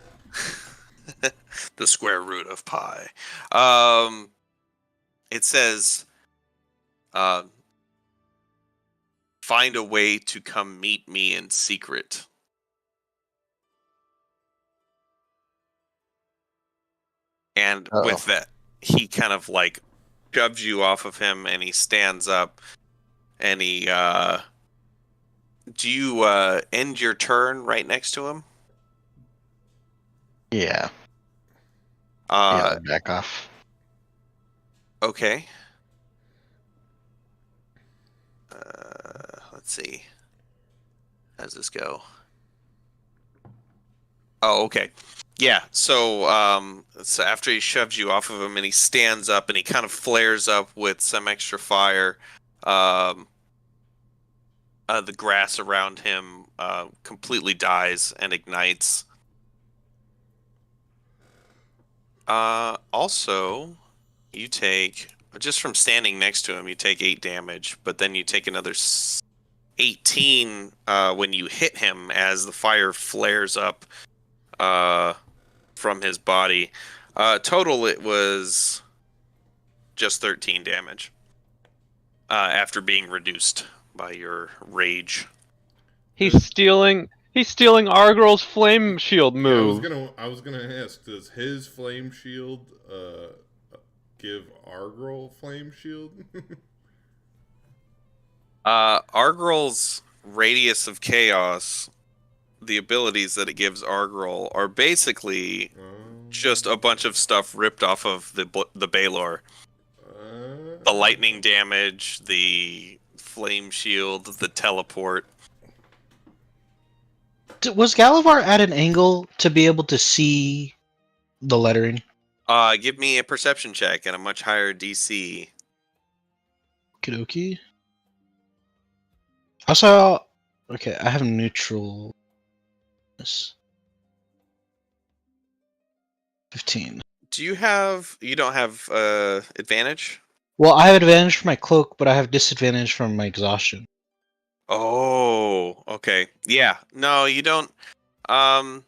the square root of pi. It says find a way to come meet me in secret. And with that, he kind of like shoves you off of him, and he stands up, and he do you end your turn right next to him? Yeah. Back off. Okay. Let's see. How does this go? Oh, okay. Yeah, so after he shoves you off of him, and he stands up, and he kind of flares up with some extra fire, the grass around him completely dies and ignites. Also, you take, just from standing next to him, you take 8 damage, but then you take another 18 when you hit him as the fire flares up from his body. Total, it was just 13 damage after being reduced by your rage. He's stealing Argrel's flame shield move. Yeah, I was gonna ask, does his flame shield give Argrel flame shield? Argrel's radius of chaos, the abilities that it gives Argrel are basically just a bunch of stuff ripped off of the Baylor. The lightning damage, the flame shield, the teleport. Was Galavar at an angle to be able to see the lettering? Give me a perception check and a much higher DC. Okie. Also, okay, I have neutral. 15. You don't have advantage? Well, I have advantage from my cloak, but I have disadvantage from my exhaustion. Oh, okay. Yeah. No, you don't. You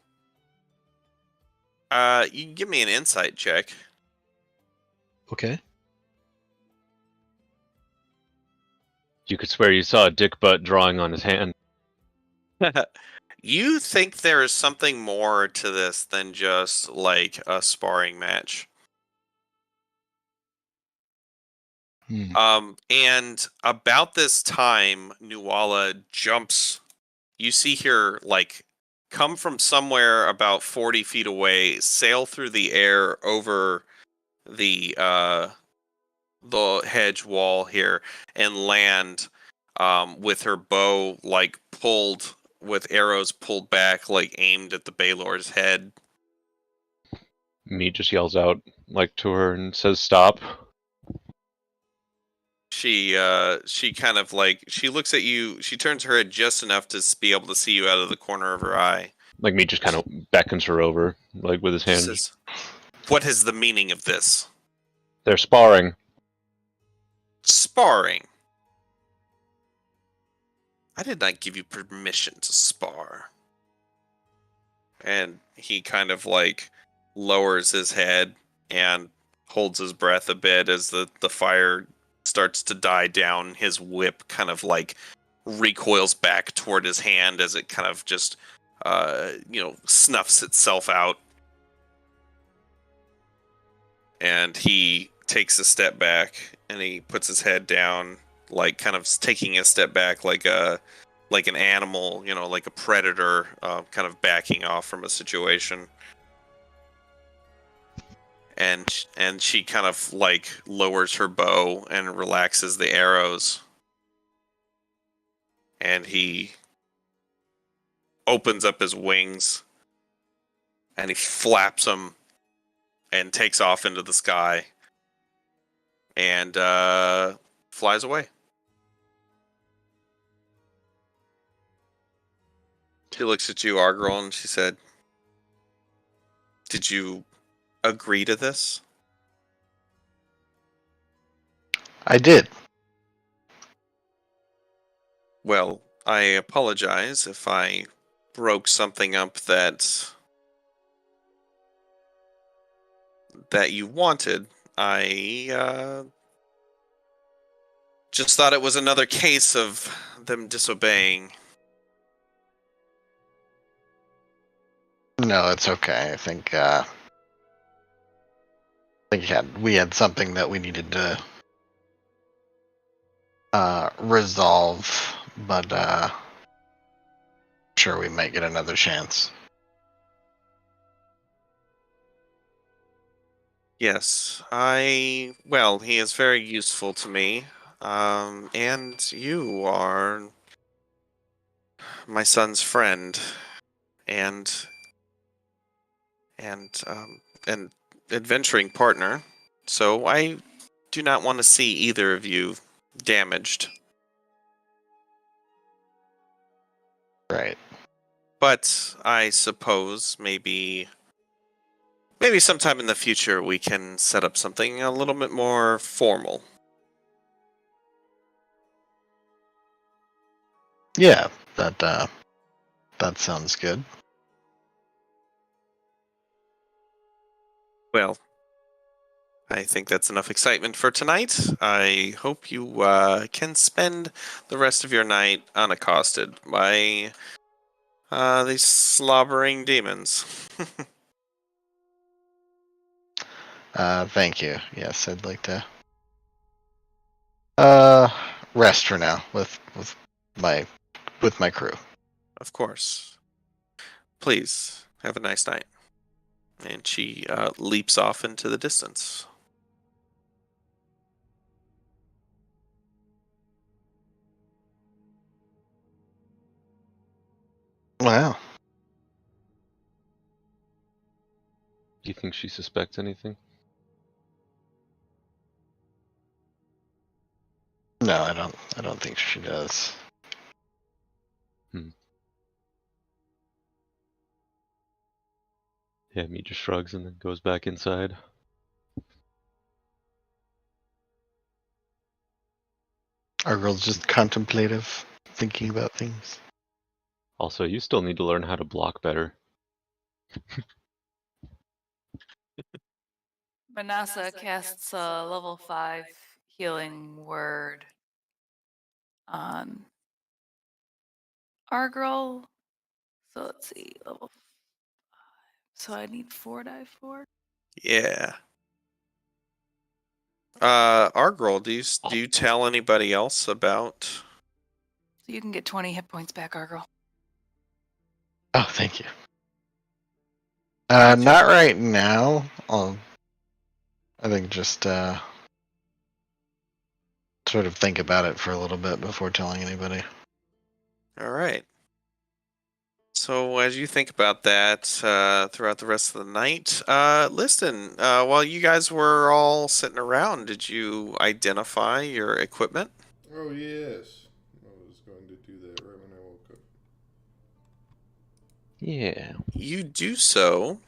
can give me an insight check. Okay. You could swear you saw a dick butt drawing on his hand. You think there is something more to this than just like a sparring match. And about this time, Nuala jumps. You see her like come from somewhere about 40 feet away, sail through the air over the hedge wall here, and land with her bow like pulled, with arrows pulled back, like aimed at the Baylor's head. Me just yells out like to her and says, "Stop." She kind of like, she looks at you. She turns her head just enough to be able to see you out of the corner of her eye. Like me just kind of beckons her over, like with his She hand. says, "What is the meaning of this? They're sparring. Sparring? I did not give you permission to spar." And he kind of like lowers his head and holds his breath a bit as the fire starts to die down. His whip kind of like recoils back toward his hand as it kind of just snuffs itself out. And he takes a step back and he puts his head down, like kind of taking a step back like an animal, like a predator, kind of backing off from a situation. And she kind of like lowers her bow and relaxes the arrows. And he opens up his wings and he flaps them and takes off into the sky and flies away. She looks at you, Argral, and she said, "Did you agree to this?" I did. Well, I apologize if I broke something up that you wanted. I just thought it was another case of them disobeying. No, it's okay. I think we had something that we needed to resolve, but sure we might get another chance. Yes, well, he is very useful to me. And you are my son's friend and an adventuring partner. So I do not want to see either of you damaged. Right. But I suppose maybe sometime in the future we can set up something a little bit more formal. Yeah, that sounds good. Well, I think that's enough excitement for tonight. I hope you can spend the rest of your night unaccosted by these slobbering demons. Thank you. Yes, I'd like to rest for now with my crew. Of course. Please, have a nice night. And she leaps off into the distance. Wow. Do you think she suspects anything? No, I don't think she does. Yeah, me just shrugs and then goes back inside. Our girl's just contemplative, thinking about things. Also, you still need to learn how to block better. Manasa casts a level 5 healing word on Argral. So let's see, level 5. So I need 4 die 4. Yeah. Argral, do you tell anybody else about? So you can get 20 hit points back, Argral. Oh, thank you. Not right now. I think just to sort of think about it for a little bit before telling anybody. All right. So as you think about that throughout the rest of the night, listen, while you guys were all sitting around, did you identify your equipment? Oh yes, I was going to do that right when I woke up. Yeah. You do so,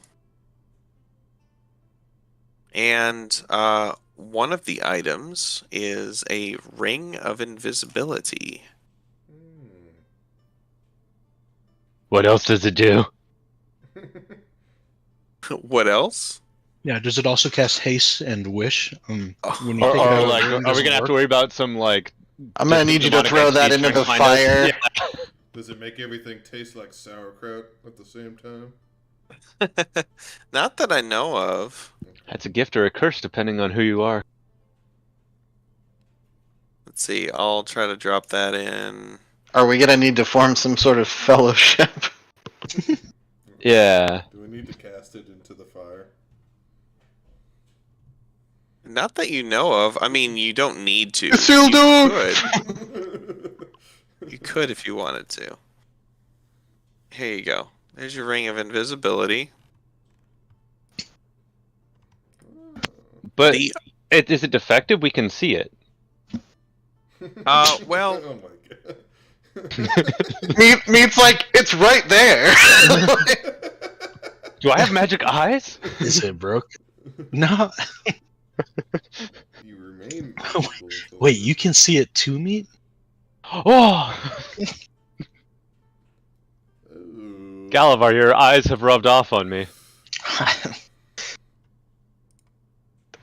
and one of the items is a ring of invisibility. What else does it do? What else? Yeah, does it also cast haste and wish? When you Or, take it out, like, the ring are we doesn't gonna have to work? worry about some like? I'm gonna need you to demonic throw that entity into the trying to find us? fire. Yeah. Does it make everything taste like sauerkraut at the same time? Not that I know of. That's a gift or a curse, depending on who you are. Let's see. I'll try to drop that in. Are we gonna need to form some sort of fellowship? Yeah. Do we need to cast it into the fire? Not that you know of. I mean, you don't need to. Yes, you'll You do. could. You could if you wanted to. Here you go. There's your ring of invisibility. But The is it defective? We can see it. well, Oh my god. Meat's like, it's right there. Do I have magic eyes? Is it broke? No. You remain. Wait, you can see it too, Meat? Oh, Ooh. Galavar, your eyes have rubbed off on me.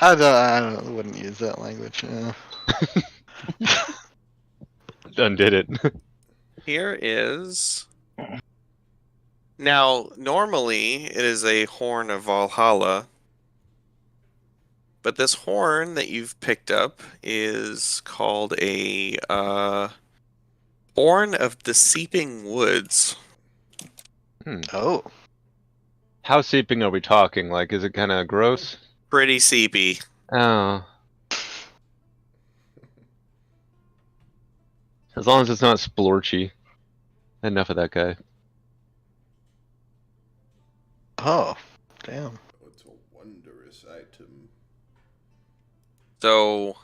I wouldn't use that language. Undid it. here is. Now, normally it is a horn of Valhalla, but this horn that you've picked up is called a horn of the Seeping Woods. Oh. How seeping are we talking? Like, is it kind of gross? Pretty seepy. Oh. As long as it's not splorchy. Enough of that guy. Oh. Damn. It's a wondrous item. So,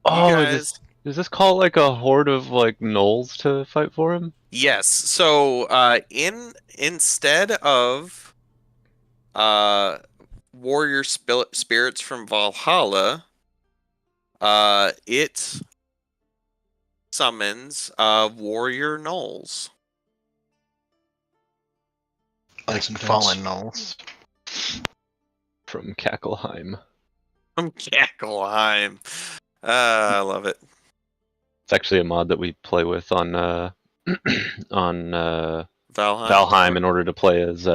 Oh, you is guys, this call like a horde of like gnolls to fight for him? yes. So, instead of warrior spirits from Valhalla, it summons warrior gnolls. Like Sometimes. fallen gnolls. From Kakelheim. From Kakelheim. I love it. It's actually a mod that we play with on on Valheim. Valheim in order to play as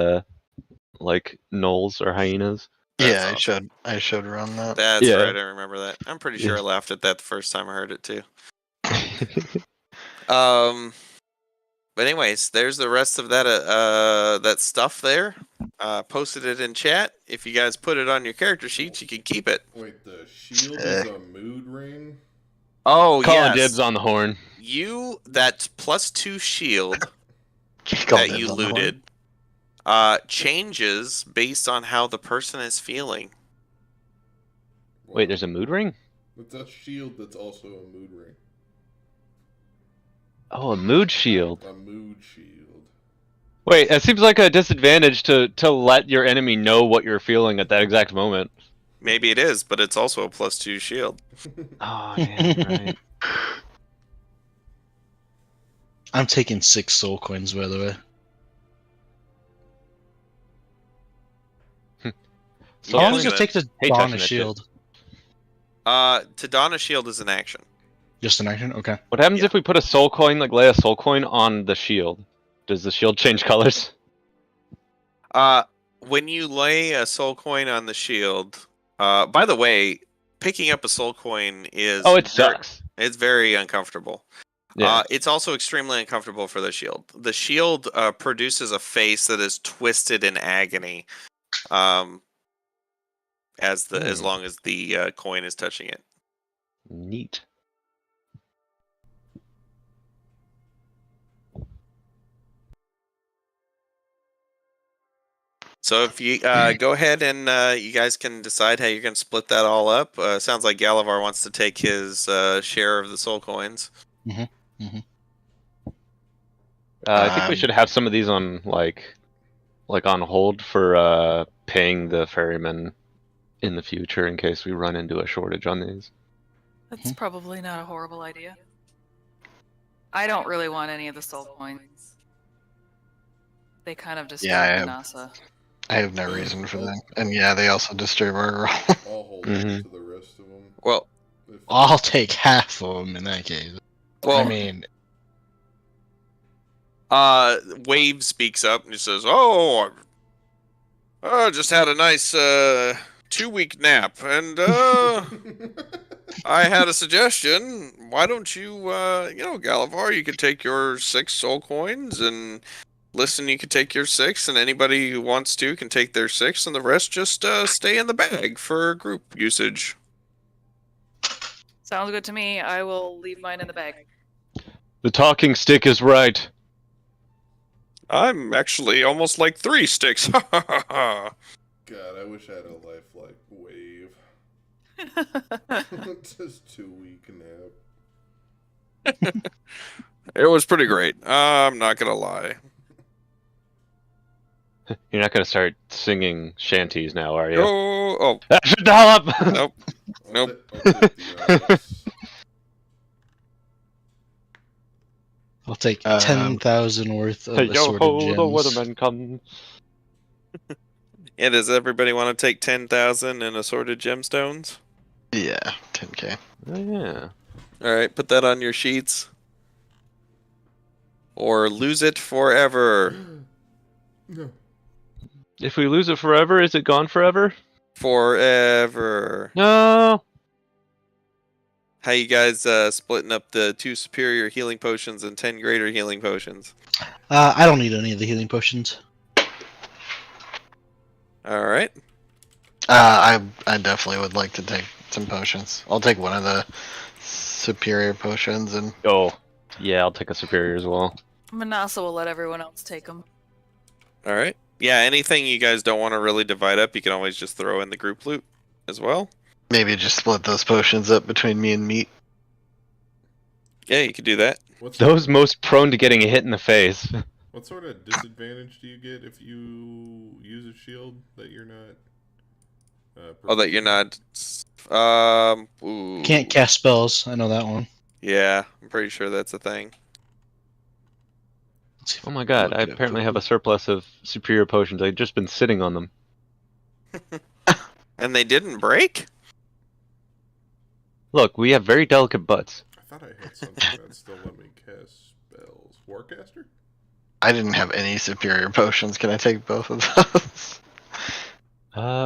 like gnolls or hyenas. That's Yeah, awesome. I showed her on that. That's Yeah. right. I remember that. I'm pretty sure Yeah. I laughed at that the first time I heard it too. But anyways, there's the rest of that that stuff there. Posted it in chat. If you guys put it on your character sheets, you can keep it. Wait, the shield is a mood ring? Oh Calling yes, dibs on the horn. that +2 shield Call that dibs you on the horn. looted changes based on how the person is feeling. Wait, there's a mood ring? It's a shield that's also a mood ring. Oh, a mood shield. A mood shield. Wait, it seems like a disadvantage to let your enemy know what you're feeling at that exact moment. Maybe it is, but it's also a +2 shield. Oh, yeah, right. I'm taking 6 soul coins, by the way. So How Yeah, long does it's it take to hate don touching a that shield? To don a shield is an action. Just an action? Okay. what happens Yeah. if we put a soul coin, like lay a soul coin on the shield? Does the shield change colors? When you lay a soul coin on the shield, by the way, picking up a soul coin is Oh, it sucks. It's very uncomfortable. Yeah. It's also extremely uncomfortable for the shield. The shield produces a face that is twisted in agony, as long as the coin is touching it. Neat. So if you go ahead and you guys can decide how you're going to split that all up. Sounds like Galavar wants to take his share of the soul coins. I think we Um, should have some of these on like on hold for paying the ferryman in the future in case we run into a shortage on these. That's probably not a horrible idea. I don't really want any of the soul coins. They kind of disturb Yeah, I have- Manasa. I have no reason for them. And yeah, they also disturb our roll. I'll hold Mhm. it to the rest of them. Well, I'll take half of them in that case. well, I mean, Wave speaks up and he says, "Oh, I just had a nice 2-week nap, and I had a suggestion. Why don't you, Galavar, you could take your 6 soul coins, and Listen, you could take your 6, and anybody who wants to can take their 6, and the rest just stay in the bag for group usage." Sounds good to me. I will leave mine in the bag. The talking stick is right. I'm actually almost like 3 sticks. Ha ha ha ha. God, I wish I had a life like Wave. Just 2-week nap. It was pretty great. I'm not gonna lie. You're not gonna start singing shanties now, are you? Oh, Dollop! nope. I'll Nope. take the odds. I'll take Um, 10,000 worth of Yo assorted ho, gems. the weatherman come. And does everybody want to take 10,000 in assorted gemstones? Yeah, 10k. Oh, yeah. All right, put that on your sheets. Or lose it forever. No. If we lose it forever, is it gone forever? Forever. No. How you guys splitting up the 2 superior healing potions and 10 greater healing potions? I don't need any of the healing potions. All right. I definitely would like to take some potions. I'll take one of the superior potions and Oh, yeah, I'll take a superior as well. Manasa will let everyone else take them. All right. Yeah, anything you guys don't want to really divide up, you can always just throw in the group loot as well. maybe just split those potions up between me and Meat. Yeah, you could do that. What's Those most prone to getting hit in the face. What sort of disadvantage do you get if you use a shield that you're not? Oh, that you're not. Ooh. Can't cast spells. I know that one. Yeah, I'm pretty sure that's a thing. Let's see if Oh my god, look I it up apparently real have a quick. surplus of superior potions. I've just been sitting on them. And they didn't break? Look, we have very delicate butts. I thought I had something that still let me cast spells. Warcaster? I didn't have any superior potions. Can I take both of those?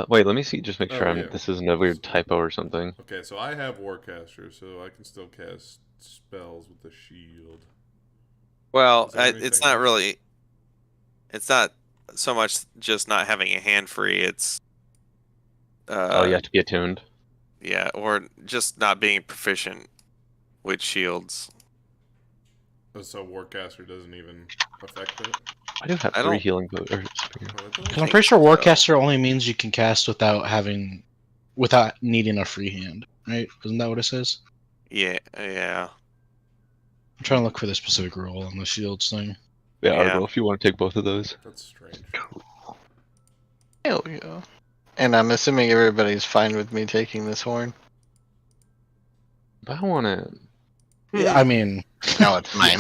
Wait, let me see, just make Oh, sure yeah. this isn't a weird typo or something. Okay, so I have Warcaster, so I can still cast spells with the shield. Well, Is there it's anything not else? really. It's not so much just not having a hand free. It's. Oh, you have to be attuned. Yeah, or just not being proficient with shields. Oh, so Warcaster doesn't even affect it? I do have I 3 don't- healing superior. Oh, that doesn't- Because I'm think pretty sure so. Warcaster only means you can cast without needing a free hand, right? Isn't that what it says? Yeah, yeah. I'm trying to look for the specific rule on the shields thing. Yeah, Yeah. Argo, if you want to take both of those. That's strange. Hell yeah. And I'm assuming everybody's fine with me taking this horn. But I want to. Yeah, I mean, No, it's mine.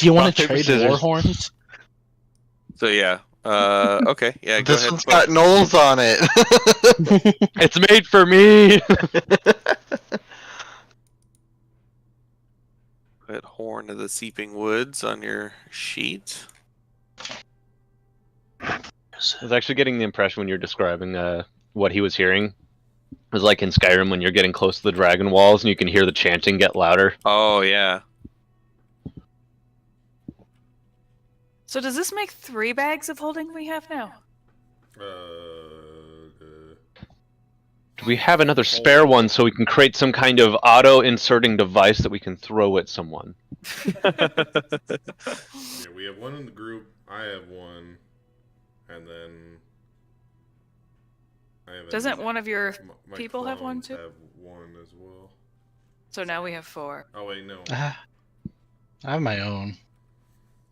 you want Rock, to paper, trade scissors. war horns? So yeah. Okay. Yeah. Go This ahead. one's got knolls on it. It's made for me! Put Horn of the Seeping Woods on your sheet. I was actually getting the impression when you're describing what he was hearing. It was like in Skyrim when you're getting close to the dragon walls and you can hear the chanting get louder. Oh yeah. So does this make 3 bags of holding we have now? Do we have another spare one so we can create some kind of auto-inserting device that we can throw at someone? Yeah, we have one in the group. I have one, and then I have. Doesn't one of your my people have one clones too? Have one as well. So now we have 4. Oh wait, no. I have my own.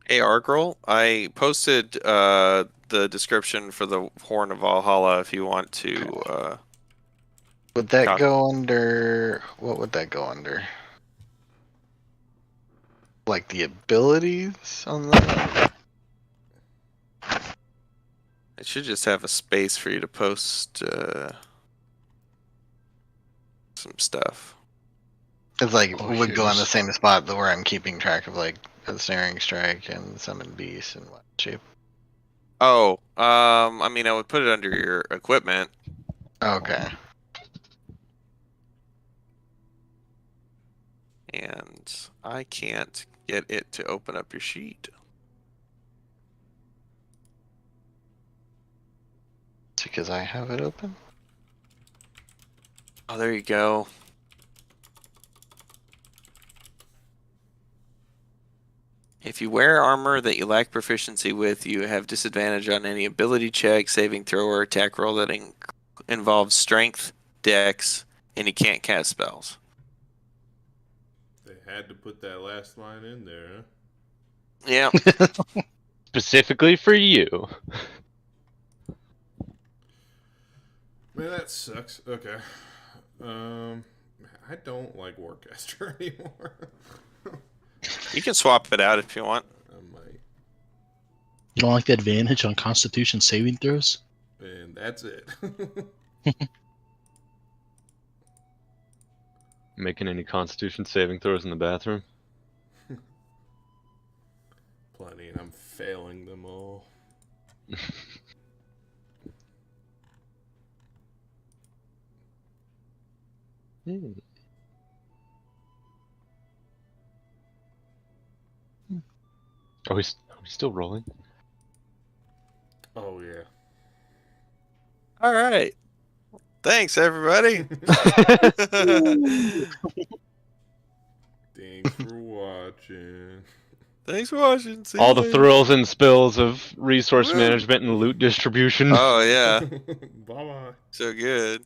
Hey, Argrel, I posted the description for the Horn of Valhalla if you want to. Would that Got it. go under? What would that go under? Like the abilities on that? It should just have a space for you to post some stuff. It's like Oh, would go on the here's- same spot where I'm keeping track of like a snaring strike and summon beast and what shape. Oh, I mean, I would put it under your equipment. Okay. And I can't get it to open up your sheet. It's because I have it open. Oh, there you go. If you wear armor that you lack proficiency with, you have disadvantage on any ability check, saving throw, or attack roll that involves strength, dex, and you can't cast spells. They had to put that last line in there. Huh? Yeah. Specifically for you. Man, that sucks. Okay. I don't like Warcaster anymore. You can swap it out if you want. I might. You don't like the advantage on Constitution saving throws? And that's it. Making any Constitution saving throws in the bathroom? Plenty, and I'm failing them all. Are we still rolling? Oh yeah. All right. Thanks, everybody. Thanks for watching. Thanks for watching. See All you the later. thrills and spills of resource Woo. management and loot distribution. Oh, yeah. Bye bye. So good.